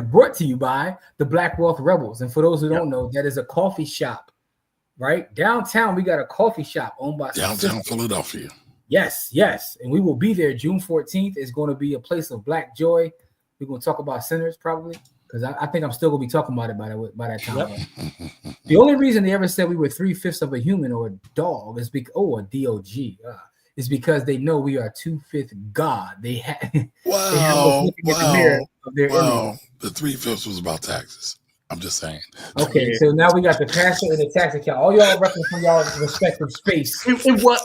brought to you by the Black Wealth Rebels. And for those who don't know, that is a coffee shop, right? Downtown, we got a coffee shop owned by downtown Philadelphia. Yes. And we will be there June 14th. It's going to be a place of black joy. We're going to talk about sinners probably. because I think I'm still gonna be talking about it by that time. Yep. The only reason they ever said we were 3/5 of a human or a dog is because a DOG is because they know we are 2/5 God. They had Wow. The 3/5 was about taxes. I'm just saying. Okay, so now we got the pastor and the tax account. All y'all reference from y'all respective space. It was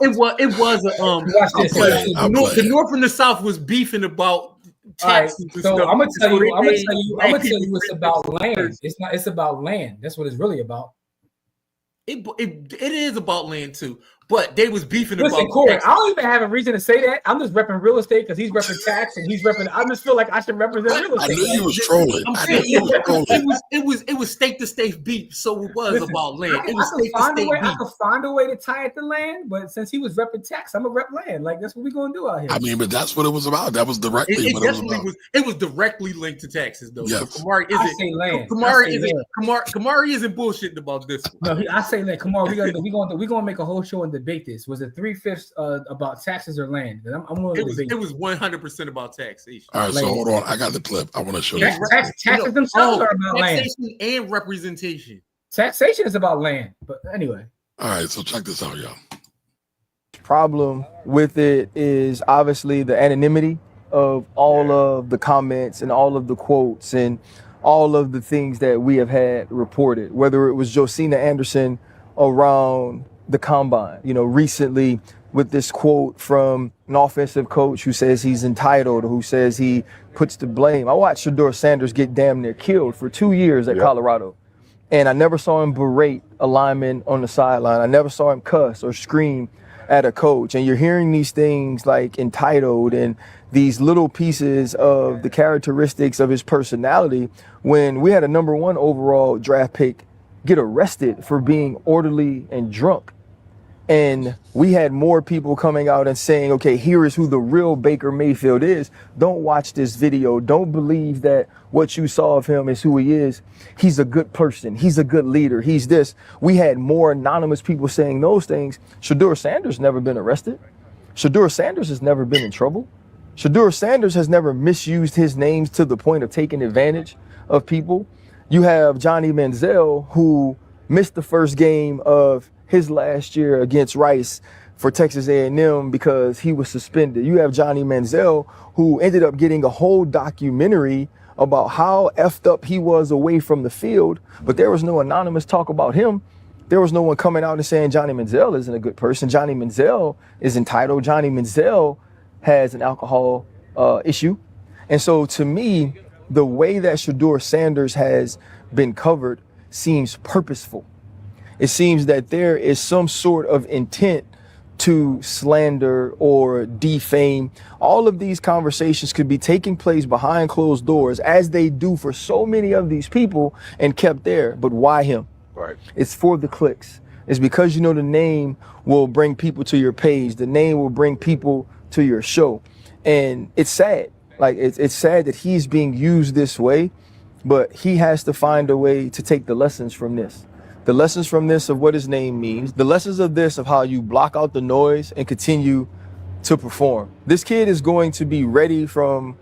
the North and the South was beefing about taxes. Right, so I'm gonna tell you it's about land. It's about land. That's what it's really about. It is about land too, but they was beefing Listen, about. Corey, I don't even have a reason to say that. I'm just repping real estate because he's repping tax and he's repping. I just feel like I should represent real estate. I knew you was trolling. It was state to state beef, so it was about land. It was state to state beef. I could find a way to tie it to land, but since he was repping tax, I'm gonna rep land. Like that's what we gonna do out here. I mean, but that's what it was about. That was directly. It was directly linked to taxes, though. Yes. So Camari isn't. Kamari isn't bullshitting about this one. No, I say land. Kamari, we gonna make a whole show and debate this. Was it 3/5 about taxes or land? It was 100% about taxation. All right, so hold on. I got the clip. I want to show you. Taxes themselves are about land. Taxation and representation. Taxation is about land, but anyway. All right, so check this out, y'all. Problem with it is obviously the anonymity of all of the comments and all of the quotes and all of the things that we have had reported, whether it was Josina Anderson around the combine, recently with this quote from an offensive coach who says he's entitled, who says he puts the blame. I watched Shedeur Sanders get damn near killed for 2 years at Colorado. And I never saw him berate a lineman on the sideline. I never saw him cuss or scream at a coach. And you're hearing these things like entitled and these little pieces of the characteristics of his personality when we had a number 1 overall draft pick get arrested for being orderly and drunk. And we had more people coming out and saying, okay, here is who the real Baker Mayfield is. Don't watch this video. Don't believe that what you saw of him is who he is. He's a good person. He's a good leader. He's this. We had more anonymous people saying those things. Shedeur Sanders never been arrested. Shedeur Sanders has never been in trouble. Shedeur Sanders has never misused his names to the point of taking advantage of people. You have Johnny Manziel, who missed the first game of his last year against Rice for Texas A&M because he was suspended. You have Johnny Manziel, who ended up getting a whole documentary about how effed up he was away from the field, but there was no anonymous talk about him. There was no one coming out and saying Johnny Manziel isn't a good person. Johnny Manziel is entitled. Johnny Manziel has an alcohol issue. And so to me, the way that Shedeur Sanders has been covered seems purposeful. It seems that there is some sort of intent to slander or defame. All of these conversations could be taking place behind closed doors, as they do for so many of these people, and kept there. But why him? Right. It's for the clicks. It's because the name will bring people to your page. The name will bring people to your show. And it's sad. Like, it's sad that he's being used this way, but he has to find a way to take the lessons from this. The lessons from this of what his name means, the lessons of this of how you block out the noise and continue to perform. This kid is going to be ready from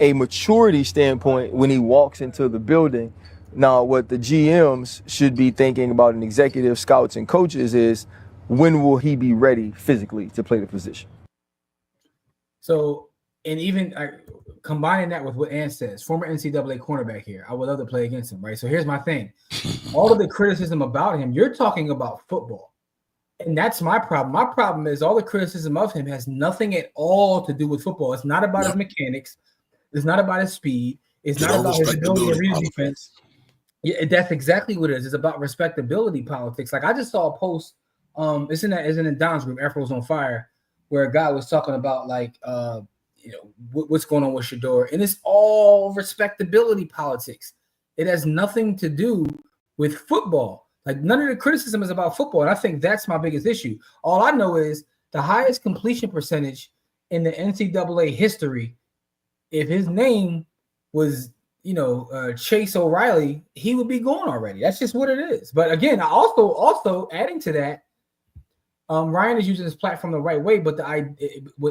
a maturity standpoint when he walks into the building. Now, what the GMs should be thinking about, and executive scouts and coaches, is when will he be ready physically to play the position? So, and even combining that with what Ann says, former NCAA cornerback here, I would love to play against him, right? So here's my thing. All of the criticism about him, you're talking about football. And that's my problem. My problem is all the criticism of him has nothing at all to do with football. It's not about his mechanics. It's not about his speed. It's not about his ability to read defense. Yeah, that's exactly what it is. It's about respectability politics. Like I just saw a post, it's in Don's group, Afro's on Fire, where a guy was talking about what's going on with Shedeur, and it's all respectability politics. It has nothing to do with football. Like none of the criticism is about football, and I think that's my biggest issue. All I know is the highest completion percentage in the NCAA history. If his name was, Chase O'Reilly, he would be gone already. That's just what it is. But again, I also adding to that, Ryan is using his platform the right way, but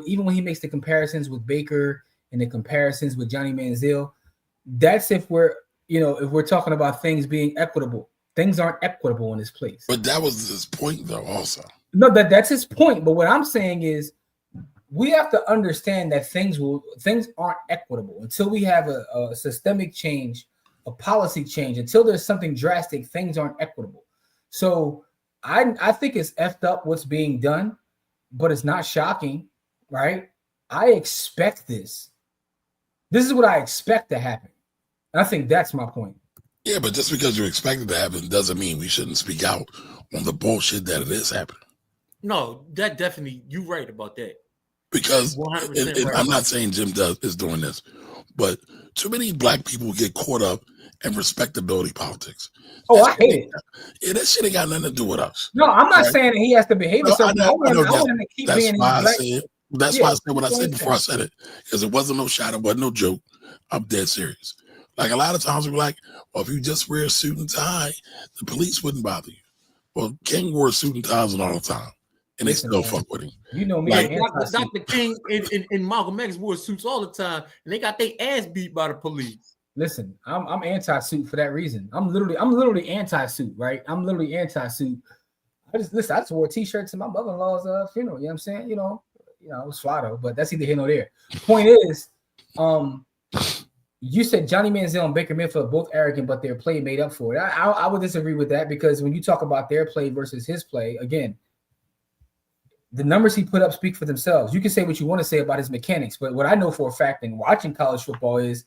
even when he makes the comparisons with Baker and the comparisons with Johnny Manziel, that's if we're if we're talking about things being equitable, things aren't equitable in this place. But that was his point, though. Also, no, that's his point. But what I'm saying is, we have to understand that things aren't equitable until we have a systemic change, a policy change. Until there's something drastic, things aren't equitable. So I think it's effed up what's being done, but it's not shocking, right? I expect this. This is what I expect to happen. And I think that's my point. Yeah, but just because you expect it to happen doesn't mean we shouldn't speak out on the bullshit that it is happening. No, that definitely, you're right about that. Because and I'm not saying Jim is doing this, but too many black people get caught up in respectability politics. Oh, I hate it. Yeah, that shit ain't got nothing to do with us. No, I'm not saying that he has to behave himself. I know him to keep being why black. That's why I said what I said before I said it. Because it wasn't no shot, it wasn't no joke. I'm dead serious. Like a lot of times we're like, well, if you just wear a suit and tie, the police wouldn't bother you. Well, King wore suit and ties all the time. And they still fuck with him. You know me, like Dr. King and Malcolm X wore suits all the time, and they got their ass beat by the police. Listen, I'm anti-suit for that reason. I'm literally anti-suit, right? I'm literally anti-suit. I just wore a t-shirt to my mother-in-law's funeral. You know what I'm saying? You know, it was fly though, but that's either here nor there. Point is, you said Johnny Manziel and Baker Mayfield both arrogant, but their play made up for it. I would disagree with that, because when you talk about their play versus his play, again, the numbers he put up speak for themselves. You can say what you want to say about his mechanics, but what I know for a fact in watching college football is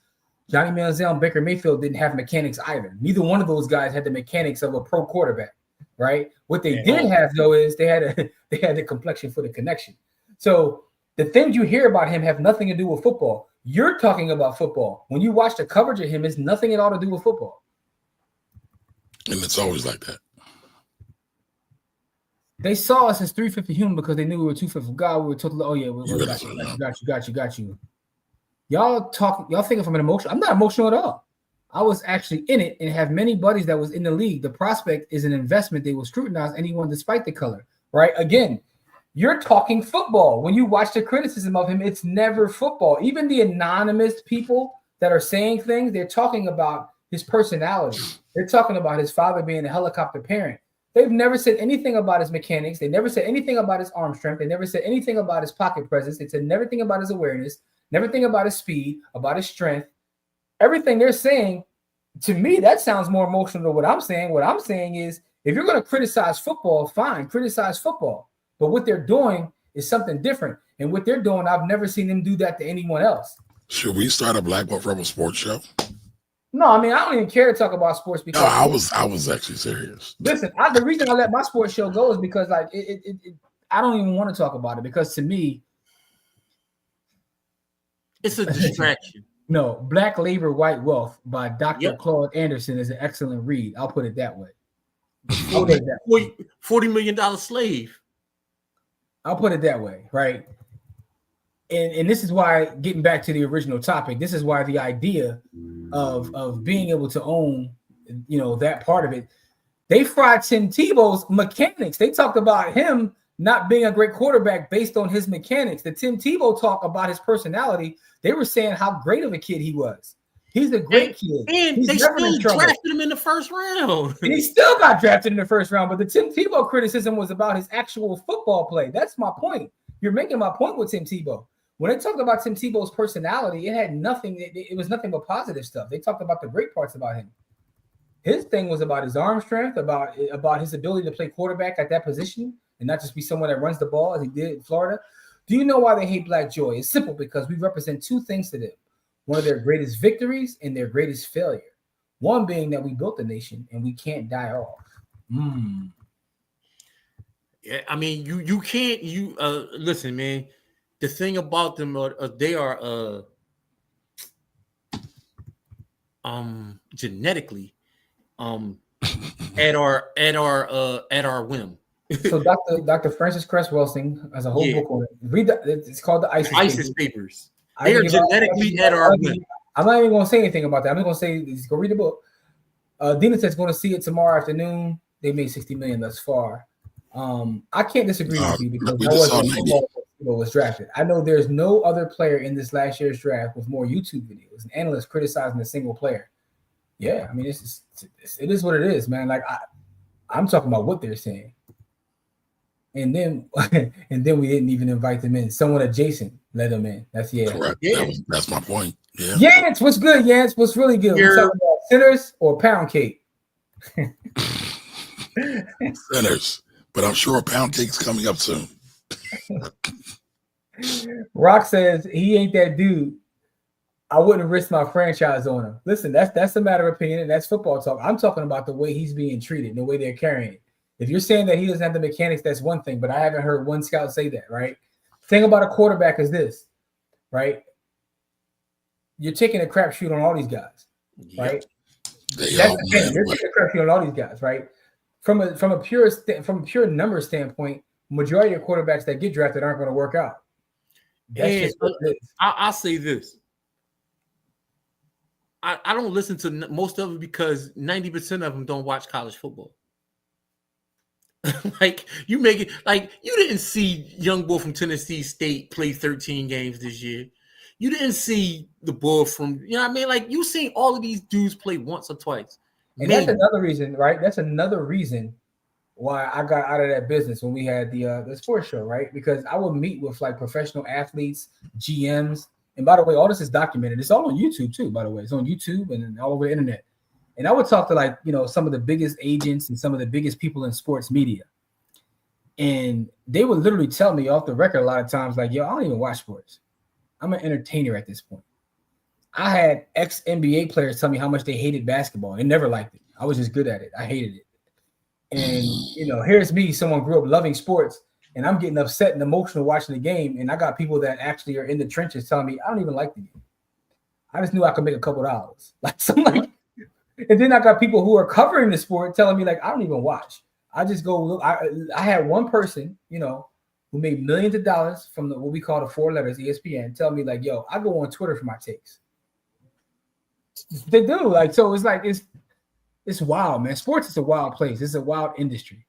Johnny Manziel and Baker Mayfield didn't have mechanics either. Neither one of those guys had the mechanics of a pro quarterback, right? What they did have, though, is they had the complexion for the connection. So the things you hear about him have nothing to do with football. You're talking about football. When you watch the coverage of him, it's nothing at all to do with football. And it's always like that. They saw us as 350 human because they knew we were 250 God. We were totally, got you. Y'all thinking from an emotion. I'm not emotional at all. I was actually in it and have many buddies that was in the league. The prospect is an investment. They will scrutinize anyone despite the color, right? Again, you're talking football. When you watch the criticism of him, it's never football. Even the anonymous people that are saying things, they're talking about his personality. They're talking about his father being a helicopter parent. They've never said anything about his mechanics. They never said anything about his arm strength. They never said anything about his pocket presence. They said everything about his awareness, everything about his speed, about his strength. Everything they're saying, to me, that sounds more emotional than what I'm saying. What I'm saying is, if you're going to criticize football, fine, criticize football. But what they're doing is something different. And what they're doing, I've never seen them do that to anyone else. Should we start a Black Wolf Rebel sports show? No, I mean, I don't even care to talk about sports because I was actually serious. Listen, the reason I let my sports show go is because like I don't even want to talk about it, because to me it's a distraction. No, Black Labor, White Wealth by Dr. Claude Anderson is an excellent read. I'll put it that way. $40 million slave. I'll put it that way, right? And this is why, getting back to the original topic, this is why the idea of being able to own, that part of it, they fried Tim Tebow's mechanics. They talked about him not being a great quarterback based on his mechanics. The Tim Tebow talk about his personality. They were saying how great of a kid he was. He's a great kid. And He's they never still in trouble. drafted him in the first round. And he still got drafted in the first round. But the Tim Tebow criticism was about his actual football play. That's my point. You're making my point with Tim Tebow. When they talked about Tim Tebow's personality, it had nothing. It was nothing but positive stuff. They talked about the great parts about him. His thing was about his arm strength, about his ability to play quarterback at that position and not just be someone that runs the ball as he did in Florida. Do you know why they hate Black Joy? It's simple, because we represent two things to them. One of their greatest victories and their greatest failure. One being that we built the nation and we can't die off. Yeah, I mean, you can't. Listen, man. The thing about them, they are genetically at our whim. So Dr. Francis Cress Welsing has a whole book on it. Read that. It's called the ISIS Papers. They are genetically at our whim. I'm not even going to say anything about that. I'm just going to say, go read the book. Dina says going to see it tomorrow afternoon. They made $60 million thus far. I can't disagree with you, because was drafted. I know there's no other player in this last year's draft with more YouTube videos and analysts criticizing a single player. Yeah, I mean, it is what it is, man. Like I'm talking about what they're saying, and then we didn't even invite them in. Someone adjacent let them in. That's Correct. Yeah. That's my point. Yeah. Yance, what's good? Yance, what's really good? We talking about sinners or pound cake? Sinners, but I'm sure pound cake's coming up soon. Rock says he ain't that dude. I wouldn't risk my franchise on him. Listen, that's a matter of opinion, and that's football talk. I'm talking about the way he's being treated, the way they're carrying it. If you're saying that he doesn't have the mechanics, that's one thing, but I haven't heard one scout say that, right? Thing about a quarterback is this, right? You're taking a crapshoot on all these guys, right? That's the thing. You're taking a crapshoot on all these guys, right? From a pure number standpoint, majority of quarterbacks that get drafted aren't going to work out. And I'll say this. I don't listen to most of it because 90% of them don't watch college football. Like you make it like you didn't see young boy from Tennessee State play 13 games this year. You didn't see the boy from, you know what I mean? Like you seen all of these dudes play once or twice. And that's another reason, right? That's another reason why I got out of that business when we had the sports show, right? Because I would meet with like professional athletes, GMs. And by the way, all this is documented. It's all on YouTube too, by the way. It's on YouTube and all over the internet. And I would talk to like, some of the biggest agents and some of the biggest people in sports media. And they would literally tell me off the record a lot of times, like, yo, I don't even watch sports. I'm an entertainer at this point. I had ex-NBA players tell me how much they hated basketball. They never liked it. I was just good at it. I hated it. And, here's me, someone grew up loving sports, and I'm getting upset and emotional watching the game. And I got people that actually are in the trenches telling me, I don't even like the game. I just knew I could make a couple dollars. And then I got people who are covering the sport telling me, like, I don't even watch. I just go look. I had one person, who made millions of dollars from what we call the 4 letters, ESPN, tell me, like, yo, I go on Twitter for my takes. They do. Like, so it's like, it's wild, man. Sports is a wild place. It's a wild industry.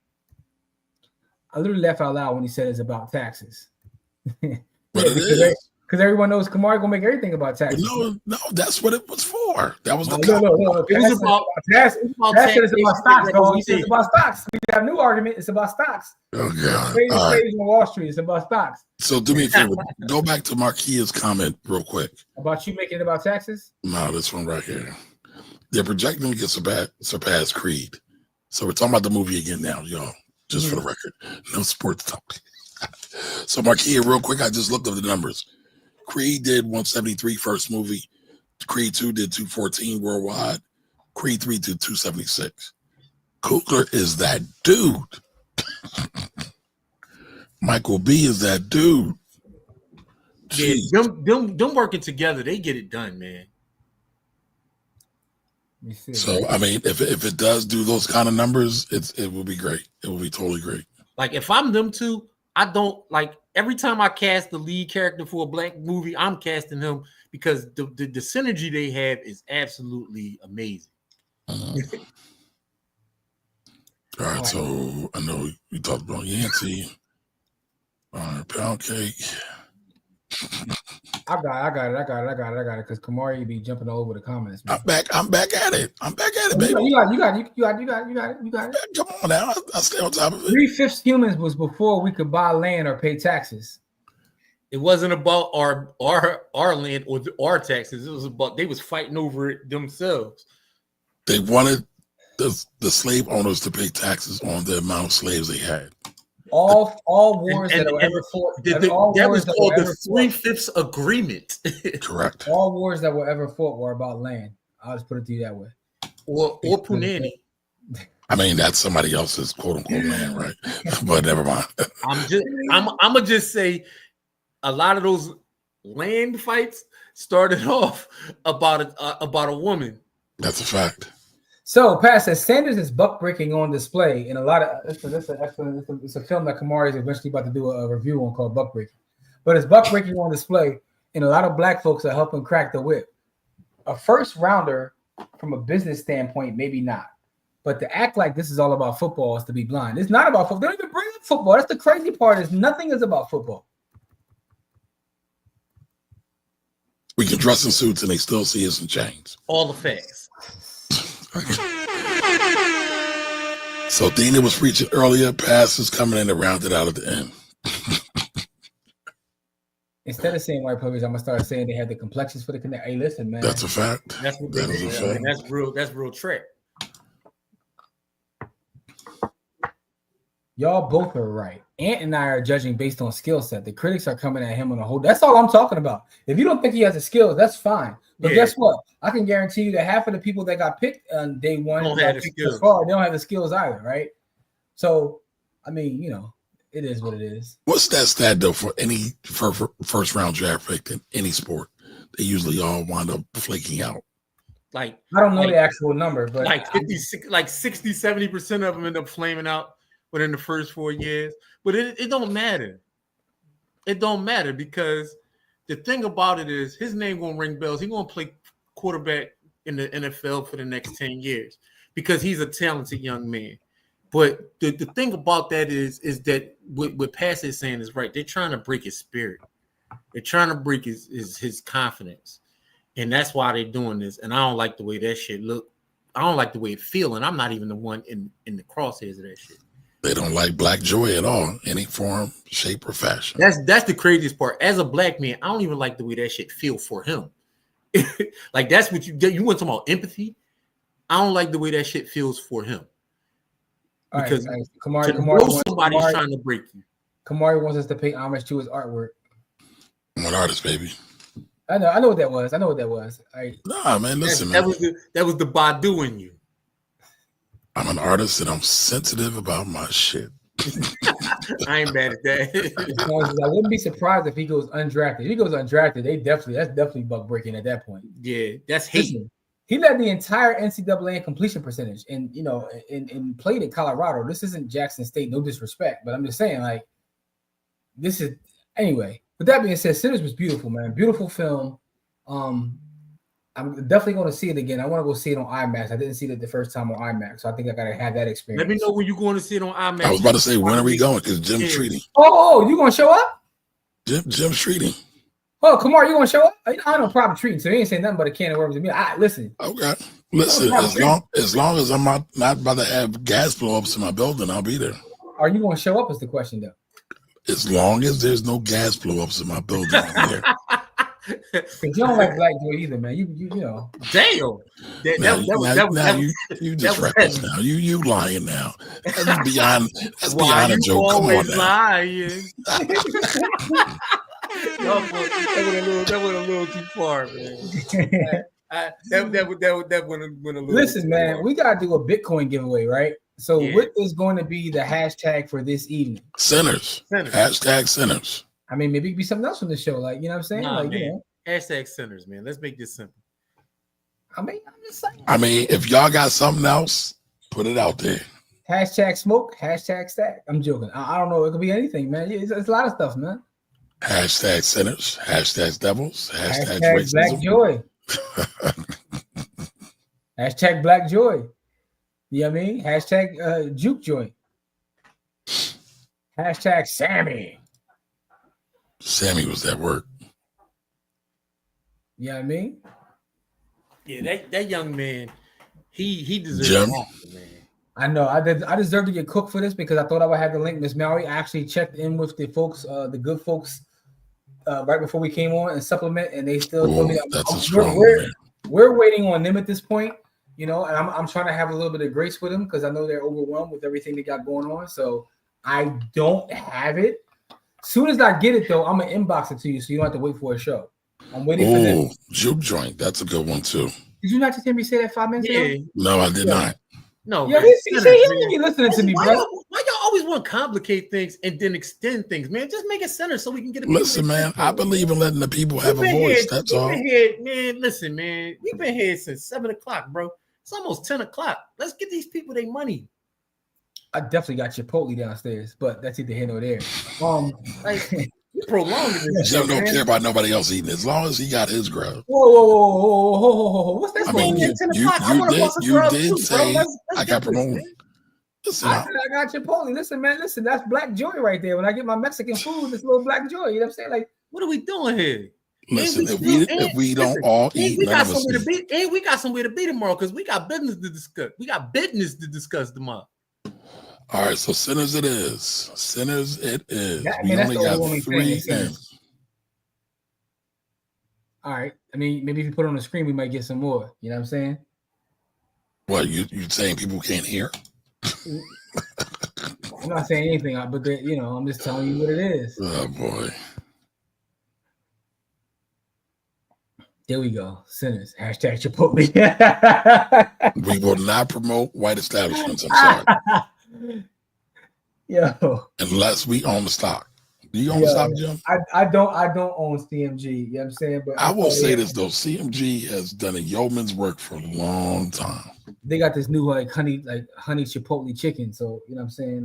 I literally laughed out loud when he said it's about taxes. Because everyone knows Camari gonna make everything about taxes. No, that's what it was for. That was the no. It was about taxes. It's about stocks, dog. He said it's about stocks. We got a new argument. It's about stocks. Oh God! On Wall Street. It's about stocks. So do me a favor. Go back to Marquia's comment real quick. About you making it about taxes? No, this one right here. They're projecting to surpass Creed. So we're talking about the movie again now, y'all. Just for the record, no sports talk. So Marquia, real quick, I just looked up the numbers. Creed did 173 first movie. Creed 2 did 214 worldwide. Creed 3 did 276. Coogler is that dude. Michael B is that dude. Yeah, them working together, they get it done, man. So I mean, if it does do those kind of numbers, it will be great. It will be totally great. Like if I'm them two, I don't like every time I cast the lead character for a black movie, I'm casting him because the synergy they have is absolutely amazing. All right, so I know we talked about Yancey, pound cake. I got it. Because Camari be jumping all over the comments. Man. I'm back at it, baby. You got it. Come on now, I stay on top of it. 3/5 humans was before we could buy land or pay taxes. It wasn't about our land or our taxes. It was about they was fighting over it themselves. They wanted the slave owners to pay taxes on the amount of slaves they had. All wars that were ever fought. That was called the 3/5 agreement. Correct. All wars that were ever fought were about land. I'll just put it to you that way. Or Punani. I mean, that's somebody else's quote unquote land, right? But never mind. I'm gonna just say a lot of those land fights started off about a woman. That's a fact. So, Pat says Sanders is buck breaking on display in a lot of. It's a film that Camari is eventually about to do a review on called Buck Breaking, but it's buck breaking on display, and a lot of black folks are helping crack the whip. A first rounder, from a business standpoint, maybe not, but to act like this is all about football is to be blind. It's not about football. They don't even bring up football. That's the crazy part. Is nothing is about football. We can dress in suits and they still see us in chains. All the facts. So Dina was preaching earlier. Pastors coming in to round it out at the end. Instead of saying white privilege, I'm gonna start saying they had the complexions for the connect. Hey, listen, man. That's a fact. That's what they do. And that's real trick. Y'all both are right. Ant and I are judging based on skill set. The critics are coming at him on a whole. That's all I'm talking about. If you don't think he has the skills, that's fine. But guess what? I can guarantee you that half of the people that got picked on day one don't have the skills. They don't have the skills either, right? So, I mean, it is what it is. What's that stat though for any first round draft pick in any sport? They usually all wind up flaking out. Like I don't know the actual number, but like 60, 70% of them end up flaming out within the first 4 years. But it don't matter. It don't matter because the thing about it is his name gonna ring bells. He's gonna play quarterback in the NFL for the next 10 years because he's a talented young man. But the thing about that is that what Pat is saying is right. They're trying to break his spirit. They're trying to break his confidence. And that's why they're doing this. And I don't like the way that shit look. I don't like the way it feel. And I'm not even the one in the crosshairs of that shit. They don't like black joy at all, any form, shape, or fashion. That's the craziest part. As a black man, I don't even like the way that shit feel for him. Like that's what you want to talk about empathy. I don't like the way that shit feels for him. Because Kamari, somebody's trying to break you. Kamari wants us to pay homage to his artwork. I'm an artist, baby. I know what that was. Nah, man, listen, that man. That was the Badu in you. I'm an artist and I'm sensitive about my shit. I ain't mad at that. I wouldn't be surprised if he goes undrafted. If he goes undrafted, that's definitely buck breaking at that point. Yeah, that's hate. He led the entire NCAA in completion percentage, and and played at Colorado. This isn't Jackson State, no disrespect, but I'm just saying, like, this is anyway. With that being said, Sinners was beautiful, man. Beautiful film. I'm definitely going to see it again. I want to go see it on IMAX. I didn't see it the first time on IMAX, so I think I got to have that experience. Let me know when you're going to see it on IMAX. I was about to say, when are we going? Because Jim's treating. Oh, you going to show up? Jim's treating. Oh, Kamar, you going to show up? I know problem treating, so he ain't saying nothing but a can of worms to me. Listen. Okay. Listen, as long as I'm not about to have gas blow-ups in my building, I'll be there. Are you going to show up is the question, though. As long as there's no gas blow-ups in my building, I'm there. Because you don't like black joy either, man. You know. Damn. You just reckless now. You lying now. That's beyond a joke. Come on now. Lying. That went a little too far, man. That went a little. Listen, man, we gotta do a Bitcoin giveaway, right? So, what is going to be the hashtag for this evening? Sinners. Hashtag sinners. I mean, maybe it could be something else on the show, like, you know what I'm saying? Nah, man. Hashtag sinners, man. Let's make this simple. I mean, I'm just saying. I mean, if y'all got something else, put it out there. Hashtag smoke, hashtag stack. I'm joking. I don't know. It could be anything, man. It's a lot of stuff, man. Hashtag sinners, hashtag devils, hashtag racism. Black joy. Hashtag black joy. You know what I mean? Hashtag juke joint. Hashtag Sammy. Sammy was at work. You know what I mean? Yeah, that young man, he deserves Jim. Man. I know. I deserve to get cooked for this because I thought I would have the link. Miss Mallory actually checked in with the folks, the good folks, right before we came on and supplement, and they still told me that we're waiting on them at this point, you know, and I'm trying to have a little bit of grace with them because I know they're overwhelmed with everything they got going on. So I don't have it. Soon as I get it, though, I'm gonna inbox it to you so you don't have to wait for a show. I'm waiting for them. Juke joint. That's a good one too. Did you not just hear me say that 5 minutes ago? No, I did not. No, yeah, you be listening to me, bro. Why y'all always want to complicate things and then extend things, man? Just make it center so we can get it. Listen, man, I believe in letting the people have a voice. That's all. Listen, man, we've been here since 7 o'clock, bro. It's almost 10 o'clock. Let's get these people their money. I definitely got Chipotle downstairs, but that's either here nor there. You prolonging this. Jim don't care about nobody else eating as long as he got his grub. Whoa. What's that? I mean, you did say I got promoted. Listen, I got Chipotle. Listen, man. That's black joy right there. When I get my Mexican food, this little black joy. You know what I'm saying? Like, what are we doing here? Listen, if we don't all eat, we none got of us somewhere to eat. be. And we got somewhere to be tomorrow because we got business to discuss. We got business to discuss tomorrow. All right, so sinners it is. Sinners it is. That, I We mean, that's only the got overwhelming thing, 3 is sinners. All right. I mean, maybe if you put it on the screen, we might get some more. You know what I'm saying? What, you saying people can't hear? I'm not saying anything, but I'm just telling you what it is. Oh boy. There we go. Sinners. Hashtag Chipotle. We will not promote white establishments. I'm sorry. Yo. Unless we own the stock. Do you own the stock, Jim? I don't own CMG. You know what I'm saying? But I will say this though, CMG has done a yeoman's work for a long time. They got this new honey Chipotle chicken. So you know what I'm saying?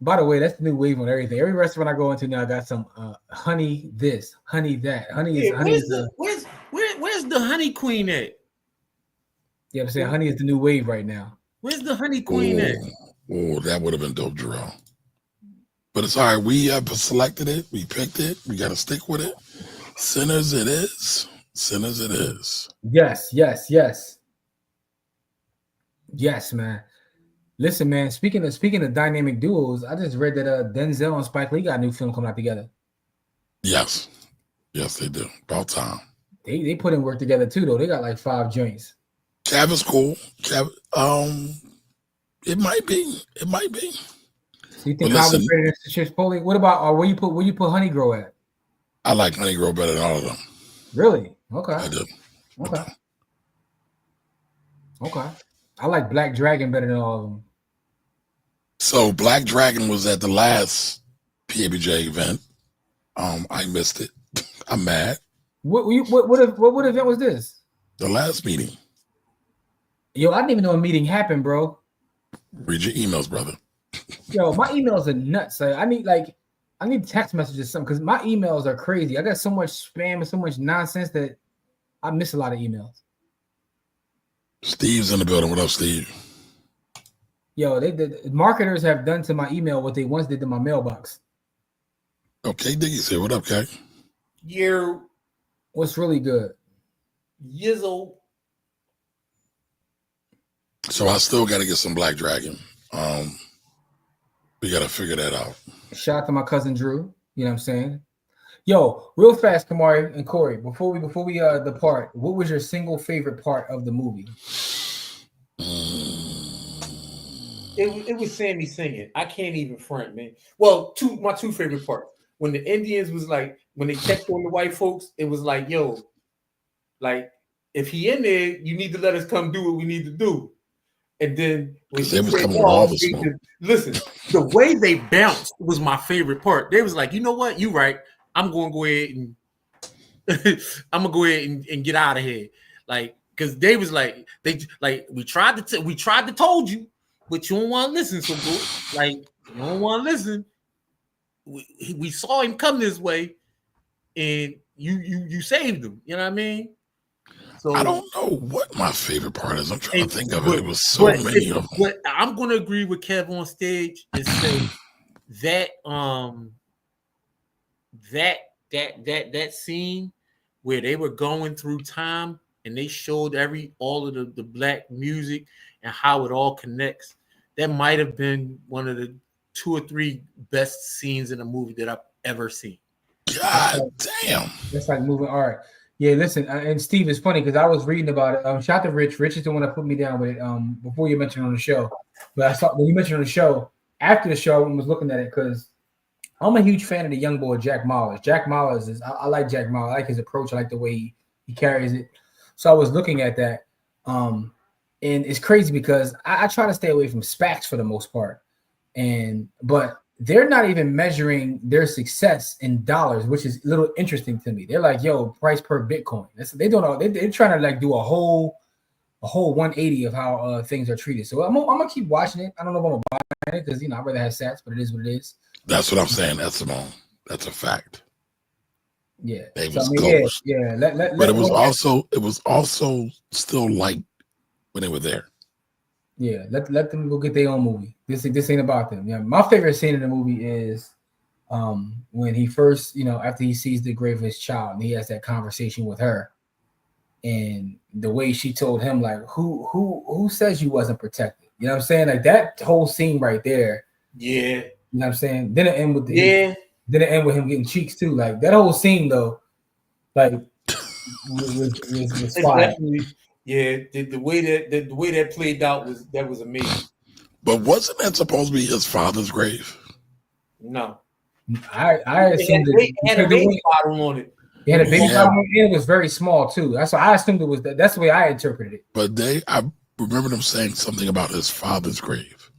By the way, that's the new wave on everything. Every restaurant I go into now got some honey this, honey that. Where's the honey queen at? Yeah, I'm saying honey is the new wave right now. Where's the honey queen at? Oh, that would have been dope, Jerome. But it's all right. We have selected it. We picked it. We got to stick with it. Sinners it is. Sinners it is. Yes, man. Listen, man. Speaking of dynamic duos, I just read that Denzel and Spike Lee got a new film coming out together. Yes, they do. About time. They put in work together too, though. They got like 5 joints. Cav is cool. It might be. So you think Cav was better than Chipotle? What about where you put Honey Grow at? I like Honey Grow better than all of them. Really? Okay. I do. Okay. I like Black Dragon better than all of them. So Black Dragon was at the last PABJ event. I missed it. I'm mad. What event was this? The last meeting. Yo, I didn't even know a meeting happened, bro. Read your emails, brother. Yo, my emails are nuts. I need text messages or something because my emails are crazy. I got so much spam and so much nonsense that I miss a lot of emails. Steve's in the building. What up, Steve? Yo, the marketers have done to my email what they once did to my mailbox. Okay, Diggy said, what up, Kay? Yeah. What's really good? Yizzle. So I still got to get some Black Dragon. We got to figure that out. Shout out to my cousin Drew. You know what I'm saying? Yo, real fast, Camari and Corey. Before we depart, what was your single favorite part of the movie? It was Sammy singing. I can't even front, man. Well, my two favorite parts. When the Indians was like, when they checked on the white folks, it was like, yo, like, if he in there, you need to let us come do what we need to do. And then when he said, listen, the way they bounced was my favorite part. They was like, you know what? You right. I'm gonna go ahead and get out of here. Like, because they was like, we tried to told you, but you don't want to listen. So you don't want to listen. We saw him come this way, and you saved him. You know what I mean? So I don't know what my favorite part is. I'm trying to think of it. It was so many of them. But I'm going to agree with Kev on stage and say that scene where they were going through time and they showed all of the black music and how it all connects. That might have been one of the 2 or 3 best scenes in a movie that I've ever seen. God damn. That's like moving art. Yeah, listen, and Steve, it's funny because I was reading about it. Shout out to Rich. Rich is the one that put me down with it before you mentioned it on the show. But I saw when you mentioned it on the show, after the show, I was looking at it because I'm a huge fan of the young boy, Jack Mollers. Jack Mollers I like Jack Mollers. I like his approach. I like the way he carries it. So I was looking at that. And it's crazy because I try to stay away from SPACs for the most part. But they're not even measuring their success in dollars, which is a little interesting to me. They're like, yo, price per Bitcoin. They don't know. They're trying to like do a whole 180 of how things are treated. So I'm gonna keep watching it. I don't know if I'm gonna buy it because I'd rather have sats, but it is what it is. That's what I'm saying. That's a fact. Yeah. It was close. Yeah. But it was also still light when they were there. Yeah, let them go get their own movie. This ain't about them. Yeah, my favorite scene in the movie is when he first, after he sees the grave of his child, and he has that conversation with her, and the way she told him, like, who says you wasn't protected? You know what I'm saying? Like that whole scene right there. Yeah. You know what I'm saying? Then it end with then it end with him getting cheeks too. Like that whole scene though, like was fire. Yeah, the way that played out was amazing. But wasn't that supposed to be his father's grave? No. I assumed they had a baby bottle on it. He had a baby bottle on it. It was very small too. That's why I assumed it was that. That's the way I interpreted it. But I remember them saying something about his father's grave.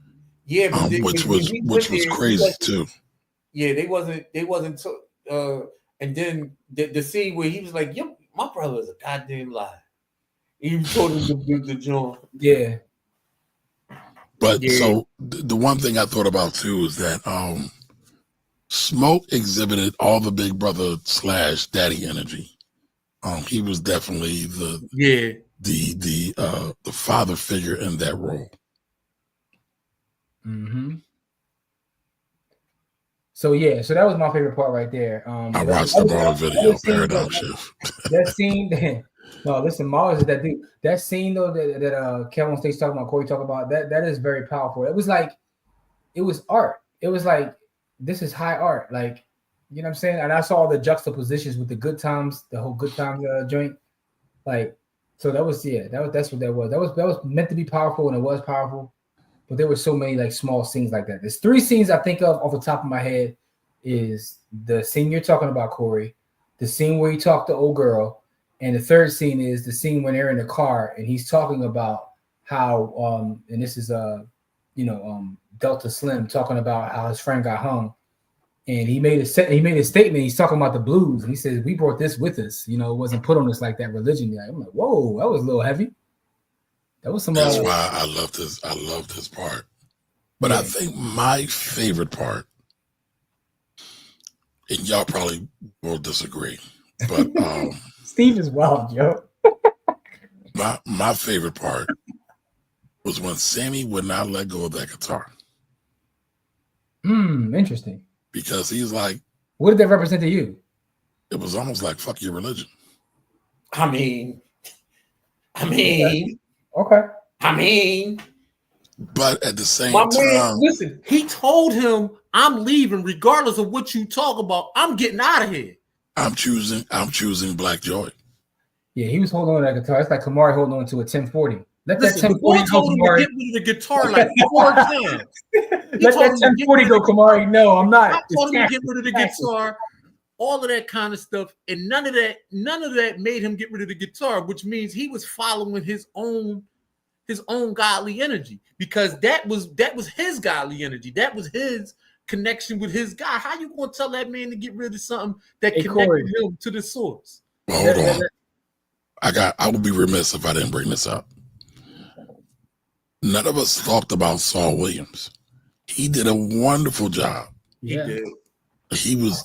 Yeah, but which was crazy too. Yeah, they wasn't. And then the scene where he was like, "Yo, my brother is a goddamn lie." He told him the joint. Yeah. But so the one thing I thought about too is that Smoke exhibited all the big brother / daddy energy. He was definitely the father figure in that role. Mm-hmm. So that was my favorite part right there. I watched the baller video, Paradigm Shift. That scene. No, listen, Mars is that dude. That scene though that Kevin on stage talking about, Corey talking about, that is very powerful. It was like, it was art. It was like, this is high art. Like, you know what I'm saying? And I saw the juxtapositions with the Good Times, the whole Good Times joint. Like, so that's what that was. That was meant to be powerful, and it was powerful. But there were so many like small scenes like that. There's 3 scenes I think of off the top of my head. Is the scene you're talking about, Corey, the scene where he talked to old girl, and the third scene is the scene when they're in the car and he's talking about how and this is Delta Slim talking about how his friend got hung, and he made a statement. He's talking about the blues, and he says, "We brought this with us. It wasn't put on us like that religion." I'm like, whoa, that was a little heavy. That was some. That's why I love this. I love this part. But I think my favorite part, and y'all probably will disagree, but Steve is wild, Joe. my favorite part was when Sammy would not let go of that guitar. Interesting. Because he's like, what did that represent to you? It was almost like fuck your religion. I mean, okay. But at the same time, listen, he told him, "I'm leaving, regardless of what you talk about. I'm getting out of here. I'm choosing Black Joy." Yeah, he was holding on to that guitar. It's like Camari holding on to a 1040. Let that 1040 go, Camari. Get rid of the guitar like 4 times. Let that 1040 go, Camari. No, I'm not. I told him to get rid of the guitar, all of that kind of stuff, and none of that made him get rid of the guitar, which means he was following his own godly energy, because that was his godly energy. That was his connection with his God. How you gonna tell that man to get rid of something that connected him to the source? Well, hold on. I would be remiss if I didn't bring this up. None of us talked about Saul Williams. He did a wonderful job. Yeah. He was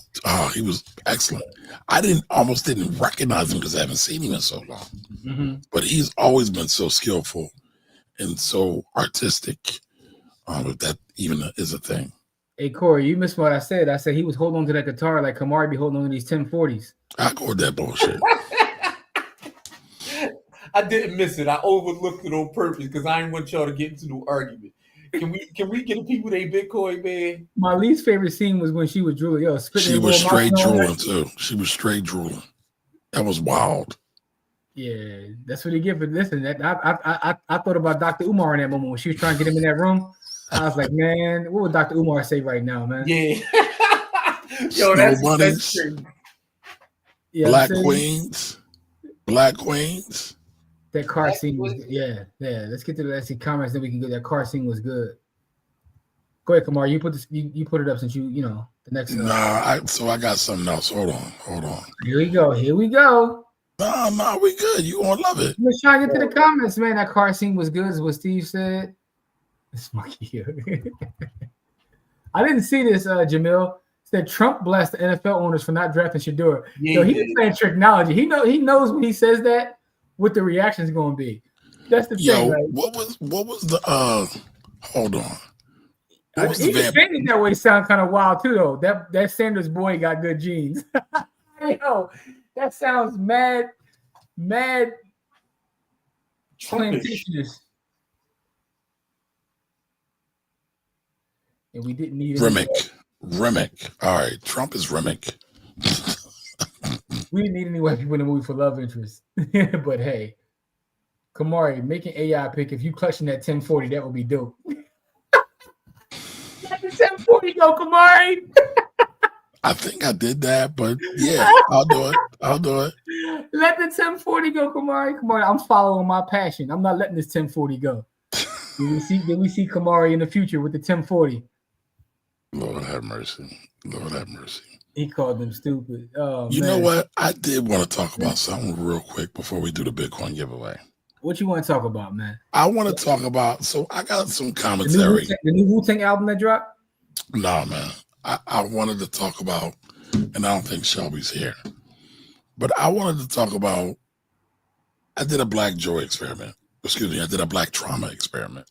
excellent. I almost didn't recognize him because I haven't seen him in so long. Mm-hmm. But he's always been so skillful and so artistic. If that even is a thing. Hey Corey, you missed what I said. I said he was holding on to that guitar like Camari be holding on to these 1040s. I called that bullshit. I didn't miss it. I overlooked it on purpose because I didn't want y'all to get into no argument. Can we get the people they Bitcoin, man? My least favorite scene was when she was drooling. She was straight drooling too. She was straight drooling. That was wild. Yeah, that's what he get for listen. I thought about Dr. Umar in that moment when she was trying to get him in that room. I was like, man, what would Dr. Umar say right now, man? Yeah. Yo, that's true. Yeah, Black Queens. That car scene was yeah. Let's get to the comments, then we can get that car scene was good. Go ahead, Kamar. You put it up since you know the next. So I got something else. Hold on. Here we go. No, we good. You gonna love it. Let's try to get to the comments, man. That car scene was good, is what Steve said. It's monkey. I didn't see this, Jamil. Said Trump blessed the NFL owners for not drafting Shador. Yeah, he's playing technology. He knows when he says that what the reaction is going to be. That's the thing. Right? What was the hold on. What was the Even saying it that way sound kind of wild too, though. That Sanders boy got good genes. Yo, that sounds mad plantationist. And we didn't need Remick. All right, Trump is Remick. We didn't need any white people in the movie for love interest. But hey, Camari, make an AI pick. If you clutching that 1040, that would be dope. Let the 1040 go, Camari. I think I did that, but yeah, I'll do it. Let the 1040 go, Camari. Camari, I'm following my passion. I'm not letting this 1040 go. Did we see Camari in the future with the 1040? Lord have mercy. He called them stupid. Oh, you know what? I did want to talk about something real quick before we do the Bitcoin giveaway. What you want to talk about, man? I want to talk about. So I got some commentary. The new Wu-Tang album that dropped. No, man. I wanted to talk about, and I don't think Shelby's here, but I wanted to talk about. I did a Black Joy experiment. Excuse me. I did a Black Trauma experiment,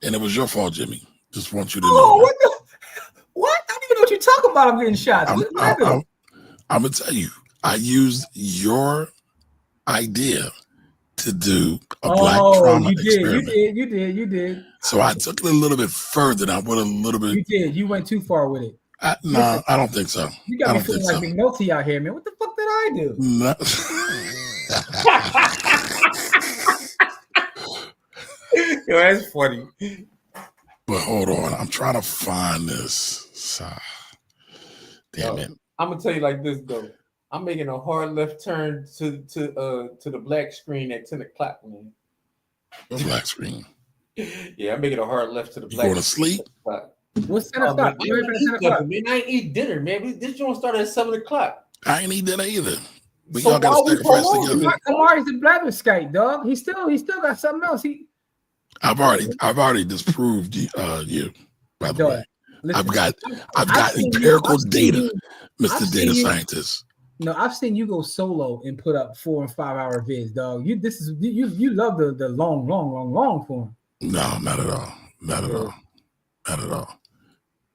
and it was your fault, Jimmy. Just want you to know. Oh, what? I don't even know what you're talking about. I'm getting shots. I'm gonna tell you. I used your idea to do a Black Trauma experiment. You did. So I took it a little bit further. And I went a little bit. You did. You went too far with it. No, I don't think so. You got me feeling like McNulty out here, man. What the fuck did I do? No. Yo, that's funny. But hold on, I'm trying to find this. Damn it! I'm gonna tell you like this though. I'm making a hard left turn to the black screen at 10 o'clock, man. The black screen. Yeah, I'm making a hard left to the black. You going to sleep? What's 10 o'clock? Man, I ain't eat dinner, man. This joint started at 7 o'clock. I ain't eat dinner either. We So all got to sacrifice together. Kamari's the blatherskite, dog. He still got something else. I've already disproved you. By the way, listen, I've got empirical data, Mr. Data Scientist. No, I've seen you go solo and put up 4 and 5 hour vids, dog. You love the long form. No, not at all. Not at all.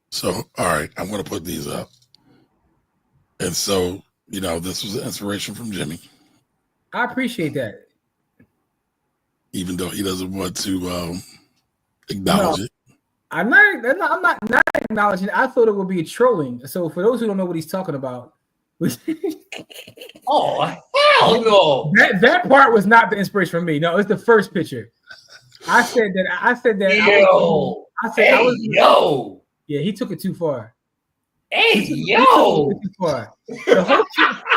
So, all right, I'm going to put these up. And so, this was an inspiration from Jimmy. I appreciate that. Even though he doesn't want to acknowledge it. I'm not acknowledging it. I thought it would be a trolling. So for those who don't know what he's talking about, oh hell no! That part was not the inspiration for me. No, it's the first picture. I said that. Yo. Yeah, he took it too far. Hey, yo. Too far.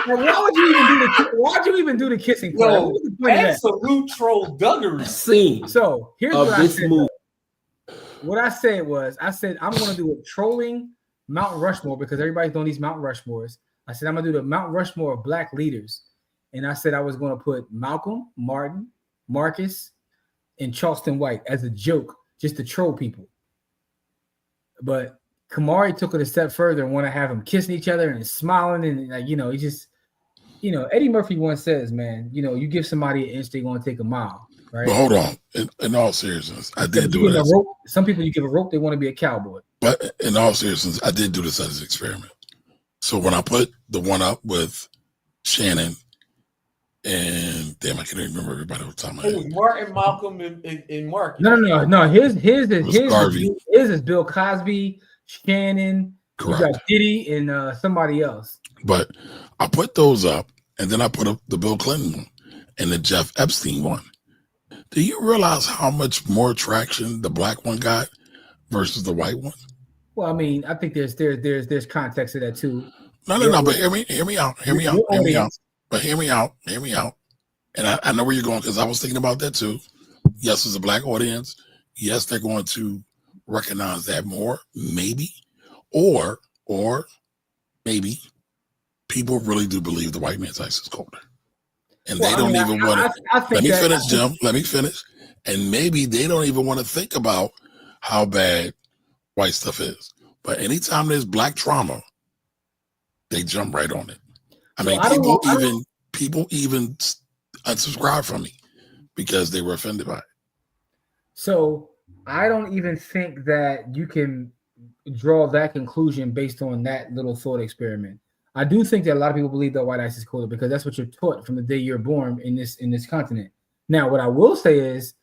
Why'd you even do the kissing part? Yo, absolute troll duggery scene. So here's of what this I said. movie. What I said was, I'm going to do a trolling Mount Rushmore because everybody's doing these Mount Rushmores. I said I'm going to do the Mount Rushmore of Black leaders, and I said I was going to put Malcolm, Martin, Marcus, and Charleston White as a joke, just to troll people. But Camari took it a step further and want to have them kissing each other and smiling and he just, Eddie Murphy once says, man, you give somebody an inch, they're going to take a mile, right? But hold on, in all seriousness, I did do this. Some people you give a rope, they want to be a cowboy. But in all seriousness, I did do this as an experiment. So when I put the one up with Shannon and damn, I can't even remember everybody over the top of my head. It was Martin, Malcolm, and Mark. No. His Garvey. is Bill Cosby, Shannon, correct. You got Diddy, and somebody else. But I put those up, and then I put up the Bill Clinton one and the Jeff Epstein one. Do you realize how much more traction the black one got versus the white one? Well, I mean, I think there's context to that too. No. But hear me out. But hear me out. And I know where you're going because I was thinking about that too. Yes, as a black audience, yes, they're going to recognize that more, maybe, or maybe people really do believe the white man's ice is colder, and they don't even want to. Let me finish, Jim. Let me finish. And maybe they don't even want to think about how bad white stuff is. But anytime there's black trauma, they jump right on it. I mean, people even unsubscribe from me because they were offended by it. So I don't even think that you can draw that conclusion based on that little thought experiment. I do think that a lot of people believe that white ice is cooler because that's what you're taught from the day you're born in this continent. Now, what I will say is,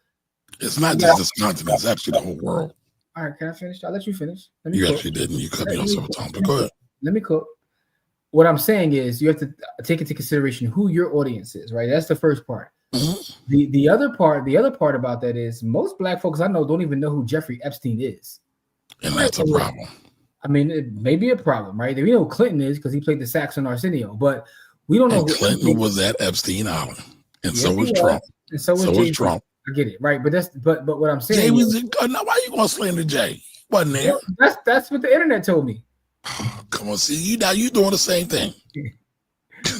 it's not just this continent; it's actually the whole world. All right, can I finish? I'll let you finish. You actually didn't. You cut me off several times, but go ahead. Let me cook. What I'm saying is, you have to take into consideration who your audience is, right? That's the first part. Mm-hmm. The other part about that is most black folks I know don't even know who Jeffrey Epstein is, and that's a problem. I mean, it may be a problem, right? We know who Clinton is because he played the sax on Arsenio, but we don't know. And Clinton was at Epstein Island, and so was Trump. And so was Trump. I get it, right? But what I'm saying, Jay was. Now, why you gonna slander Jay? Wasn't there? That's what the internet told me. Come on, see you now. You doing the same thing.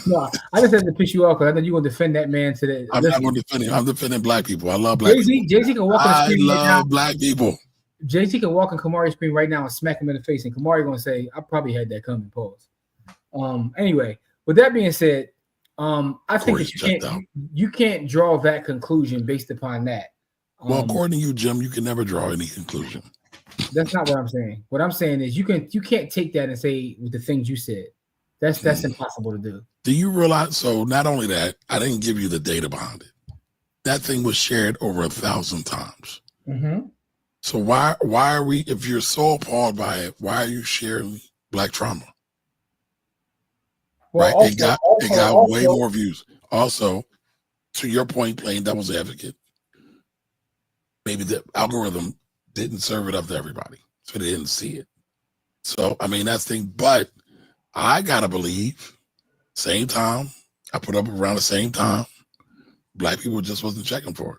No, I just had to piss you off because I know you're gonna defend that man today. I'm not going to defend him. I'm defending black people. I love black people. Jay-Z can walk on the screen right now. Black people. Jay-Z can walk on Camari's screen right now and smack him in the face, and Camari gonna say, "I probably had that coming." Pause. Anyway, with that being said, I think that you can't draw that conclusion based upon that. Well, according to you, Jim, you can never draw any conclusion. That's not what I'm saying. What I'm saying is you can't take that and say with the things you said. That's impossible to do. Do you realize? So not only that, I didn't give you the data behind it. That thing was shared over 1,000 times. Mm-hmm. So why are we? If you're so appalled by it, why are you sharing black trauma? Well, right? Also, it got way more views. Also, to your point, playing devil's advocate, maybe the algorithm didn't serve it up to everybody, so they didn't see it. So I mean that's the thing, but I gotta believe, same time, I put up around the same time, black people just wasn't checking for it.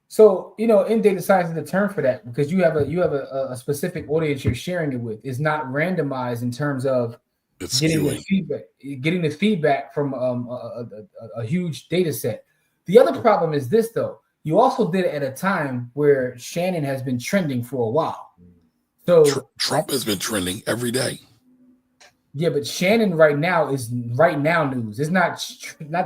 So, in data science is the term for that because you have a specific audience you're sharing it with. It's not randomized in terms of getting the feedback from a huge data set. The other problem is this though. You also did it at a time where Shannon has been trending for a while. So Trump has been trending every day. Yeah, but Shannon right now is right now news. It's not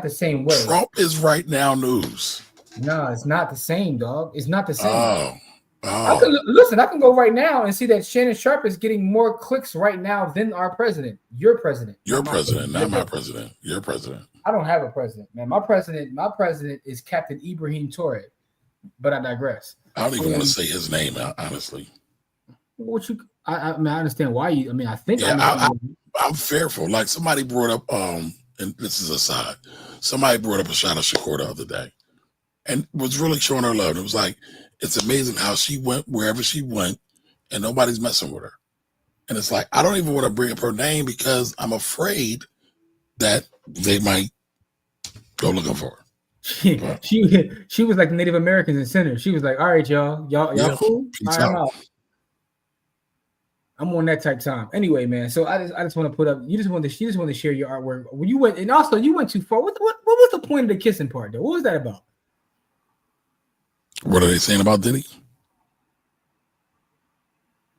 the same way. Trump is right now news. No, it's not the same, dog. It's not the same. Oh. I can go right now and see that Shannon Sharp is getting more clicks right now than our president. Your president. Your president, not my president. Your president. I don't have a president, man. My president is Captain Ibrahim Torre. But I digress. I don't even want to say his name, honestly. I mean, I understand why you. I mean, I think. Yeah, I'm fearful. Like somebody brought up, and this is aside. Somebody brought up a shot of Shakur the other day, and was really showing her love. It was like it's amazing how she went wherever she went, and nobody's messing with her. And it's like I don't even want to bring up her name because I'm afraid that they might go looking for her. She was like Native Americans in center. She was like, "All right, y'all cool? All right, I'm out. I'm on that type time." Anyway, man. So I just want to put up. She just wanted to share your artwork. When you went, and also you went too far. What was the point of the kissing part though? What was that about? What are they saying about Diddy?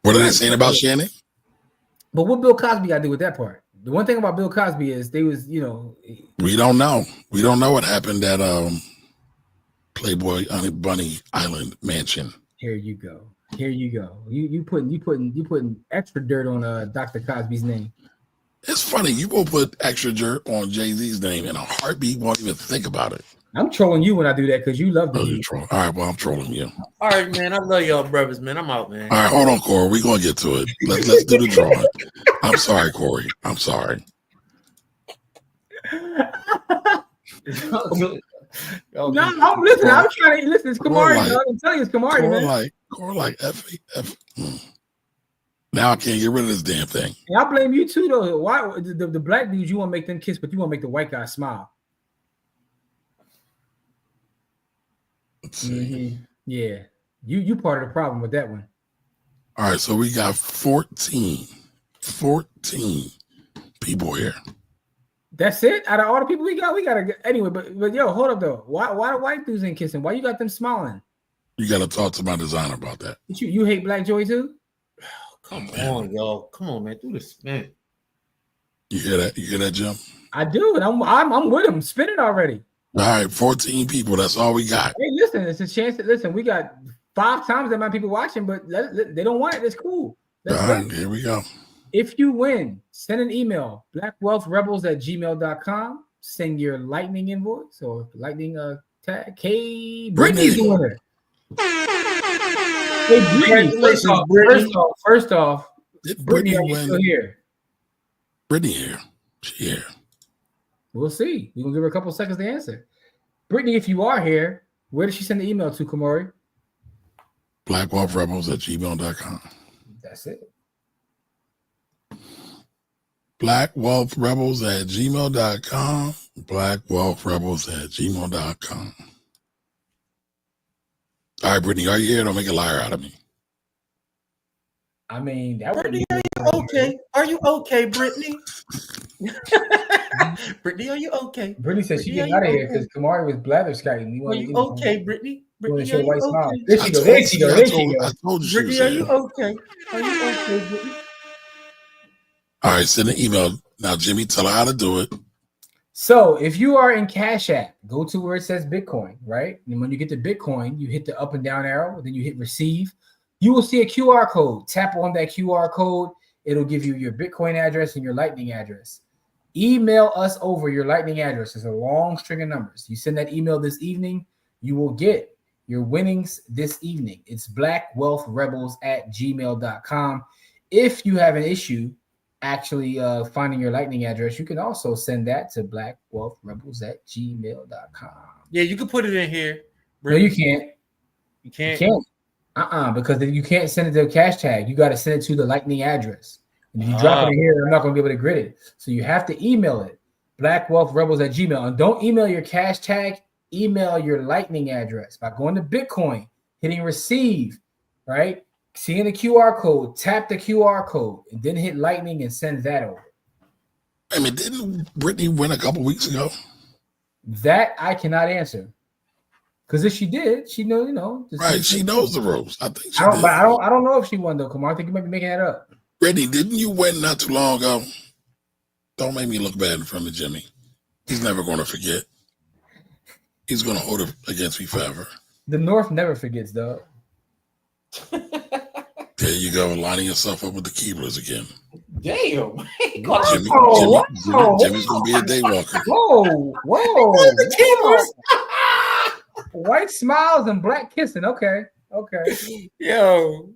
What are they saying about Shannon? But what Bill Cosby got to do with that part? The one thing about Bill Cosby is they was, we don't know. We don't know what happened at Playboy Bunny Island mansion. Here you go. You putting extra dirt on Dr. Cosby's name. It's funny. You will put extra dirt on Jay-Z's name and a heartbeat won't even think about it. I'm trolling you when I do that because you love it. Oh, you're trolling. All right, well, I'm trolling you. All right, man. I love y'all brothers, man. I'm out, man. All right, hold on, Corey. We're going to get to it. Let's do the drawing. I'm sorry, Corey. I'm sorry. No, I'm listening. I'm trying to listen. It's Camari. I'm telling you, it's Camari, man. Corey like F. Now I can't get rid of this damn thing. And I blame you too, though. Why the black dudes, you want to make them kiss, but you want to make the white guy smile. Let's see. Mm-hmm. Yeah, you part of the problem with that one. All right, so we got 14 people here. That's it. Out of all the people we gotta anyway. But yo, hold up though. Why the white dudes ain't kissing? Why you got them smiling? You got to talk to my designer about that. You hate Black Joy too? Come on, y'all. Come on, man. Do this, man. You hear that? You hear that, Jim? I do, and I'm with him. Spin it already. All right, 14 people. That's all we got. Hey, listen, it's a chance to listen. We got 5 times that amount of people watching, but they don't want it. It's cool. All right, here we go. If you win, send an email, blackwealthrebels@gmail.com. Send your lightning invoice or lightning tag. Brittany's the winner. Hey, Brittany, first off, Brittany, are you still here? Brittany here. She here. We'll see. We're going to give her a couple seconds to answer. Brittany, if you are here, where did she send the email to, Camari? blackwealthrebels@gmail.com. That's it. blackwealthrebels@gmail.com. blackwealthrebels@gmail.com. All right, Brittany, are you here? Don't make a liar out of me. I mean, that Brittany, are you okay? Are you okay, Brittany? Brittany, are you okay? Brittany said she getting out of here because Camari was blatherskiting. Are you okay, Brittany? Brittany, are you okay? smile. There she go. There she go. There she go. Brittany, are you okay? Are you okay, Brittany? All right, send an email. Now, Jimmy, tell her how to do it. So if you are in Cash App, go to where it says Bitcoin, right? And when you get to Bitcoin, you hit the up and down arrow, then you hit receive. You will see a QR code. Tap on that QR code. It'll give you your Bitcoin address and your Lightning address. Email us over your Lightning address. It's a long string of numbers. You send that email this evening, you will get your winnings this evening. It's blackwealthrebels@gmail.com. If you have an issue actually finding your Lightning address, you can also send that to blackwealthrebels@gmail.com. Yeah, you can put it in here. No, you can't. You can't. Because then you can't send it to a cash tag. You got to send it to the Lightning address. And if you drop it in here, I'm not going to be able to grid it. So you have to email it, blackwealthrebels@gmail. And don't email your cash tag. Email your Lightning address by going to Bitcoin, hitting receive, right? Seeing the QR code, tap the QR code, and then hit Lightning and send that over. I mean, didn't Brittany win a couple weeks ago? That I cannot answer. Because if she did, she know, right? She knows the rules. I think she did. I don't know if she won though. Come on, I think you might be making that up. Brittany, didn't you win not too long ago? Don't make me look bad in front of Jimmy. He's never going to forget. He's going to hold it against me forever. The North never forgets, dog. There you go, lining yourself up with the Keeblers again. Damn. Jimmy's going to be a day walker. Whoa. White smiles and black kissing. Okay. Yo,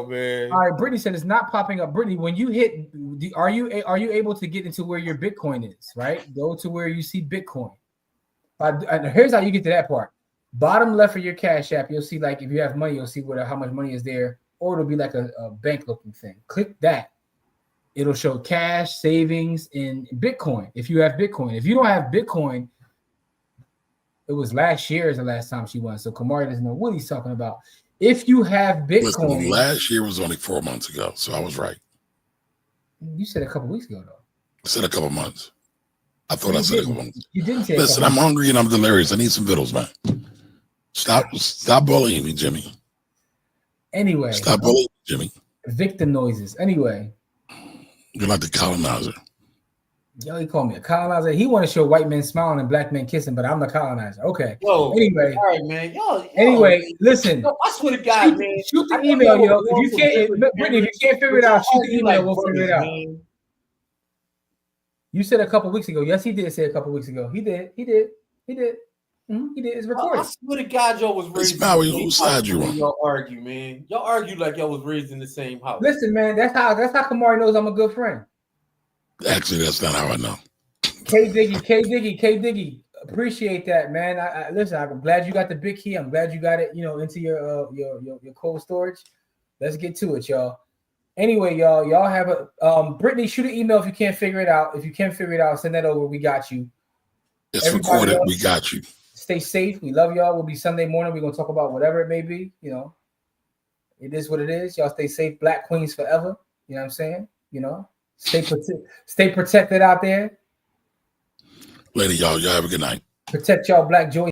man. All right, Brittany said it's not popping up. Brittany, when you hit, are you able to get into where your Bitcoin is, right? Go to where you see Bitcoin. Here's how you get to that part. Bottom left of your Cash App, you'll see, like, if you have money, you'll see how much money is there, or it'll be like a bank looking thing. Click that. It'll show cash, savings, and Bitcoin if you have Bitcoin. If you don't have Bitcoin, it was last year is the last time she won. So Camari doesn't know what he's talking about. If you have Bitcoin. Listen, last year was only 4 months ago, so I was right. You said a couple weeks ago, though. I said a couple months. I thought I said a couple months. You didn't say. Listen, I'm hungry and I'm delirious. I need some vittles, man. Stop bullying me, Jimmy. Anyway. Stop bullying me, Jimmy. Victim noises. Anyway. You're like the colonizer. Yo, he called me a colonizer. He want to show white men smiling and black men kissing, but I'm the colonizer. Okay. Whoa. Anyway. All right, man. Yo, anyway, listen. Yo, I swear to God, man. Shoot the email, yo. If you can't, Brittany, if you can't figure it out, shoot the email. We'll figure it out. You said a couple weeks ago. Yes, he did say a couple weeks ago. He did. He did. It's recorded. I swear to God, y'all was raised. Whose side you on? Y'all argue, man. Y'all argue like y'all was raised in the same house. Listen, man. That's how Camari knows I'm a good friend. Actually, that's not how I know. K Diggy. Appreciate that, man. I listen. I'm glad you got the big key. I'm glad you got it. Into your cold storage. Let's get to it, y'all. Anyway, y'all have a Brittany, shoot an email if you can't figure it out. If you can figure it out, send that over. We got you. It's recorded. We got you. Stay safe. We love y'all. We'll be Sunday morning. We're gonna talk about whatever it may be. It is what it is. Y'all stay safe. Black queens forever. You know what I'm saying? Stay protected out there. Later, y'all. Y'all have a good night. Protect y'all black joy.